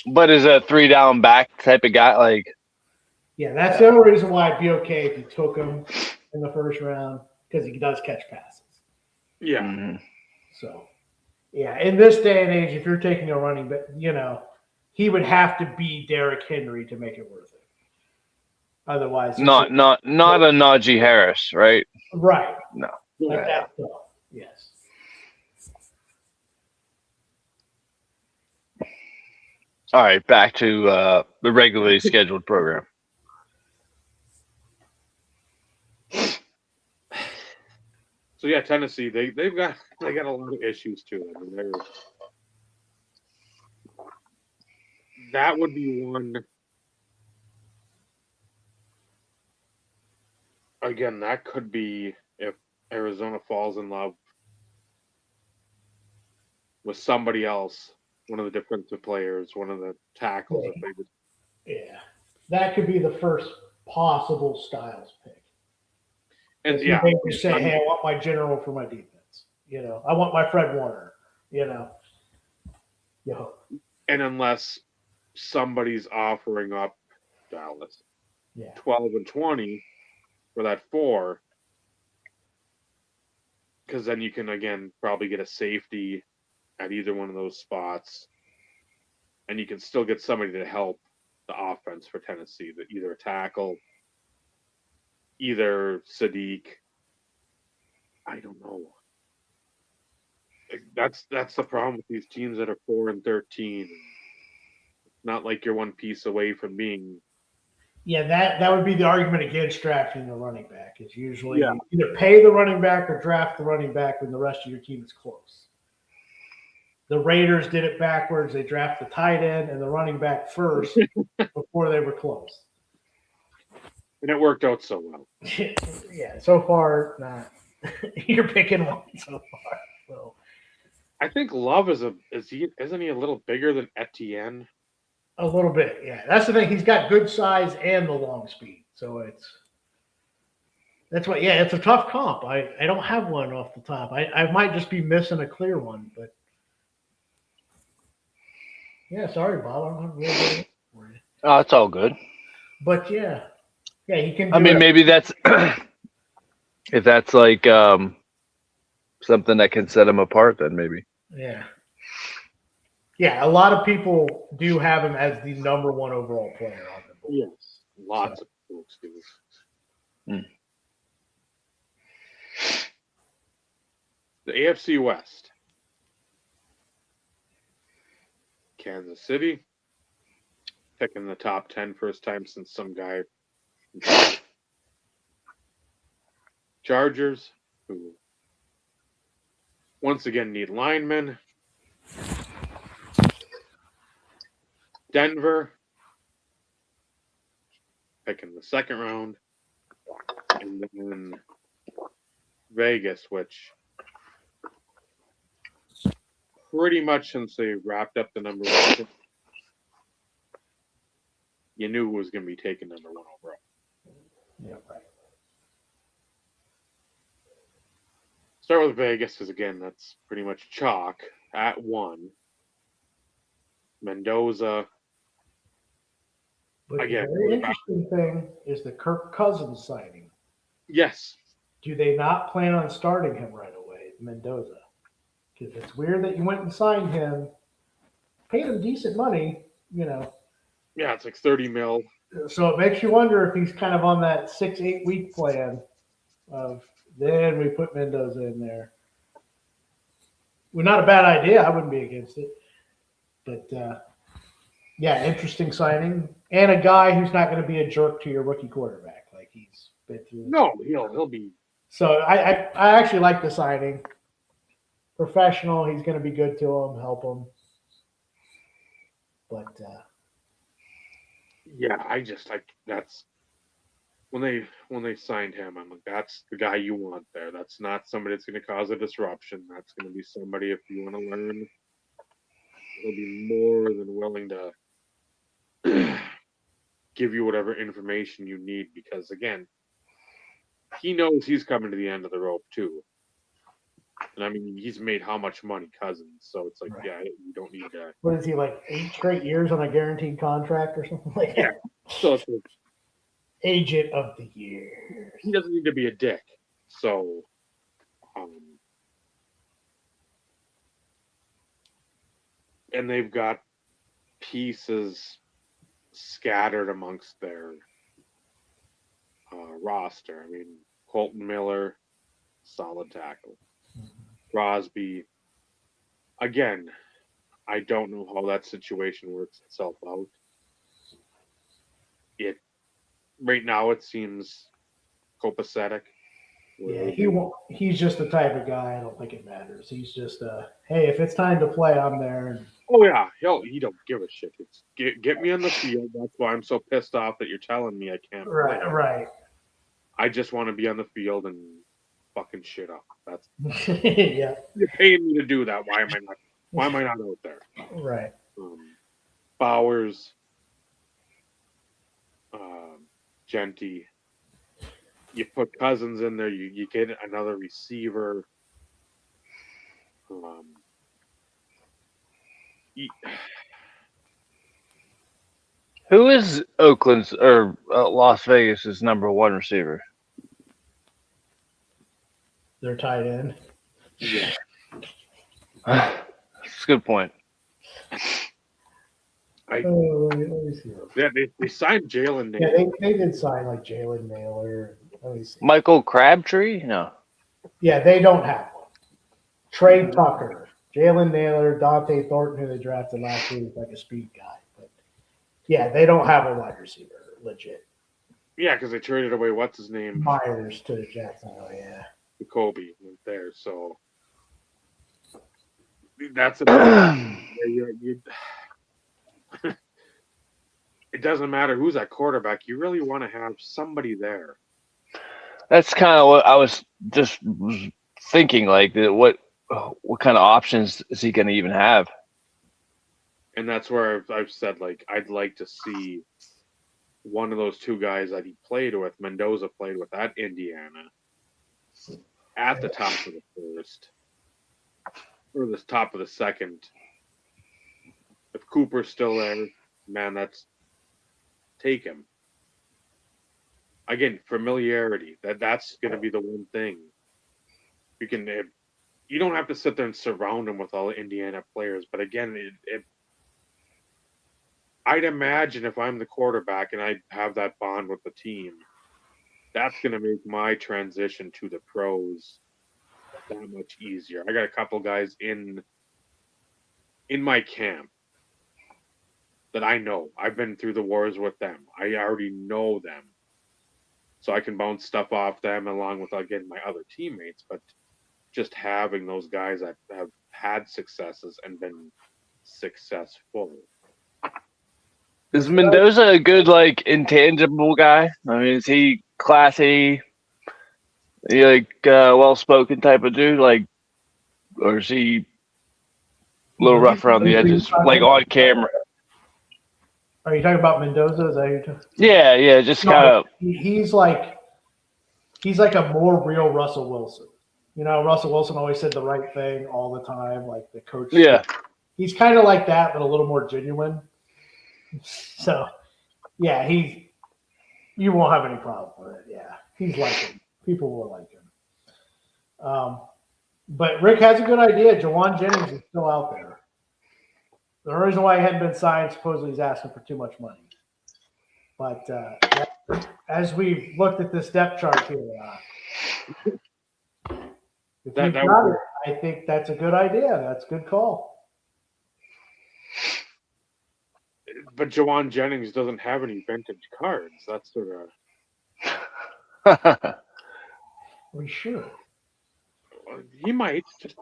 But is a 3-down back type of guy, Yeah, that's the only reason why I'd be okay if you took him in the first round, because he does catch passes. Yeah. Mhm. So, yeah, in this day and age, if you're taking a running back, he would have to be Derrick Henry to make it worth it. Otherwise, Not a Najee Harris, right? right. No. Like Yeah. that stuff. Yes. All right, back to the regularly scheduled program. So yeah, Tennessee, they've got a lot of issues too. I mean, that would be one. Again, that could be if Arizona falls in love with somebody else, one of the defensive players, one of the tackles. If they would, Yeah. That could be the first possible Styles pick. and If yeah, they just say, "Hey, I want my general for my defense." I want my Fred Warner. and unless somebody's offering up Dallas Yeah. 12 and 20 for that 4, because then you can again probably get a safety at either one of those spots, and you can still get somebody to help the offense for Tennessee, that either a tackle, either Sadiq. I don't know. That's the problem with these teams that are 4 and 13. Not like you're one piece away from being. Yeah, that would be the argument against drafting the running back. Is usually Yeah. either pay the running back or draft the running back when the rest of your team is close. The Raiders did it backwards. They draft the tight end and the running back first before they were close. And it worked out so well. Yeah, so far, not. You're picking one so far. So I think Love isn't he a little bigger than Etienne? a little bit, yeah. That's the thing. He's got good size and the long speed. So that's what, yeah, it's a tough comp. I don't have one off the top. I might just be missing a clear one, but yeah, sorry, Bob. I'm not really good for you. Oh, it's all good. But yeah, he can do I mean, it. maybe that's if that's like something that can set him apart, then maybe. Yeah. Yeah, a lot of people do have him as the number 1 overall player on the board. Yes. Lots of folks do. The AFC West. Kansas City. Picking the top 10 first time since some guy. Chargers, who once again need linemen. Denver, picking the second round. And then Vegas, which pretty much since they wrapped up the number 1, you knew who was going to be taking number 1 overall. Yeah, right. Start with Vegas, because again, that's pretty much chalk at 1. Mendoza. But Again, the very interesting thing is the Kirk Cousins signing. Yes. Do they not plan on starting him right away, Mendoza? Because it's weird that you went and signed him, paid him decent money, Yeah, it's like 30 mil. So it makes you wonder if he's kind of on that 6-8 week plan of then we put Mendoza in there. Well, not a bad idea. I wouldn't be against it. But yeah, interesting signing. And a guy who's not going to be a jerk to your rookie quarterback. Like he's been through. No, he'll be. So I actually like the signing. Professional. He's going to be good to him, help him. But Yeah, that's when they signed him. I'm like, that's the guy you want there. That's not somebody that's going to cause a disruption. That's going to be somebody, if you want to learn, he'll be more than willing to give you whatever information you need, because again, he knows he's coming to the end of the rope too. And I mean, he's made how much money, Cousins? So it's like, right. Yeah, you don't need to. What is he, like 8 straight years on a guaranteed contract or something like that? So it's like, Agent of the year. he doesn't need to be a dick. So, and they've got pieces scattered amongst their roster. I mean, Colton Miller, solid tackle. Crosby, again, I don't know how that situation works itself out. It right now it seems copacetic. Yeah, he's just the type of guy. I don't think it matters. He's just hey, if it's time to play, I'm there. Oh yeah, he don't give a shit. It's get me on the field. That's why I'm so pissed off that you're telling me I can't play. Right. I just want to be on the field and fucking shit up. That's Yeah. you're paying me to do that. Why am I not out there? Right. Bowers, Genty. You put Cousins in there, you get another receiver. Who is Oakland's or Las Vegas's number one receiver? They're tight end. Yeah. That's a good point. Let me see. Yeah, they signed Jalen. Yeah, they did sign like Jalen Naylor. Let me see. Michael Crabtree? No. Yeah, they don't have one. Trey Tucker, Jalen Naylor, Dante Thornton, who they drafted last week, like a speed guy. But yeah, they don't have a wide receiver, legit. Yeah, because they traded away what's his name Myers to Jacksonville. Yeah, Kobe went there, so that's a. It doesn't matter who's at quarterback. You really want to have somebody there. That's kind of what I was just thinking. Like, what kind of options is he going to even have? And that's where I've said, like, I'd like to see one of those two guys that he played with, Mendoza played with at Indiana, at the top of the first or the top of the second. If Cooper's still there, man, take him. Again, familiarity. That's going to be the one thing. You don't have to sit there and surround him with all the Indiana players, but again, I'd imagine if I'm the quarterback and I have that bond with the team, that's going to make my transition to the pros that much easier. I got a couple guys in my camp that I know. I've been through the wars with them. I already know them. So I can bounce stuff off them along with, again, my other teammates. But just having those guys that have had successes and been successful. Is Mendoza a good, like, intangible guy? I mean, is he classy, well-spoken type of dude? Like, or is he a little rough around the edges, like on camera? Are you talking about Mendoza? Is that who you're talking? Yeah, just kind of. He's like a more real Russell Wilson. You know, Russell Wilson always said the right thing all the time, like the coach. Yeah. He's kind of like that, but a little more genuine. So, yeah, you won't have any problem with it. Yeah, he's like him. People will like him. But Rick has a good idea. Jawan Jennings is still out there. The reason why he hadn't been signed, supposedly he's asking for too much money. But as we've looked at this depth chart here, if you've got it, I think that's a good idea. That's a good call. But Jawan Jennings doesn't have any vintage cards. That's sort of. We should. He might. Just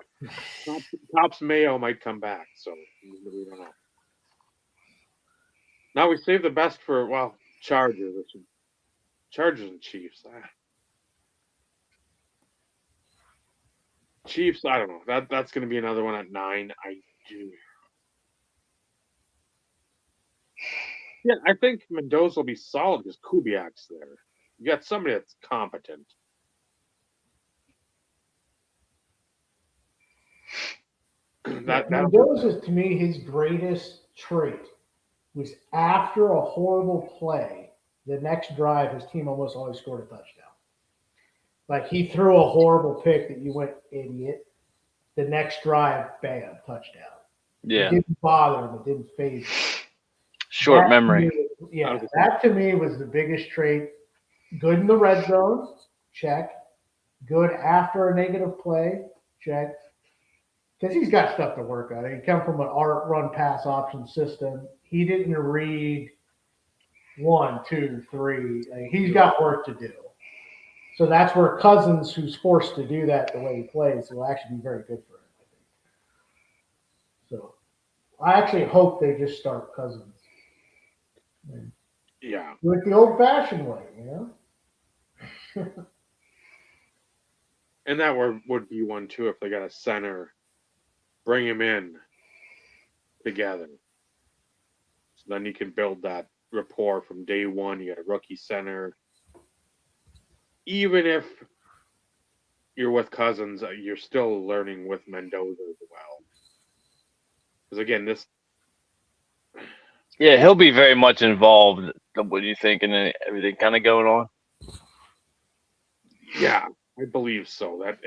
Tops Mayo might come back, so we don't know. Now we save the best for Chargers. Chargers and Chiefs. Chiefs, I don't know. That's going to be another one at 9. Yeah, I think Mendoza will be solid because Kubiak's there. You got somebody that's competent. Mendoza, to me, his greatest trait was after a horrible play, the next drive, his team almost always scored a touchdown. Like he threw a horrible pick that you went idiot. The next drive, bam, touchdown. Yeah. It didn't bother him. It didn't phase him. Short That memory. to me- yeah, that to me was the biggest trait. Good in the red zone, check. Good after a negative play, check. Because he's got stuff to work on. He come from an art run pass option system. He didn't read 1, 2, 3. Like, he's got work to do. So that's where Cousins, who's forced to do that the way he plays, will actually be very good for him, I think. So I actually hope they just start Cousins. Yeah. Do it the old-fashioned way, you know? And that would be one too if they got a center, bring him in together. So then you can build that rapport from day one. You got a rookie center. Even if you're with Cousins, you're still learning with Mendoza as well. Because again, this. Yeah, he'll be very much involved. What do you think? And everything kind of going on. Yeah, I believe so. That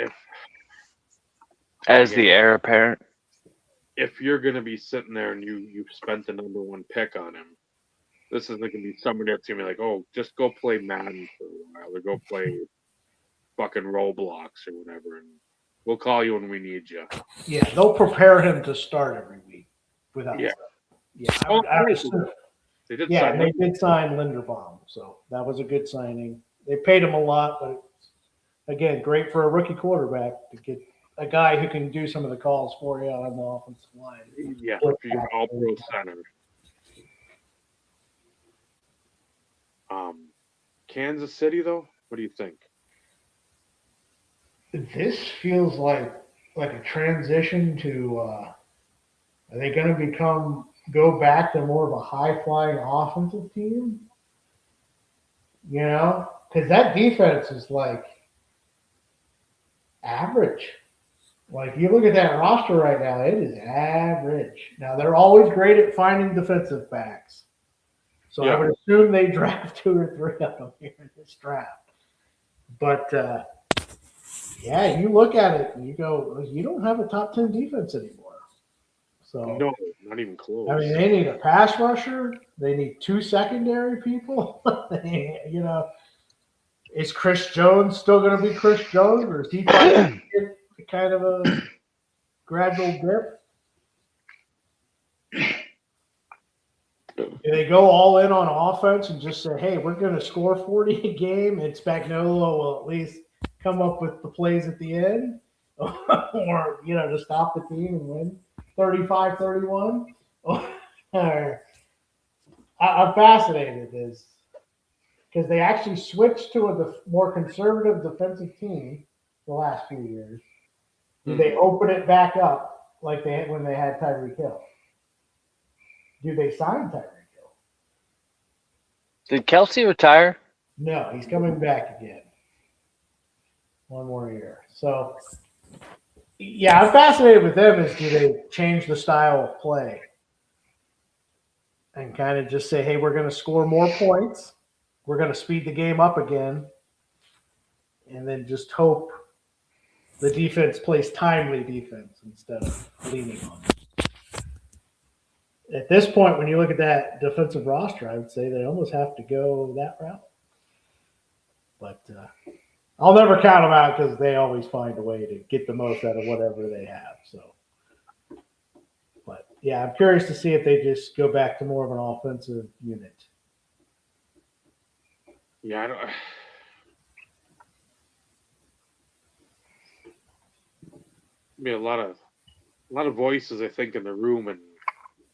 As the heir apparent. if you're going to be sitting there and you've spent the number one pick on him, this isn't going to be somebody that's going to be like, oh, just go play Madden for a while or go play fucking Roblox or whatever, and we'll call you when we need you. Yeah, they'll prepare him to start every week without. Yeah. Yeah, Oh, I would assume. they did. Yeah, sign and they him. did sign Linderbaum, so that was a good signing. They paid him a lot, but again, great for a rookie quarterback to get a guy who can do some of the calls for you on the offensive line. Yeah, for your all-pro center. Kansas City, though, what do you think? This feels like a transition to. Are they going to go back to more of a high-flying offensive team? You know, because that defense is like average. Like you look at that roster right now, it is average. Now they're always great at finding defensive backs, so I would assume they draft 2 or 3 of them here in this draft. But yeah, you look at it and you go, you don't have a top 10 defense anymore. So No, not even close. I mean, they need a pass rusher. They need 2 secondary people. You know, is Chris Jones still going to be Chris Jones, or is he kind of a gradual dip? Do they go all in on offense and just say, hey, we're going to score 40 a game and Spagnuolo will at least come up with the plays at the end? Or, you know, to stop the team and win 35-31? I'm fascinated because they actually switched to a more conservative defensive team the last few years. Do they open it back up like they had when they had Tyreek Hill? Do they sign Tyreek Hill? Did Kelsey retire? No, he's coming back again. 1 more year. So, yeah, I'm fascinated with them is do they change the style of play and kind of just say, hey, we're going to score more points. We're going to speed the game up again. And then just hope the defense plays timely defense instead of leaning on it. At this point, when you look at that defensive roster, I would say they almost have to go that route. But I'll never count them out because they always find a way to get the most out of whatever they have. So, but yeah, I'm curious to see if they just go back to more of an offensive unit. Yeah, I don't. I mean, a lot of voices, I think, in the room and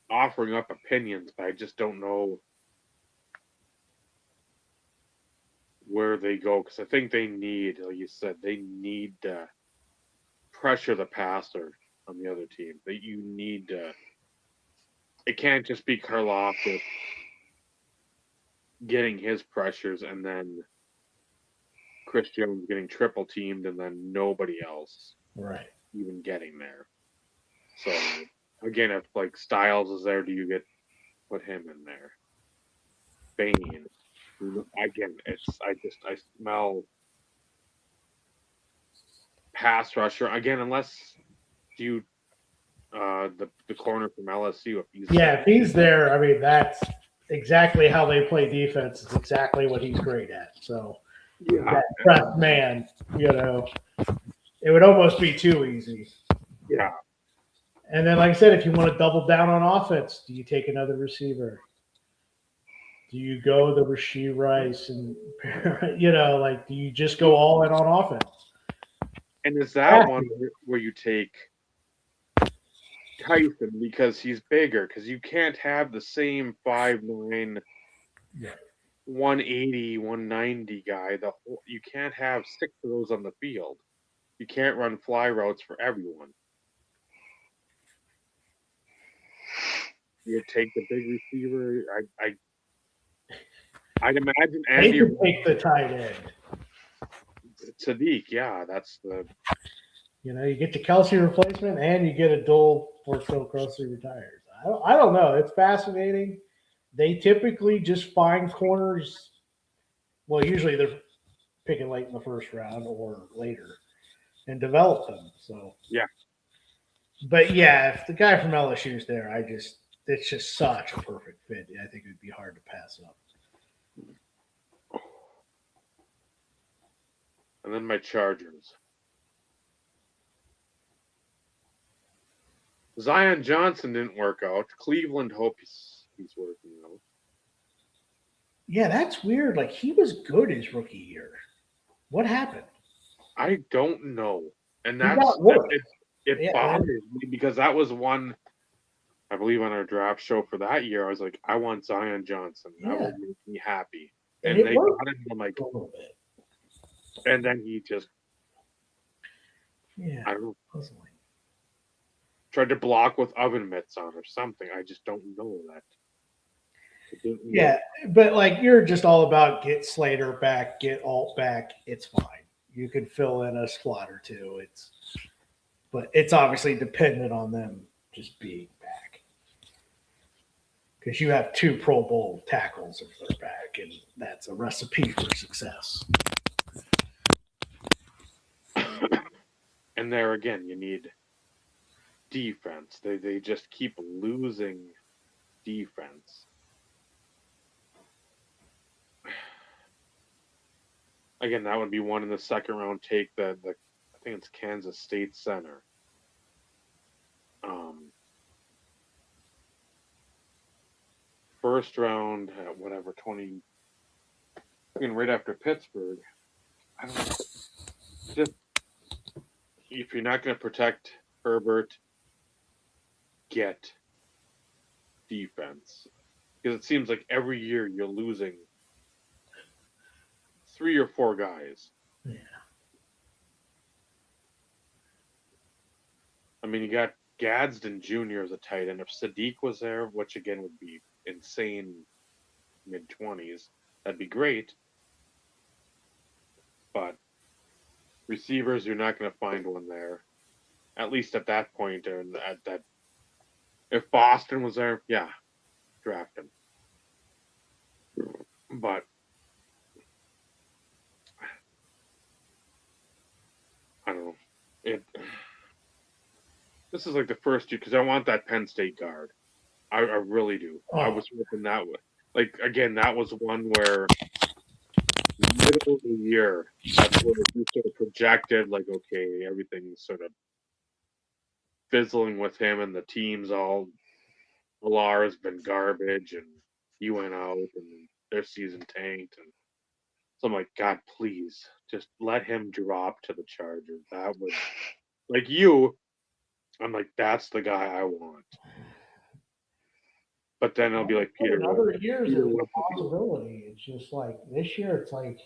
offering up opinions, but I just don't know where they go because I think they need, like you said, they need to pressure the passer on the other team. That you need to. It can't just be Karlaftis getting his pressures and then Chris Jones getting triple teamed and then nobody else Right. even getting there. So again, if like Styles is there, do you put him in there? Bain. Again, I smell pass rusher again. Unless you The corner from LSU. If he's Yeah, if he's there, I mean, that's exactly how they play defense. It's exactly what he's great at. So yeah, that press man, it would almost be too easy. yeah. And then, like I said, if you want to double down on offense, do you take another receiver? Do you go the Rashee Rice and do you just go all in on offense? And is that one where you take Tyson because he's bigger? Because you can't have the same 5'9", 180, 190 guy. You can't have 6 of those on the field. You can't run fly routes for everyone. You take the big receiver. I'd imagine They Andy could take the tight end. Sadiq. Yeah, that's the. You get the Kelsey replacement and you get a duel for Phil Kelsey retires. I don't know. It's fascinating. They typically just find corners. Well, usually they're picking late in the first round or later and develop them. So Yeah. But yeah, if the guy from LSU is there, it's just such a perfect fit. I think it would be hard to pass up. And then my Chargers. Zion Johnson didn't work out. Cleveland hopes he's working out. Yeah, that's weird. Like, he was good his rookie year. What happened? I don't know. And He got worse. It bothers me because that was one, I believe, on our draft show for that year. I was like, I want Zion Johnson. That would make me happy. And they got him. I'm like, a little bit. And then he just, Yeah, I don't know, puzzling. tried to block with oven mitts on or something. I just don't know that. Yeah, but like, you're just all about get Slater back, get Alt back. It's fine. You can fill in a slot or two. But it's obviously dependent on them just being back. Because you have 2 Pro Bowl tackles if they're back, and that's a recipe for success. And there again, you need defense. They just keep losing defense. Again, that would be one in the second round. Take the I think it's Kansas State center. First round, whatever, 20. Right after Pittsburgh. I don't know. Just if you're not going to protect Herbert, get defense, because it seems like every year you're losing 3 or 4 guys. Yeah. I mean, you got Gadsden Jr. as a tight end. If Sadiq was there, which again would be insane, mid-20s, that'd be great. But receivers, you're not going to find one there, at least at that point. And at that, if Boston was there, yeah, draft him. But I don't know. This is like the first year because I want that Penn State guard. I really do. Oh. I was hoping that would. Like, again, that was one where middle of the year, that's where you sort of projected, like, okay, everything's sort of fizzling with him and the team's all, Millar's been garbage and he went out and their season tanked. And so I'm like, God, please, just let him drop to the Chargers. That would, like you, I'm like, that's the guy I want. But then it'll be like Peter. Other years, it's a possibility. It's just like this year, it's like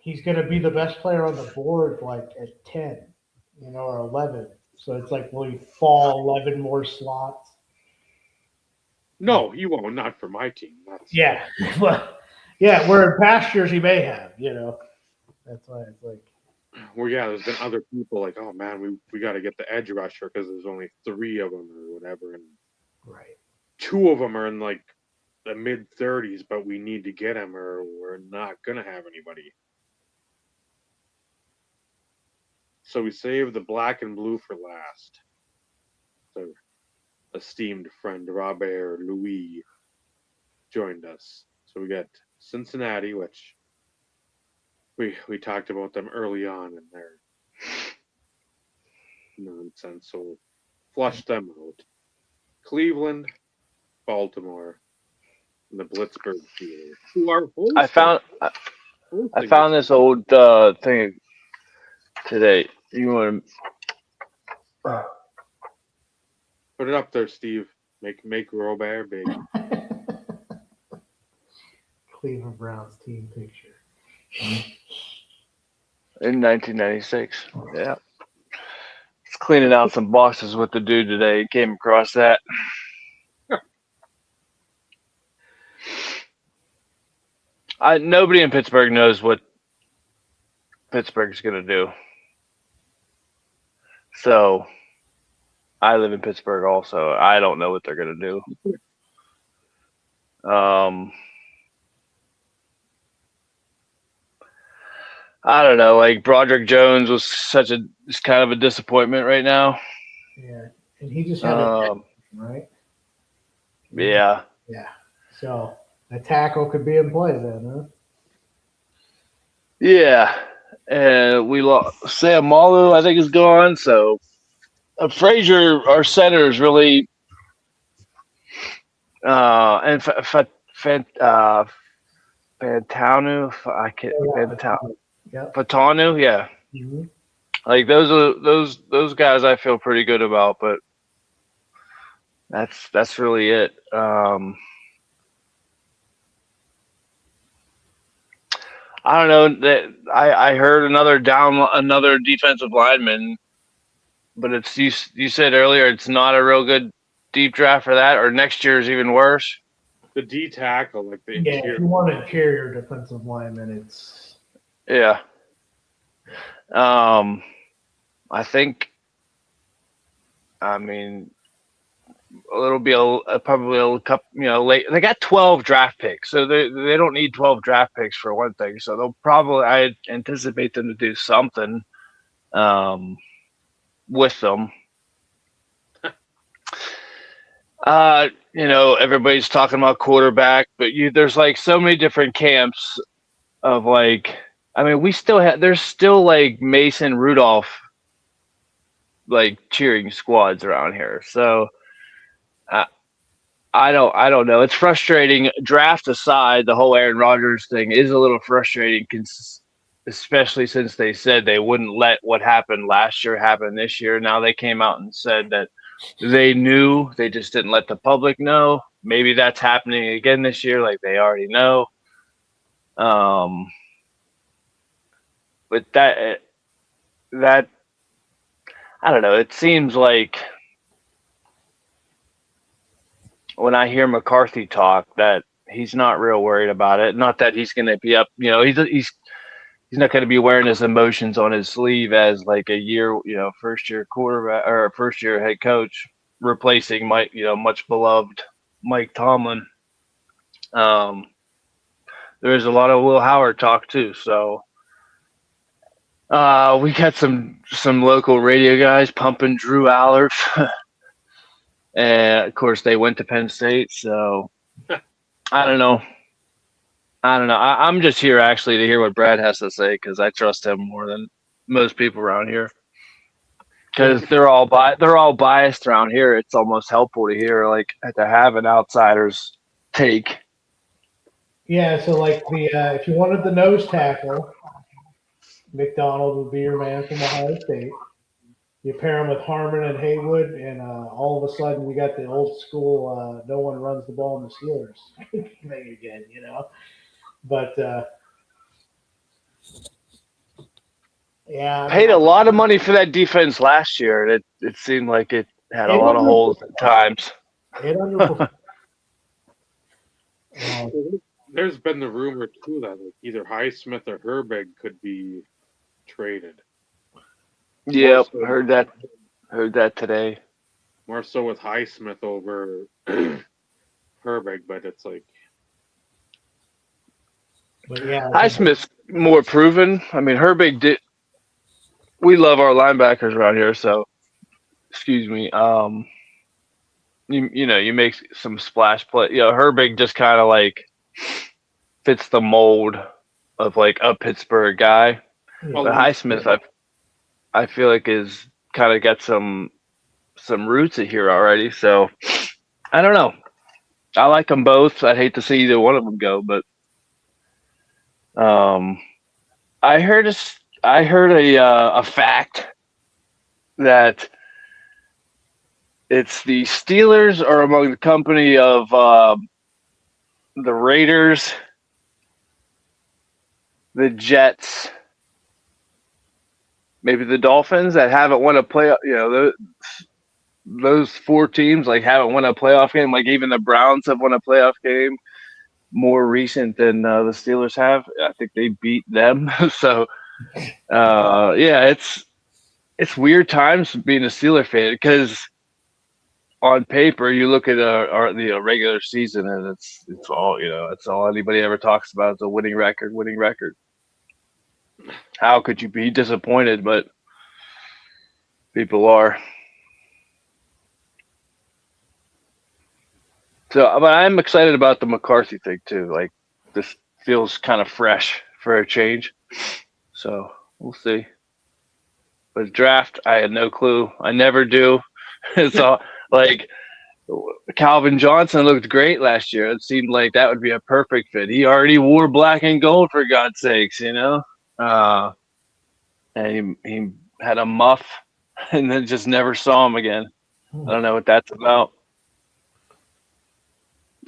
he's going to be the best player on the board, like at 10, or 11. So it's like, will he fall 11 more slots? No, he won't. Not for my team. Yeah, but yeah, where in past years he may have. That's why it's like. Well, yeah, there's been other people like, oh man, we got to get the edge rusher because there's only 3 of them or whatever, and Right. 2 of them are in like the mid 30s, but we need to get them or we're not gonna have anybody. So we saved the black and blue for last. esteemed friend Robert Louis joined us. So we got Cincinnati, which we talked about them early on in their nonsense, so we'll flush them out. Cleveland, Baltimore, and the Blitzburg Steelers, who are I found this old thing today. You want to put it up there, Steve. Make Robert big. Cleveland Browns team picture. in 1996? Yeah. Just cleaning out some boxes with the dude today. Came across that. Nobody in Pittsburgh knows what Pittsburgh's going to do. So I live in Pittsburgh also. I don't know what they're going to do. I don't know. Like Broderick Jones was it's kind of a disappointment right now. Yeah, and he just had a right. Yeah. Yeah. So a tackle could be in play then, huh? Yeah, and we lost Sam Malu, I think, is gone. So Frazier, our center, is really and Fantanu. I can't Fatanu, yeah. Mm-hmm. Like those guys, I feel pretty good about, but that's really it. I don't know that I heard another defensive lineman, but it's you said earlier it's not a real good deep draft for that, or next year is even worse. The D tackle, like the interior. If you want an interior defensive lineman, it's I think. I mean, it'll be probably a couple, late. They got 12 draft picks, so they don't need 12 draft picks for one thing. So they'll probably, I anticipate them to do something with them. Everybody's talking about quarterback, but there's like so many different camps of like, I mean, there's still like Mason Rudolph like cheering squads around here. So I don't know. It's frustrating. Draft aside, the whole Aaron Rodgers thing is a little frustrating, especially since they said they wouldn't let what happened last year happen this year. Now they came out and said that they knew, they just didn't let the public know. Maybe that's happening again this year, like they already know. But that I don't know. It seems like when I hear McCarthy talk that he's not real worried about it. Not that he's going to be up, he's not going to be wearing his emotions on his sleeve as like a year, first year quarterback or first year head coach replacing Mike, much beloved Mike Tomlin. There's a lot of Will Howard talk too. So we got some local radio guys pumping Drew Allard. And of course they went to Penn State. So I don't know. I'm just here actually to hear what Brad has to say because I trust him more than most people around here. Because they're all biased around here. It's almost helpful to hear, like, to have an outsider's take. Yeah, so like if you wanted the nose tackle, McDonald would be your man from Ohio State. You pair him with Harmon and Haywood, and all of a sudden you got the old school no one runs the ball in the Steelers thing again, But yeah, Paid a lot of money for that defense last year. It seemed like it had a lot of holes at times. It underperformed. There's been the rumor too that like either Highsmith or Herbig could be traded. Yep, heard that today. More so with Highsmith over Herbig, but it's like. But yeah, Highsmith's more proven. I mean, Herbig did. We love our linebackers around here, so excuse me. you make some splash play. Herbig just kind of like fits the mold of like a Pittsburgh guy. Well, But Highsmith, I feel like is kind of got some roots in here already. So I don't know. I like them both. I'd hate to see either one of them go, but I heard a fact that it's the Steelers are among the company of the Raiders, the Jets, maybe the Dolphins that haven't won a playoff. Those four teams like haven't won a playoff game. Like even the Browns have won a playoff game more recent than the Steelers have. I think they beat them. So it's weird times being a Steeler fan because on paper you look at the regular season and it's all it's all anybody ever talks about is a winning record. How could you be disappointed? But people are. So, but I'm excited about the McCarthy thing too. Like this feels kind of fresh for a change. So we'll see. But draft, I had no clue. I never do. It's all like Calvin Johnson looked great last year. It seemed like that would be a perfect fit. He already wore black and gold for God's sakes, and he had a muff and then just never saw him again. I don't know what that's about.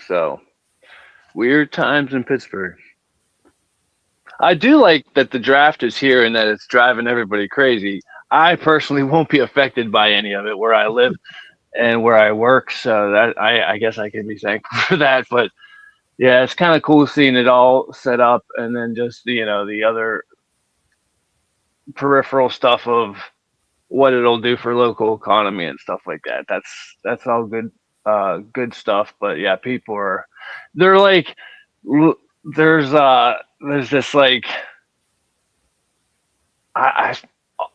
So weird times in Pittsburgh. I do like that the draft is here and that it's driving everybody crazy. I personally won't be affected by any of it where I live and where I work. So that I guess I can be thankful for that. But yeah, it's kind of cool seeing it all set up and then just, the other peripheral stuff of what it'll do for local economy and stuff like that. That's all good stuff. But yeah, they're like, there's this like,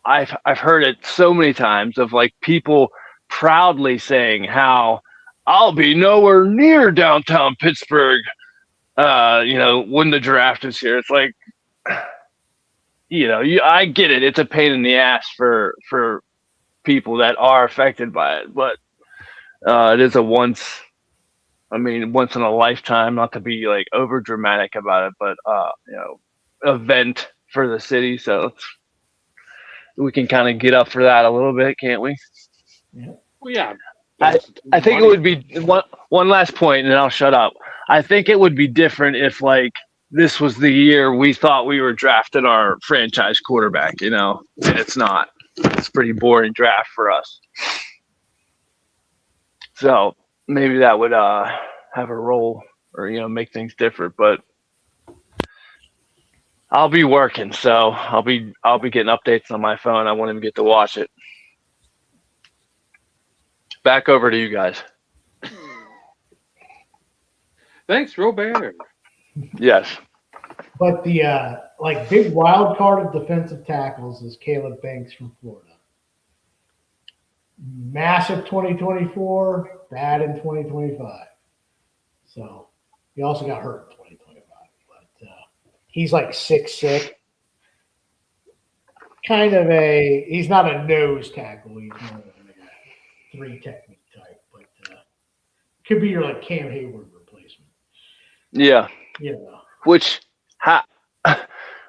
I've heard it so many times of like people proudly saying how I'll be nowhere near downtown Pittsburgh, when the draft is here. It's like, I get it. It's a pain in the ass for people that are affected by it, but it is a once in a lifetime, not to be like over dramatic about it, but event for the city. So we can kind of get up for that a little bit, can't we? Yeah. Well, yeah. I think it would be one last point, and then I'll shut up. I think it would be different if like this was the year we thought we were drafting our franchise quarterback. It's not. It's a pretty boring draft for us. So maybe that would have a role or make things different. But I'll be working, so I'll be getting updates on my phone. I won't even get to watch it. Back over to you guys. Thanks, Robert. Yes. But the big wild card of defensive tackles is Caleb Banks from Florida. Massive 2024, bad in 2025. So he also got hurt in 2025. But he's like 6'6". He's not a nose tackle. He's more of a 3 technique type, but could be your like Cam Hayward replacement. Yeah. Which,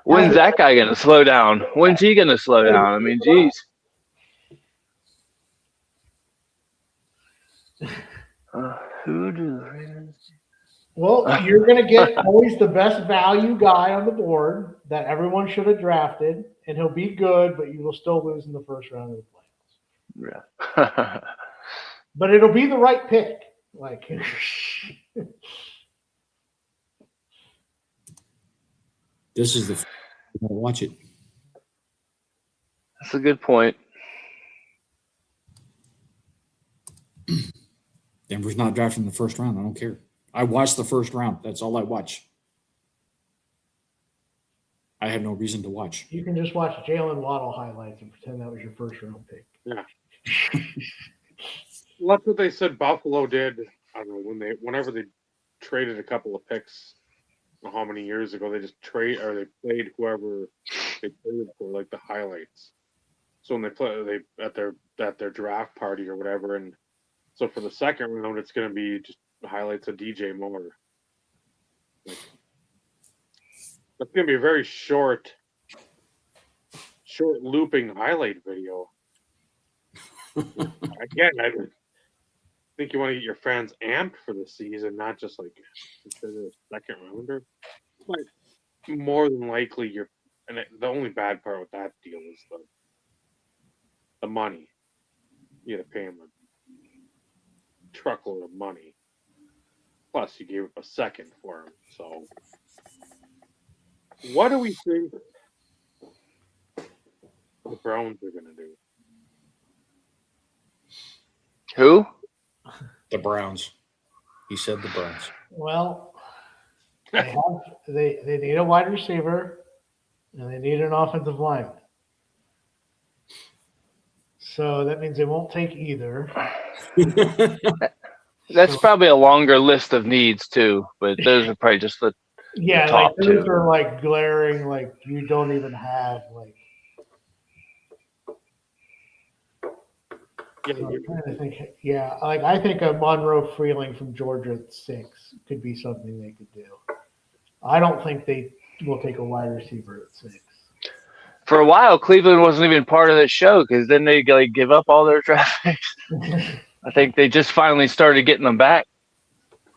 when's that guy going to slow down? When's he going to slow down? I mean, geez. Who do the Ravens? Well, you're going to get always the best value guy on the board that everyone should have drafted, and he'll be good, but you will still lose in the first round of the playoffs. Yeah. But it'll be the right pick. Like, This is the watch it. That's a good point. Denver's not drafting the first round. I don't care. I watch the first round. That's all I watch. I have no reason to watch. you can just watch Jalen Waddle highlights and pretend that was your first round pick. Yeah. that's what they said Buffalo did. I don't know whenever they traded a couple of picks. I don't know how many years ago they just they played whoever they traded for, like the highlights. So when they at their draft party or whatever, and so for the second round it's going to be just highlights of DJ Moore. Like, that's going to be a very short looping highlight video. Again, I think you want to get your fans amped for the season, not just like consider a second rounder. But more than likely, the only bad part with that deal is the money. You got to pay him a truckload of money. Plus, you gave up a second for him. So, what do we think the Browns are going to do? Who? The Browns. He said the Browns. Well, they need a wide receiver and they need an offensive lineman. So that means they won't take either. That's probably a longer list of needs too, but those are probably just the top those two. are like glaring, like you don't even have like. Yeah, I'm trying to think. Yeah, like I think a Monroe Freeling from Georgia at 6 could be something they could do. I don't think they will take a wide receiver at 6. For a while, Cleveland wasn't even part of the show because then they like give up all their draft picks. I think they just finally started getting them back.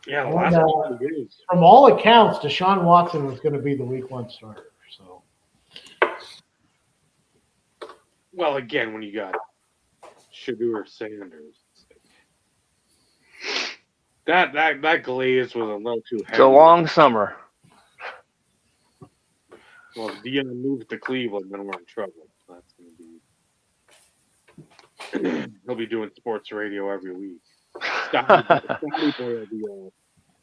Yeah, the And, last couple of years. from all accounts, Deshaun Watson was going to be the Week 1 starter. So, Well, again, when you got Shadur Sanders, that glaze was a little too heavy. It's a long summer. Well, if Deion moves to Cleveland, then we're in trouble. That's going to be. He'll be doing sports radio every week. Stop will be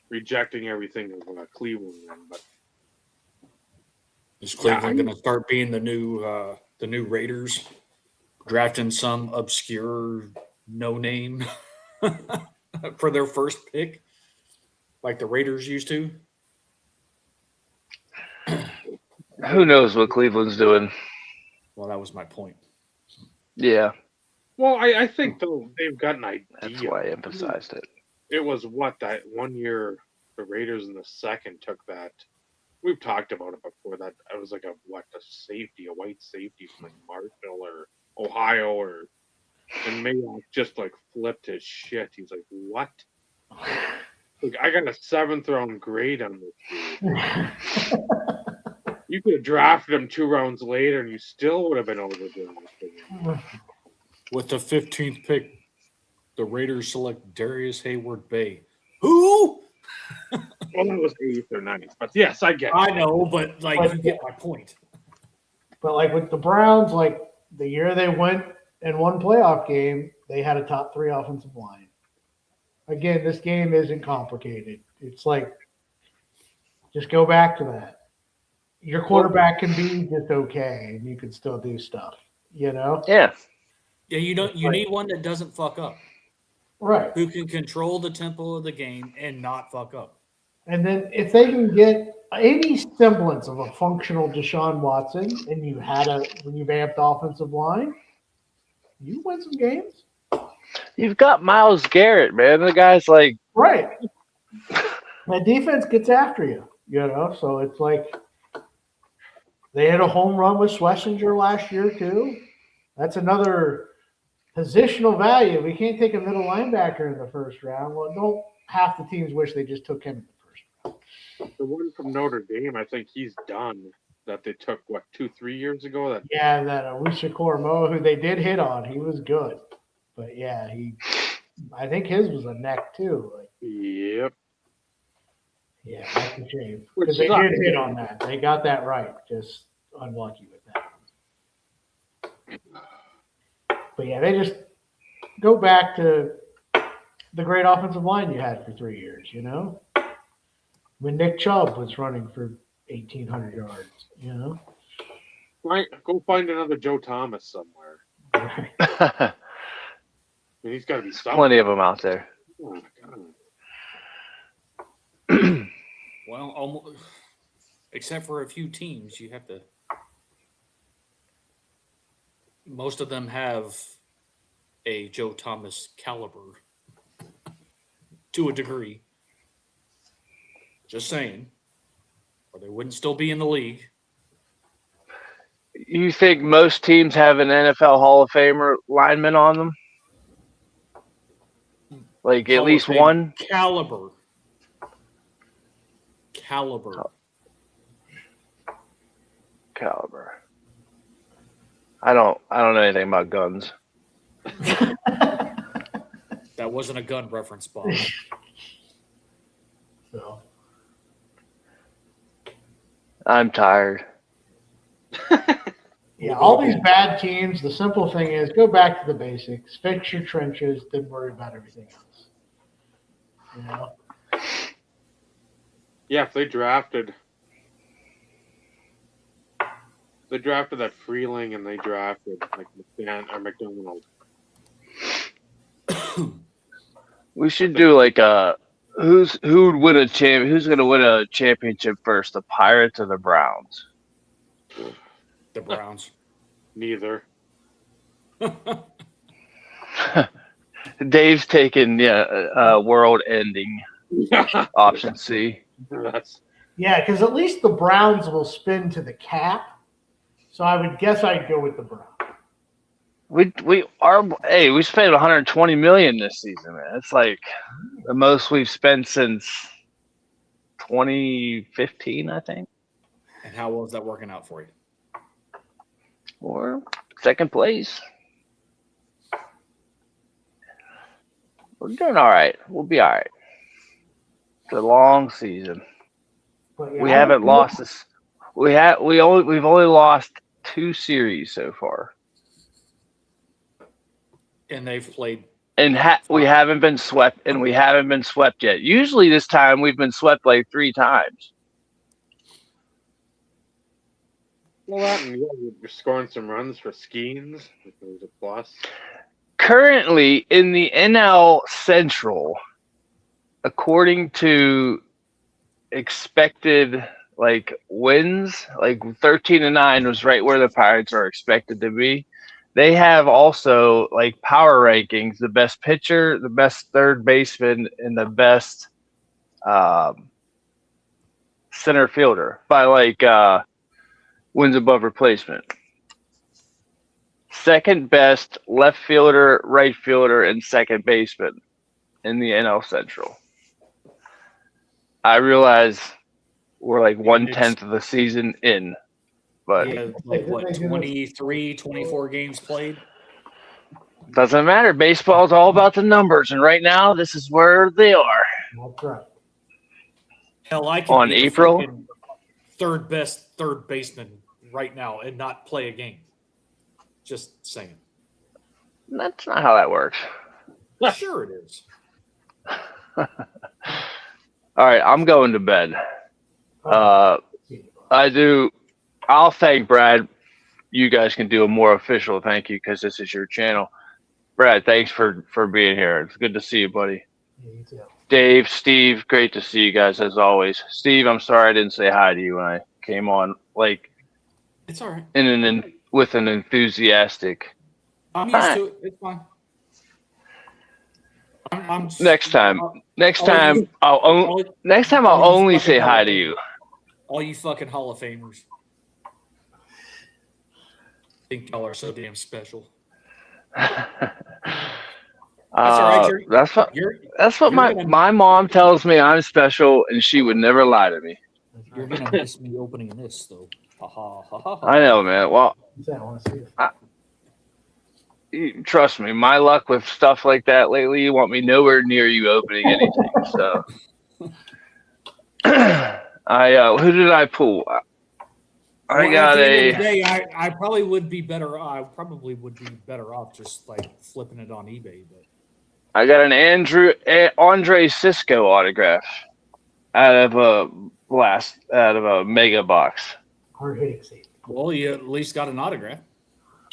rejecting everything of Cleveland. But Is Cleveland going to start being the new Raiders, drafting some obscure no name for their first pick, like the Raiders used to? Who knows what Cleveland's doing? Well, that was my point. Yeah, well, I think though they've got an idea. that's why I emphasized it. It was that 1 year the Raiders in the second took that. We've talked about it before. That it was like a white safety from like Marshall or Ohio and Mayock just like flipped his shit. He's like, what? Like, I got a 7th round grade on this dude. You could have drafted him 2 rounds later, and you still would have been over there. With the 15th pick, the Raiders select Darius Hayward-Bay. Who? Well, that was 8th or 9th, but yes, I get it. I know, but like you get my point. but like with the Browns, like the year they went and won playoff game, they had a top 3 offensive line. Again, this game isn't complicated. It's like just go back to that. Your quarterback can be just okay, and you can still do stuff. You know? Yeah. Yeah, you need one that doesn't fuck up. Right. Who can control the tempo of the game and not fuck up. And then if they can get any semblance of a functional Deshaun Watson and you had a revamped offensive line, you win some games. You've got Myles Garrett, man. The guy's like Right. The defense gets after you, you know, so it's like they had a home run with Schlesinger last year too. That's another positional value. We can't take a middle linebacker in the first round. Well, don't half the teams wish they just took him in the first round. The one from Notre Dame, I think he's done. That they took 2-3 years ago. That Yeah, Alicia Cormo, who they did hit on, he was good. But yeah, I think his was a neck too. Like, yep. yeah, that's a shame. Which Because they sucks. did hit on that. They got that right. Just unlucky with that. But yeah, they just go back to the great offensive line you had for 3 years, you know? When Nick Chubb was running for 1,800 yards, you know? Right. Go find another Joe Thomas somewhere. mean, he's got to be something. Plenty of them out there. Oh my God. Well, almost, except for a few teams, you have to. Most of them have a Joe Thomas caliber to a degree. Just saying, or they wouldn't still be in the league. You think most teams have an NFL Hall of Famer lineman on them? Like at Hall least of Fame one? caliber. Caliber. I don't know anything about guns. That wasn't a gun reference, Bob. So, I'm tired. yeah, all these bad teams, the simple thing is go back to the basics, fix your trenches, then worry about everything else. You know? Yeah, if they drafted that Freeling and they drafted like McDan or McDonald. We should do like who would win a who's gonna win a championship first, the Pirates or the Browns? The Browns. Neither. Dave's taking world ending option C. That's Yeah, because at least the Browns will spin to the cap. So I would guess I'd go with the Browns. We spent 120 million this season, man. It's like the most we've spent since 2015, I think. And how well is that working out for you? Or second place. We're doing all right. We'll be all right. It's a long season. But yeah, We haven't lost this. We've only lost 2 series so far, And they've played. and we haven't been swept. And we haven't been swept yet. Usually, this time we've been swept like 3 times. well, that and you're scoring some runs for Skeens. It was a plus. Currently in the NL Central, according to expected wins, 13-9 was right where the Pirates are expected to be. They have also power rankings, the best pitcher, the best third baseman, and the best center fielder by wins above replacement. Second best left fielder, right fielder, and second baseman in the NL Central. I realize we're 1/10 of the season in, but Yeah, 23, 24 games played. doesn't matter. Baseball's all about the numbers, and right now this is where they are. That's right. Hell, I can On be the April? fucking third best third baseman right now and not play a game. Just saying. That's not how that works. Sure it is. All right, I'm going to bed. I'll thank Brad. You guys can do a more official thank you because this is your channel. Brad, thanks for being here. It's good to see you, buddy. Yeah, you too. Dave, Steve, great to see you guys as always. Steve, I'm sorry I didn't say hi to you when I came on. It's all right. With an enthusiastic. I'm used to it. It's fine. I'm Next time I'll only say hi to you. All you fucking Hall of Famers. Think y'all are so damn special. All right, that's what my mom tells me. I'm special, and she would never lie to me. You're gonna miss me opening this though. Ha ha ha ha. I know, man. Well, I want to see it. trust me, my luck with stuff like that lately, you want me nowhere near you opening anything. So, who did I pull? I got at the end of the day, I probably would be better. I probably would be better off just flipping it on eBay. But I got an Andre Cisco autograph out of a mega box. Hard hitting seat. well, you at least got an autograph.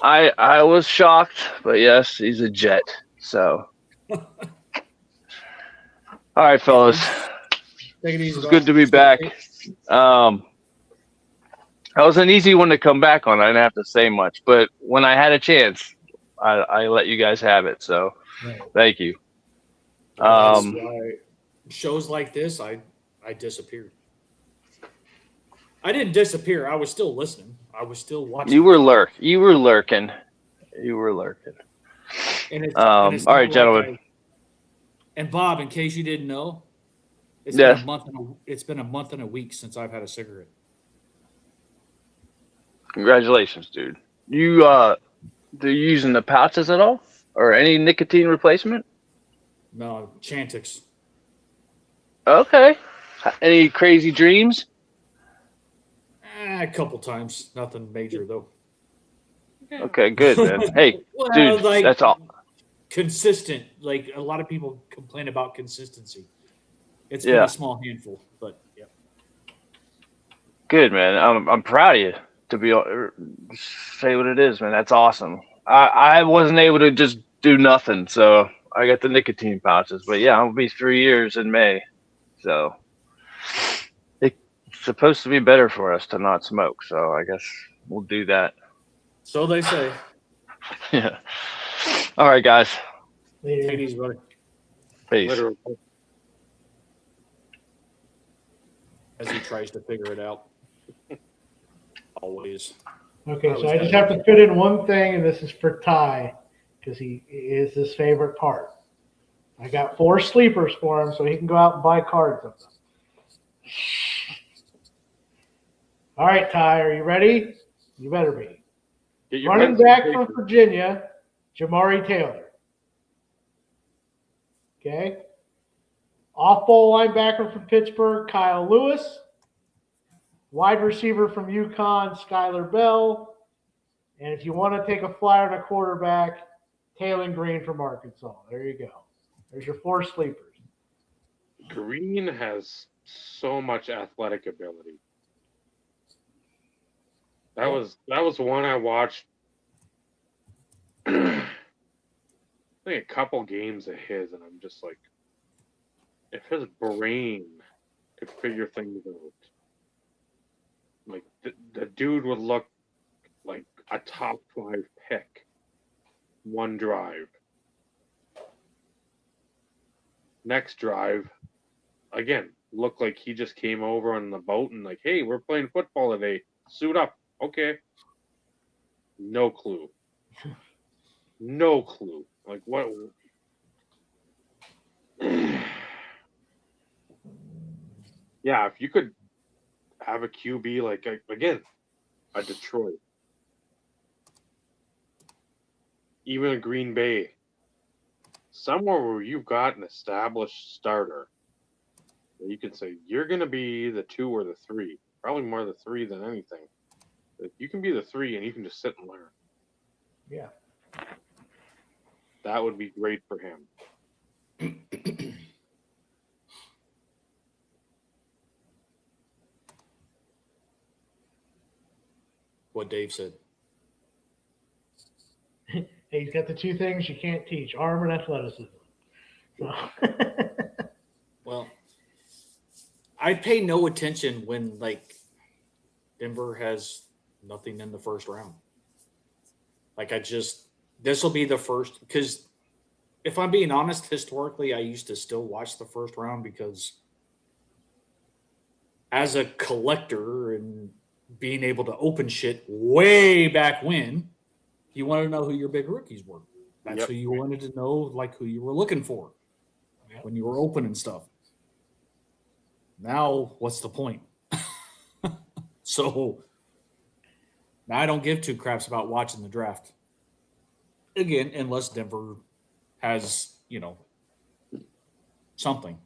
I was shocked, but yes, he's a Jet. So, all right, fellas, Take it easy. it's good to be back. That was an easy one to come back on. I didn't have to say much, but when I had a chance, I let you guys have it. So, thank you. That's why shows like this, I disappeared. I didn't disappear. I was still listening. I was still watching. You were lurking. And it's all right, like gentlemen. And Bob, in case you didn't know, it's Yes. been a month and a week since I've had a cigarette. Congratulations, dude. You do you using the pouches at all, or any nicotine replacement? No, Chantix. Okay. Any crazy dreams? A couple times. Nothing major though. Okay, good, man. Hey, Well, dude, like, that's all. Consistent. Like a lot of people complain about consistency. It's been a small handful, but yeah. Good, man. I'm proud of you to be say what it is, man. That's awesome. I wasn't able to just do nothing, so I got the nicotine pouches. But yeah, I'll be 3 years in May, so it's supposed to be better for us to not smoke. So I guess we'll do that. So they say. Yeah. All right, guys. Take it easy, brother. Peace. Literally. As he tries to figure it out. Always. Okay, so I just have to fit in one thing, and this is for Ty, because he is his favorite part. I got 4 sleepers for him, so he can go out and buy cards of them. All right, Ty, are you ready? You better be. Get your Running pencil back and from paper. Virginia, Jamari Taylor. Okay. Off-ball linebacker from Pittsburgh, Kyle Lewis. Wide receiver from UConn, Skylar Bell. And if you want to take a flyer on a quarterback, Taylor Green from Arkansas. There you go. There's your 4 sleepers. Green has so much athletic ability. That was one I watched. I think a couple games of his, and I'm just like, if his brain could figure things out, like the dude would look like a top 5 pick. One drive. Next drive, again, looked like he just came over on the boat and like, hey, we're playing football today. Suit up. Okay. No clue. No clue. Like what? Yeah, if you could have a QB like again, a Detroit, even a Green Bay, somewhere where you've got an established starter, where you can say you're going to be the 2 or the 3, probably more the 3 than anything. But you can be the 3 and you can just sit and learn. Yeah. That would be great for him. What Dave said. Hey, he's got the 2 things you can't teach, arm and athleticism. So. Well, I pay no attention when like Denver has nothing in the first round. Like this will be the first, because if I'm being honest, historically, I used to still watch the first round because as a collector and being able to open shit way back when, you wanted to know who your big rookies were. That's who you wanted to know, like who you were looking for when you were opening stuff. Now, what's the point? So now I don't give 2 craps about watching the draft. Again, unless Denver has, something.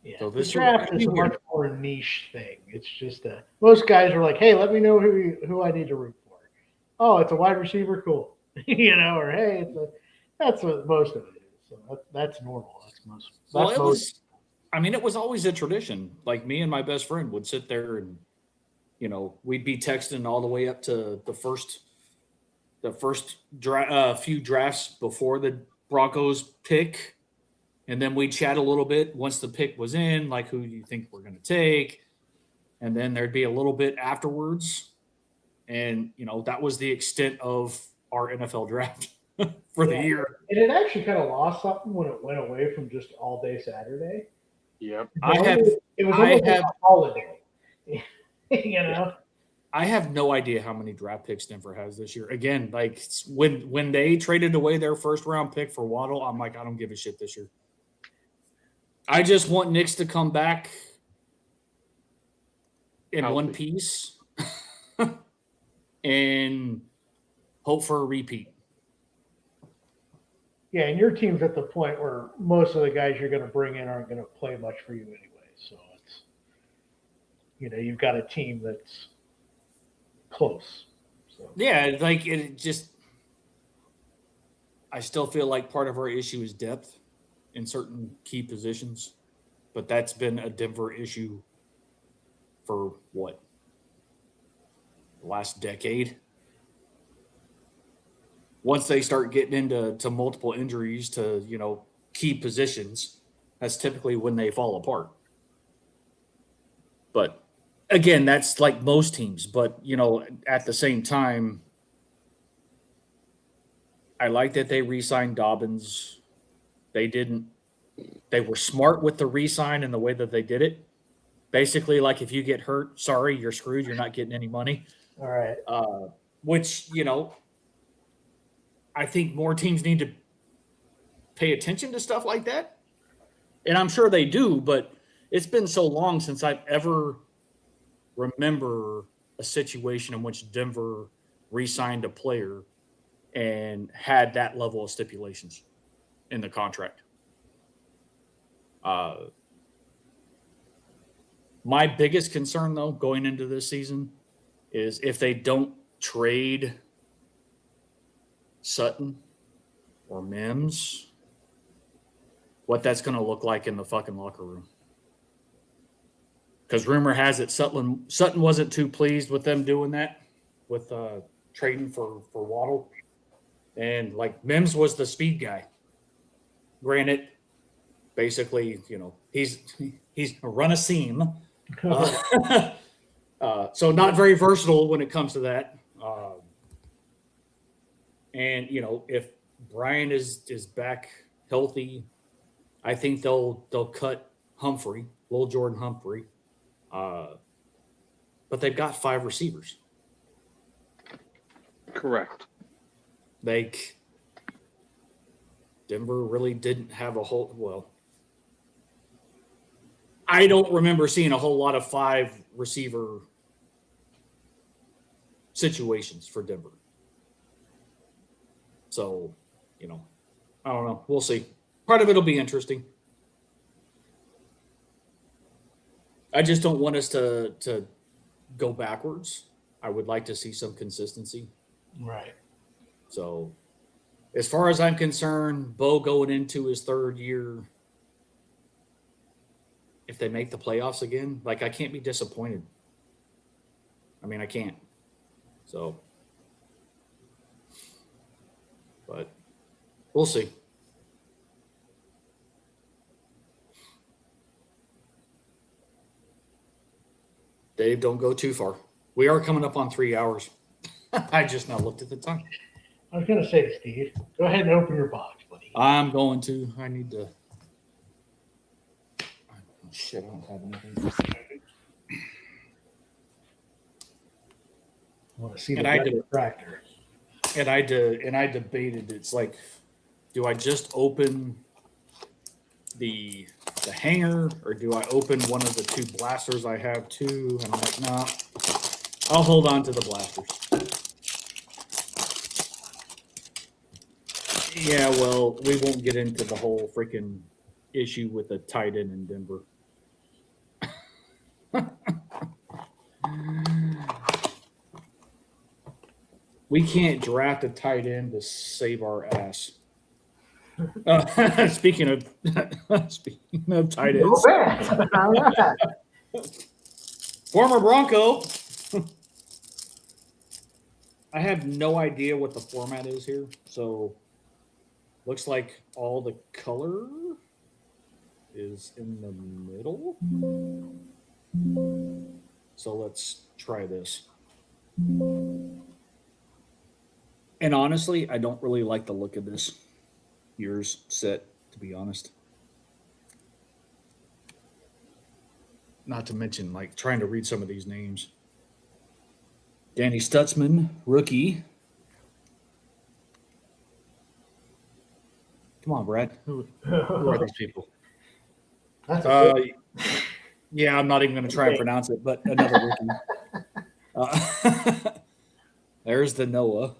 Yeah, So the this draft is a much more niche thing. It's just most guys are like, hey, let me know who I need to root for. Oh, it's a wide receiver, cool. Or hey, that's what most of it is. So that's normal. It was always a tradition. Like me and my best friend would sit there and, we'd be texting all the way up to the the first few drafts before the Broncos pick, and then we chat a little bit once the pick was in, like who do you think we're going to take, and then there'd be a little bit afterwards, and that was the extent of our NFL draft for the year. And it actually kind of lost something when it went away from just all day Saturday. Yep. It was almost like a holiday. I have no idea how many draft picks Denver has this year. Again, like when they traded away their first round pick for Waddle, I'm like, I don't give a shit this year. I just want Knicks to come back in one piece and hope for a repeat. Yeah, and your team's at the point where most of the guys you're going to bring in aren't going to play much for you anyway. So it's, you've got a team that's close. So. Yeah, like it just, I still feel like part of our issue is depth in certain key positions, but that's been a Denver issue for what? The last decade? Once they start getting into multiple injuries to, key positions, that's typically when they fall apart. But again, that's like most teams. But, at the same time, I like that they re-signed Dobbins. They were smart with the re-sign and the way that they did it. Basically, like if you get hurt, sorry, you're screwed. You're not getting any money. All right. Which, I think more teams need to pay attention to stuff like that. And I'm sure they do, but it's been so long since I've ever remember a situation in which Denver re-signed a player and had that level of stipulations in the contract. My biggest concern, though, going into this season is if they don't trade Sutton or Mims, what that's going to look like in the fucking locker room. Because rumor has it Sutton wasn't too pleased with them doing that, with trading for Waddle. And, like, Mims was the speed guy. Granted, basically, he's a run a seam. So not very versatile when it comes to that. And, if Brian is back healthy, I think they'll cut Humphrey, Lil Jordan Humphrey. But they've got 5 receivers. Correct. Like, Denver really didn't have I don't remember seeing a whole lot of 5 receiver situations for Denver. So, I don't know. We'll see. Part of it will be interesting. I just don't want us to go backwards. I would like to see some consistency. Right. So, as far as I'm concerned, Bo going into his 3rd year, if they make the playoffs again, like, I can't be disappointed. I mean, I can't. So, but we'll see. Dave, don't go too far. We are coming up on 3 hours. I just now looked at the time. I was going to say, Steve, go ahead and open your box, buddy. I'm going to. I need to. Oh, shit, I don't have anything. I want to see the tractor. And I debated. It's like, do I just open the hanger, or do I open one of the 2 blasters I have too? And I'm like, nah, I'll hold on to the blasters. Yeah, well, we won't get into the whole freaking issue with the tight end in Denver. We can't draft a tight end to save our ass. Speaking of tight ends, former Bronco. I have no idea what the format is here. So looks like all the color is in the middle. So let's try this. And honestly, I don't really like the look of this year's set, to be honest. Not to mention, like, trying to read some of these names. Danny Stutzman, rookie. Come on, Brad. Who are these people? That's a good, Yeah, I'm not even going to try and pronounce it, but another rookie. There's the Noah.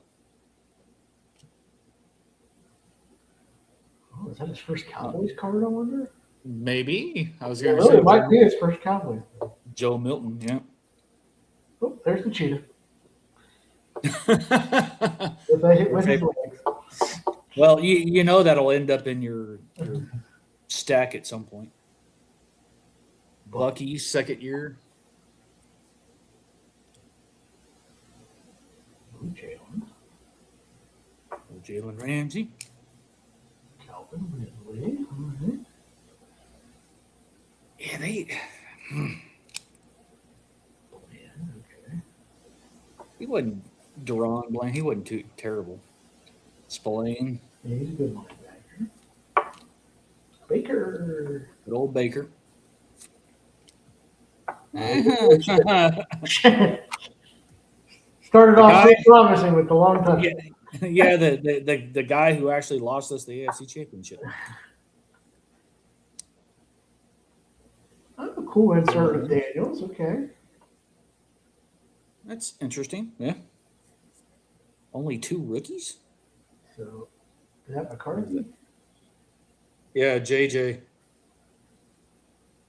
oh, is that his first Cowboys card, I wonder? Maybe. I was Yeah, going to say it might be his first Cowboys. Joe Milton, yeah. Oh, there's the cheetah. If I hit with his legs. Well, you know that'll end up in your stack at some point. Bucky, second year. Ooh, Jalen. Jalen Ramsey. Calvin Ridley. All right. Yeah, they. Okay. He wasn't Deron Bland. He wasn't too terrible. Spillane. Yeah, he's a good linebacker. Baker. Good old Baker. Started off so promising with the long touch. Yeah, the guy who actually lost us the AFC Championship. Oh, cool insert of Daniels. Okay. That's interesting. Yeah. Only 2 rookies? So, is that McCarthy? Yeah, JJ.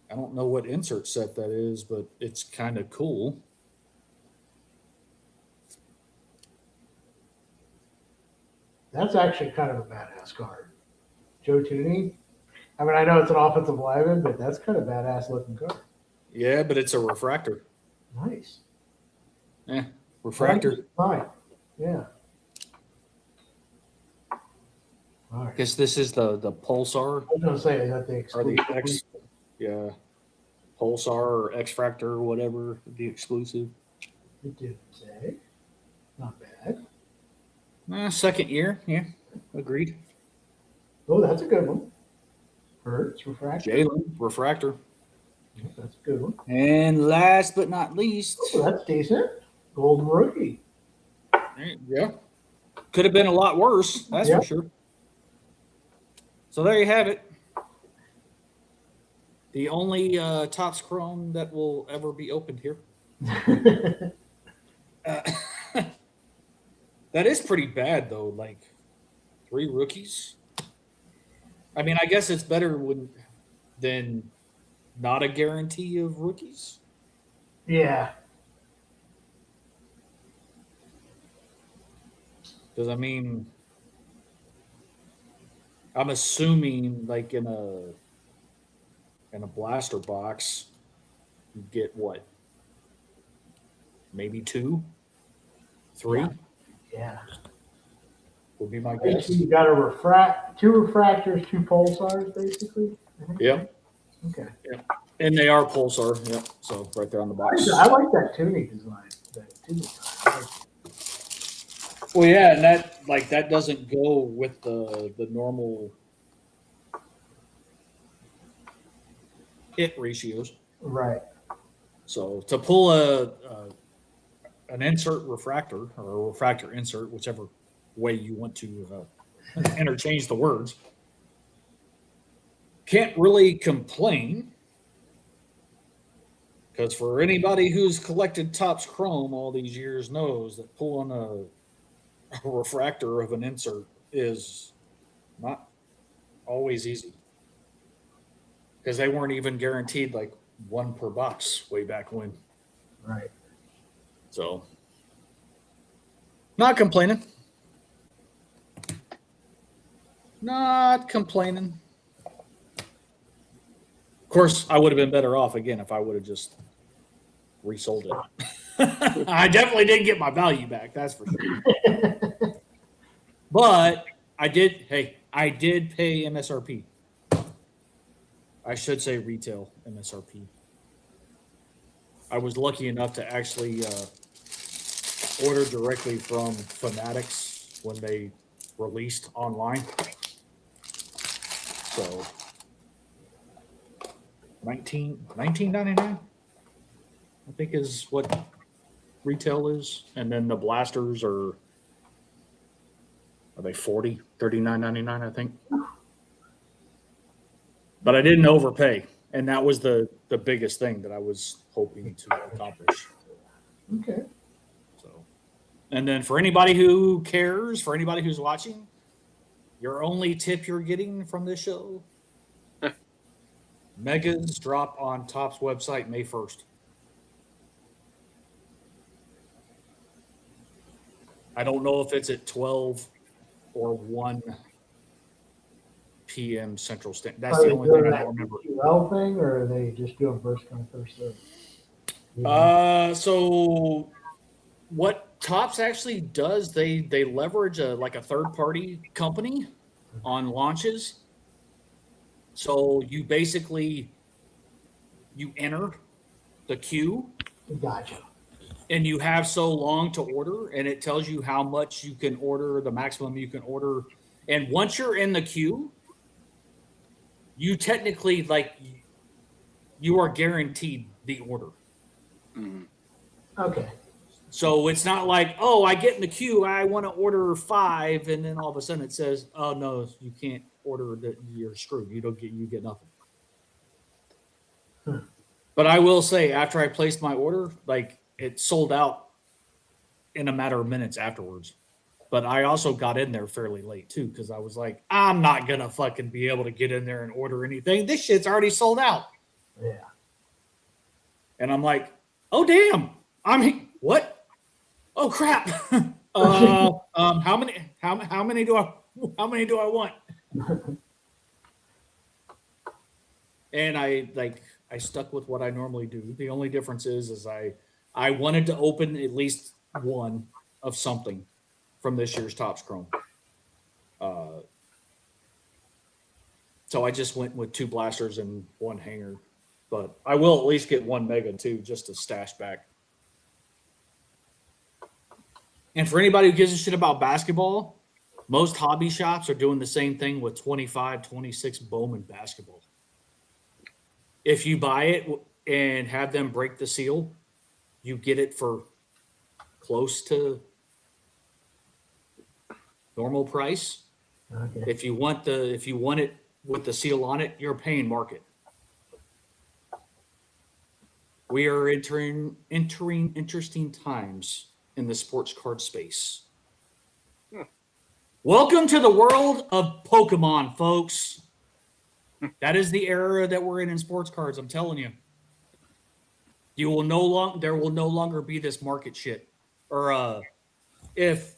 I don't know what insert set that is, but it's kind of cool. That's actually kind of a badass card. Joe Tooney. I mean, I know it's an offensive lineman, but that's kind of badass looking card. Yeah, but it's a refractor. Nice. Yeah, refractor. Fine. Yeah. All I right. guess this is the Pulsar I was going to say, is that the or the exclusive? X. Yeah, Pulsar or X Fractor or whatever, the exclusive. It didn't say. Not bad. Second year. Yeah, agreed. Oh, that's a good one. Hertz, refractor. Jalen, refractor. Yeah, that's a good one. And last but not least, Oh, that's decent. Golden rookie. yeah, could have been a lot worse. That's Yeah. for sure. So there you have it. The only Topps Chrome that will ever be opened here. That is pretty bad, though. Like 3 rookies. I mean, I guess it's better than not a guarantee of rookies. Yeah. Because I mean, I'm assuming like in a blaster box, you get what? Maybe 2, 3 Yeah. would be my guess. You got a 2 refractors, 2 pulsars, basically. Yep. Okay. And they are Pulsar. Yep. So right there on the box. I like that tuning design. That tuning design. Well, yeah, and that doesn't go with the normal hit ratios. Right. So to pull an insert refractor or a refractor insert, whichever way you want to interchange the words, can't really complain. Because for anybody who's collected Topps Chrome all these years knows that pulling a refractor of an insert is not always easy. Because they weren't even guaranteed like 1 per box way back when. Right. So, not complaining. Not complaining. Of course, I would have been better off again if I would have just resold it. I definitely didn't get my value back. That's for sure. But I did. Hey, I did pay MSRP. I should say retail MSRP. I was lucky enough to actually order directly from Fanatics when they released online. So $19.99, I think is what retail is. And then the blasters are they $39.99, I think. But I didn't overpay. And that was the biggest thing that I was hoping to accomplish. Okay. So, and then for anybody who cares, for anybody who's watching, your only tip you're getting from this show, Megas drop on Topps website May 1st. I don't know if it's at 12 or 1 p.m. Central Standard. That's the only thing I don't remember. QL thing, or are they just doing first come first serve? So what Topps actually does, they leverage a third party company on launches. So you basically enter the queue. Gotcha. And you have so long to order, and it tells you how much you can order, the maximum you can order. And once you're in the queue, you technically you are guaranteed the order. Mm-hmm. Okay. So it's not like, oh, I get in the queue, I want to order 5, and then all of a sudden it says, oh no, you can't order, you're screwed. You get nothing. But I will say, after I placed my order, it sold out in a matter of minutes afterwards. But I also got in there fairly late too, because I was like, I'm not gonna fucking be able to get in there and order anything. This shit's already sold out. Yeah. And I'm like, oh damn, what? Oh crap. How many do I want? And I stuck with what I normally do. The only difference is I wanted to open at least one of something from this year's Topps Chrome. So I just went with 2 blasters and 1 hanger. But I will at least get 1 mega too, just to stash back. And for anybody who gives a shit about basketball, most hobby shops are doing the same thing with 25, 26 Bowman basketball. If you buy it and have them break the seal, you get it for close to normal price. Okay. If you want it with the seal on it, you're paying market. We are entering interesting times in the sports card space. Welcome to the world of Pokemon, folks. That is the era that we're in sports cards. I'm telling you. There will no longer be this market shit. Or if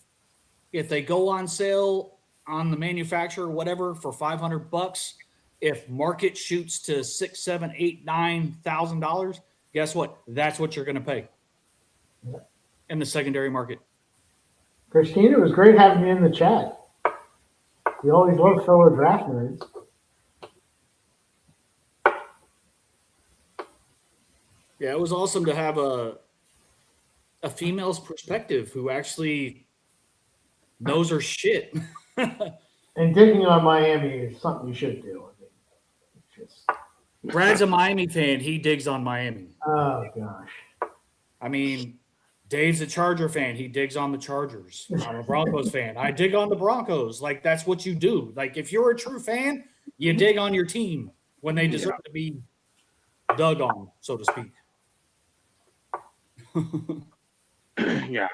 they go on sale on the manufacturer or whatever for $500, if market shoots to $6,000, $7,000, $8,000, $9,000, guess what? That's what you're going to pay in the secondary market. Christine, it was great having you in the chat. We always love fellow draft nerds. Yeah, it was awesome to have a female's perspective who actually knows her shit. And digging on Miami is something you should do. I mean, it's just... Brad's a Miami fan. He digs on Miami. Oh, gosh. I mean, Dave's a Charger fan. He digs on the Chargers. I'm a Broncos fan. I dig on the Broncos. That's what you do. If you're a true fan, you dig on your team when they deserve to be dug on, so to speak. Yeah,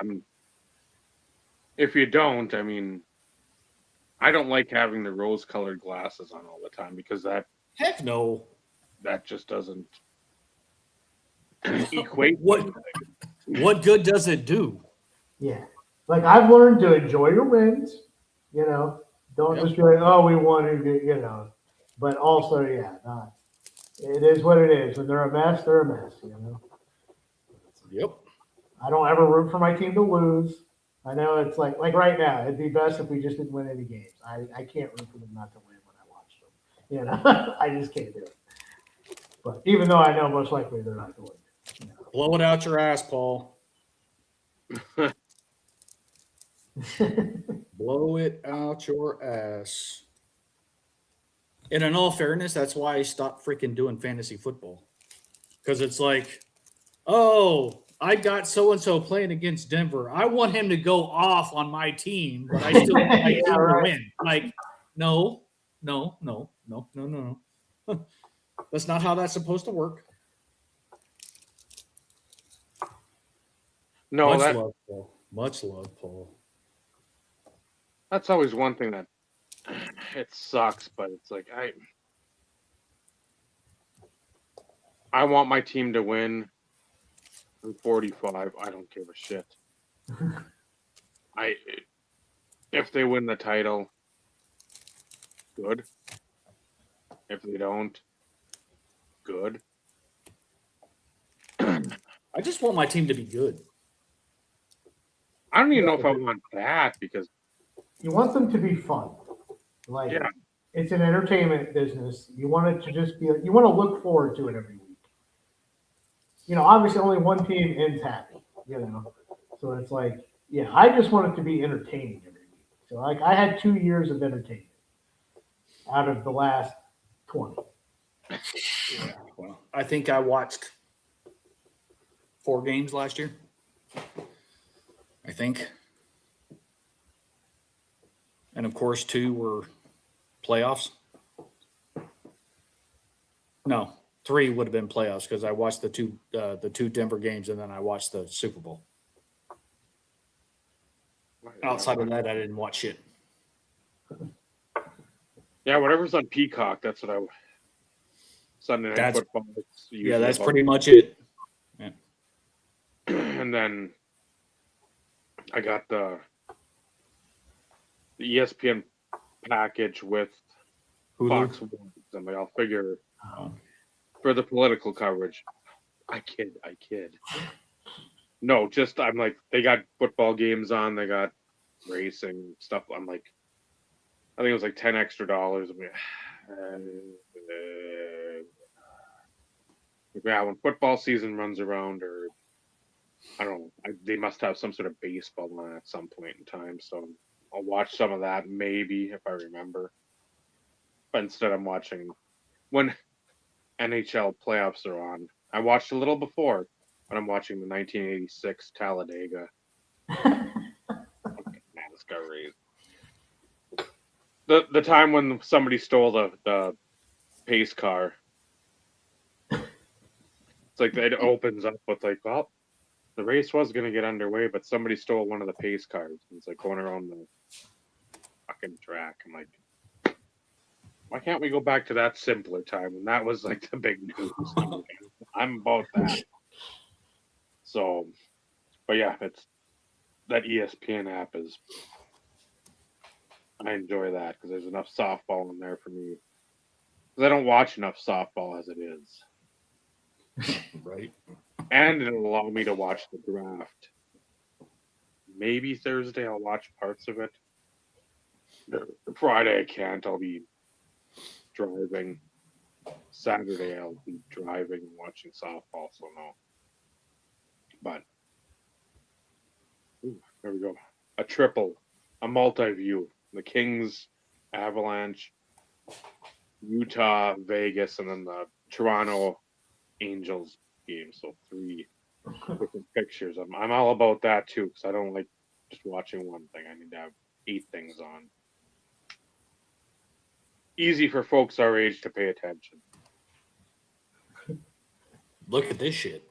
if you don't, I don't like having the rose-colored glasses on all the time because that Heck no. just doesn't equate. What good does it do? Yeah. I've learned to enjoy your wins, don't just be like, oh, we won, but also, it is what it is. When they're a mess, they're a mess, Yep. I don't ever root for my team to lose. I know it's like right now, it'd be best if we just didn't win any games. I can't root for them not to win when I watch them. You know, I just can't do it. But even though I know most likely they're not going to. Blow it out your ass, Paul. Blow it out your ass. And in all fairness, that's why I stopped freaking doing fantasy football. Because it's like, oh, I got so-and-so playing against Denver. I want him to go off on my team, but I still want my team to win. Like, no. That's not how that's supposed to work. No, Much love, Paul. Much love, Paul. that's always one thing that it sucks, but it's like I want my team to win. I'm 45. I don't give a shit. If they win the title, good. If they don't, good. I just want my team to be good. I don't even know if I want that because You want them to be fun. Like, yeah, it's an entertainment business. You want it to just be, you want to look forward to it every week. You know, obviously only one team ends happy, you know. So it's like, yeah, I just want it to be entertaining every week. So like I had 2 years of entertainment out of the last 20. Yeah, well, I think I watched 4 games last year. I think. And of course, 2 were playoffs. No, 3 would have been playoffs because I watched the two Denver games and then I watched the Super Bowl. Outside of that, I didn't watch shit. yeah, whatever's on Peacock, that's what I. Sunday night football. Yeah, that's pretty much it. Yeah. And then I got the ESPN package with Hulu? Fox One. I'm like, I'll figure for the political coverage. I kid. No, just I'm like, they got football games on. They got racing stuff. I'm like, I think it was like $10 extra. I'm like, yeah, when football season runs around, or I don't know, they must have some sort of baseball on at some point in time. So I'll watch some of that, maybe if I remember. But instead, I'm watching when NHL playoffs are on. I watched a little before, but I'm watching the 1986 Talladega NASCAR race. The time when somebody stole the pace car. It's like it opens up with like, well, the race was going to get underway, but somebody stole one of the pace cars. And it's like going around the fucking track. I'm like, why can't we go back to that simpler time when that was like the big news? I'm about that. So, but yeah, it's that ESPN app is. I enjoy that because there's enough softball in there for me. Because I don't watch enough softball as it is. Right. And it'll allow me to watch the draft. Maybe Thursday I'll watch parts of it. Friday I can't. I'll be driving. Saturday I'll be driving and watching softball, so no. But there we go. A triple, a multi-view. The Kings, Avalanche, Utah, Vegas, and then the Toronto Angels game. So 3 different pictures. I'm all about that too, because I don't like just watching one thing. I need to have 8 things on. Easy for folks our age to pay attention. Look at this shit.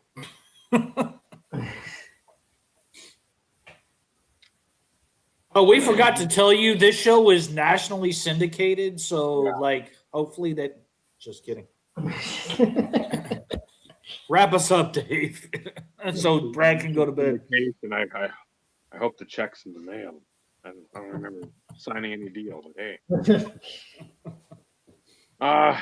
Oh, we forgot to tell you this show is nationally syndicated, so like hopefully that. Just kidding. Wrap us up, Dave, so Brad can go to bed. And I hope the check's in the mail. I don't remember signing any deal, but hey.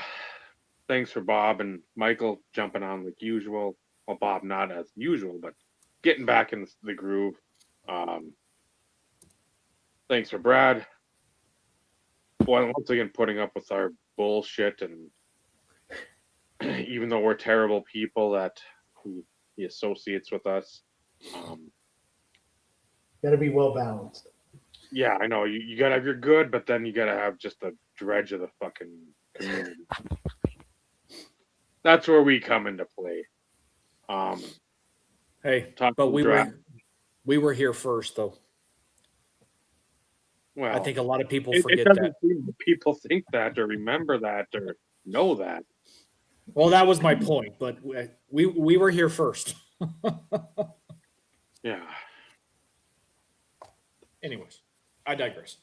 Thanks for Bob and Michael jumping on like usual. Well, Bob not as usual, but getting back in the groove. Thanks for Brad. Once again, putting up with our bullshit, and even though we're terrible people, that he associates with us. Got to be well balanced. Yeah, I know. You gotta have your good, but then you gotta have just the dredge of the fucking community. That's where we come into play. Hey, Talk but to we were here first, though. Well, I think a lot of people it forget doesn't that. seem that people think that or remember that or know that. Well, that was my point, but we were here first. Yeah. Anyways, I digress.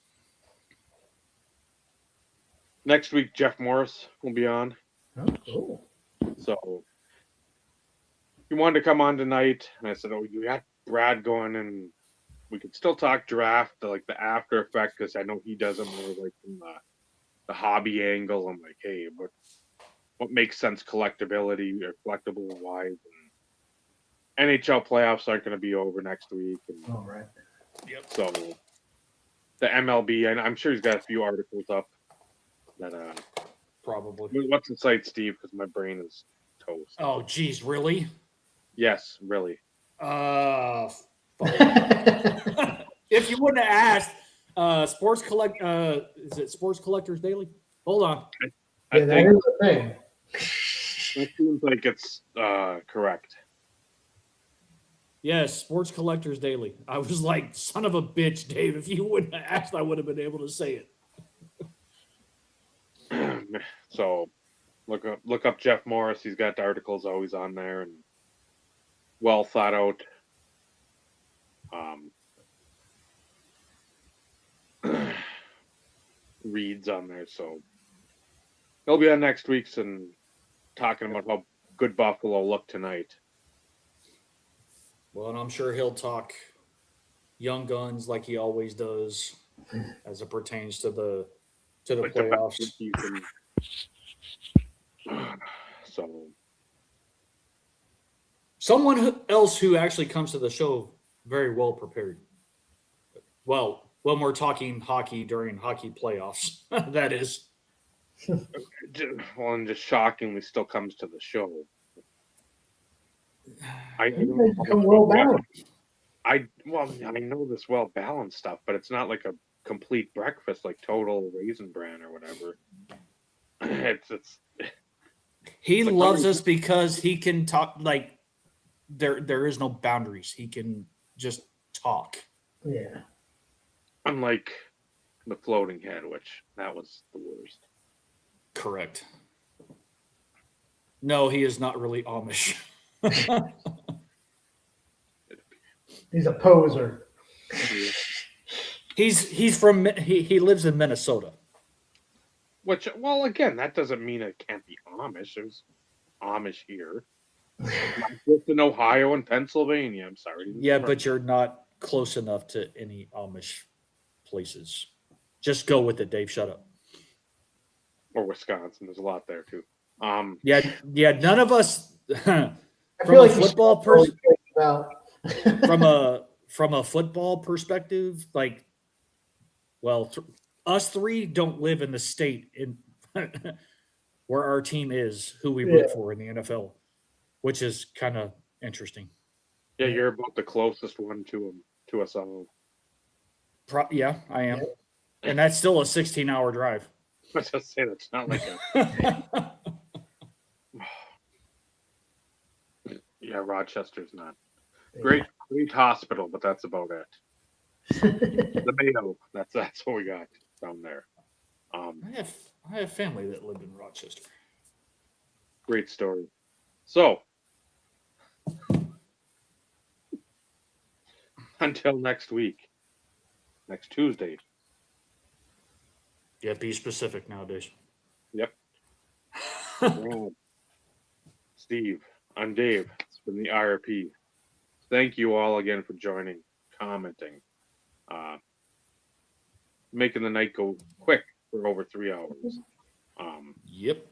Next week, Jeff Morris will be on. Oh, cool. So he wanted to come on tonight, and I said, "Oh, you got Brad going, and we could still talk draft, like the after effect, because I know he does it more like from the hobby angle." I'm like, "Hey, what makes sense collectability or collectible wise?" And NHL playoffs aren't going to be over next week, and All right. Yep. so the MLB, and I'm sure he's got a few articles up that Probably. what's the site, Steve? Because my brain is toast. Oh, geez, really? Yes, really. If you wouldn't have asked, is it Sports Collectors Daily? Hold on. I Yeah, that think is the thing. it seems like it's correct. Yes, Sports Collectors Daily. I was like, son of a bitch, Dave. If you wouldn't have asked, I would have been able to say it. So look up Jeff Morris. He's got the articles always on there and well thought out. Reads on there, so he'll be on next week's and talking about how good Buffalo looked tonight. Well, and I'm sure he'll talk young guns like he always does as it pertains to the Like the playoffs. best season. So Someone else who actually comes to the show very well prepared. Well, when we're talking hockey during hockey playoffs, that is. well, and just shockingly still comes to the show. You guys become well balanced. I know this well balanced stuff, but it's not like a complete breakfast like Total Raisin Bran or whatever. It's He like loves somebody- us because he can talk like there is no boundaries. He can just talk. Yeah. unlike the floating head, which that was the worst. Correct. No, he is not really Amish. He's a poser. He lives in Minnesota. Which, well, again, that doesn't mean it can't be Amish. There's Amish here. Not just in Ohio and Pennsylvania. I'm sorry. Yeah, but you're not close enough to any Amish places. Just go with it, Dave. Shut up. Or Wisconsin. There's a lot there too. Yeah. None of us I from feel a like football person. from a football perspective, like, well, us three don't live in the state in where our team is, who we root for in the NFL, which is kind of interesting. Yeah, you're about the closest one to us all. Yeah, I am, and that's still a 16-hour drive. I was just saying it's not like a yeah. Rochester's not great hospital, but that's about it. The Mayo, that's what we got down there. I have family that lived in Rochester. Great story. So until next week, next Tuesday. Yeah, be specific nowadays. Yep. Brad, Steve, I'm Dave. It's been the IRP. Thank you all again for joining, commenting, making the night go quick for over 3 hours. Yep.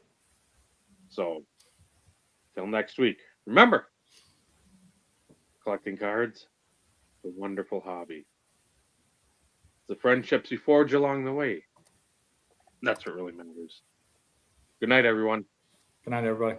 So, till next week. Remember, collecting cards, it's a wonderful hobby. The friendships you forge along the way. That's what really matters. Good night, everyone. Good night, everybody.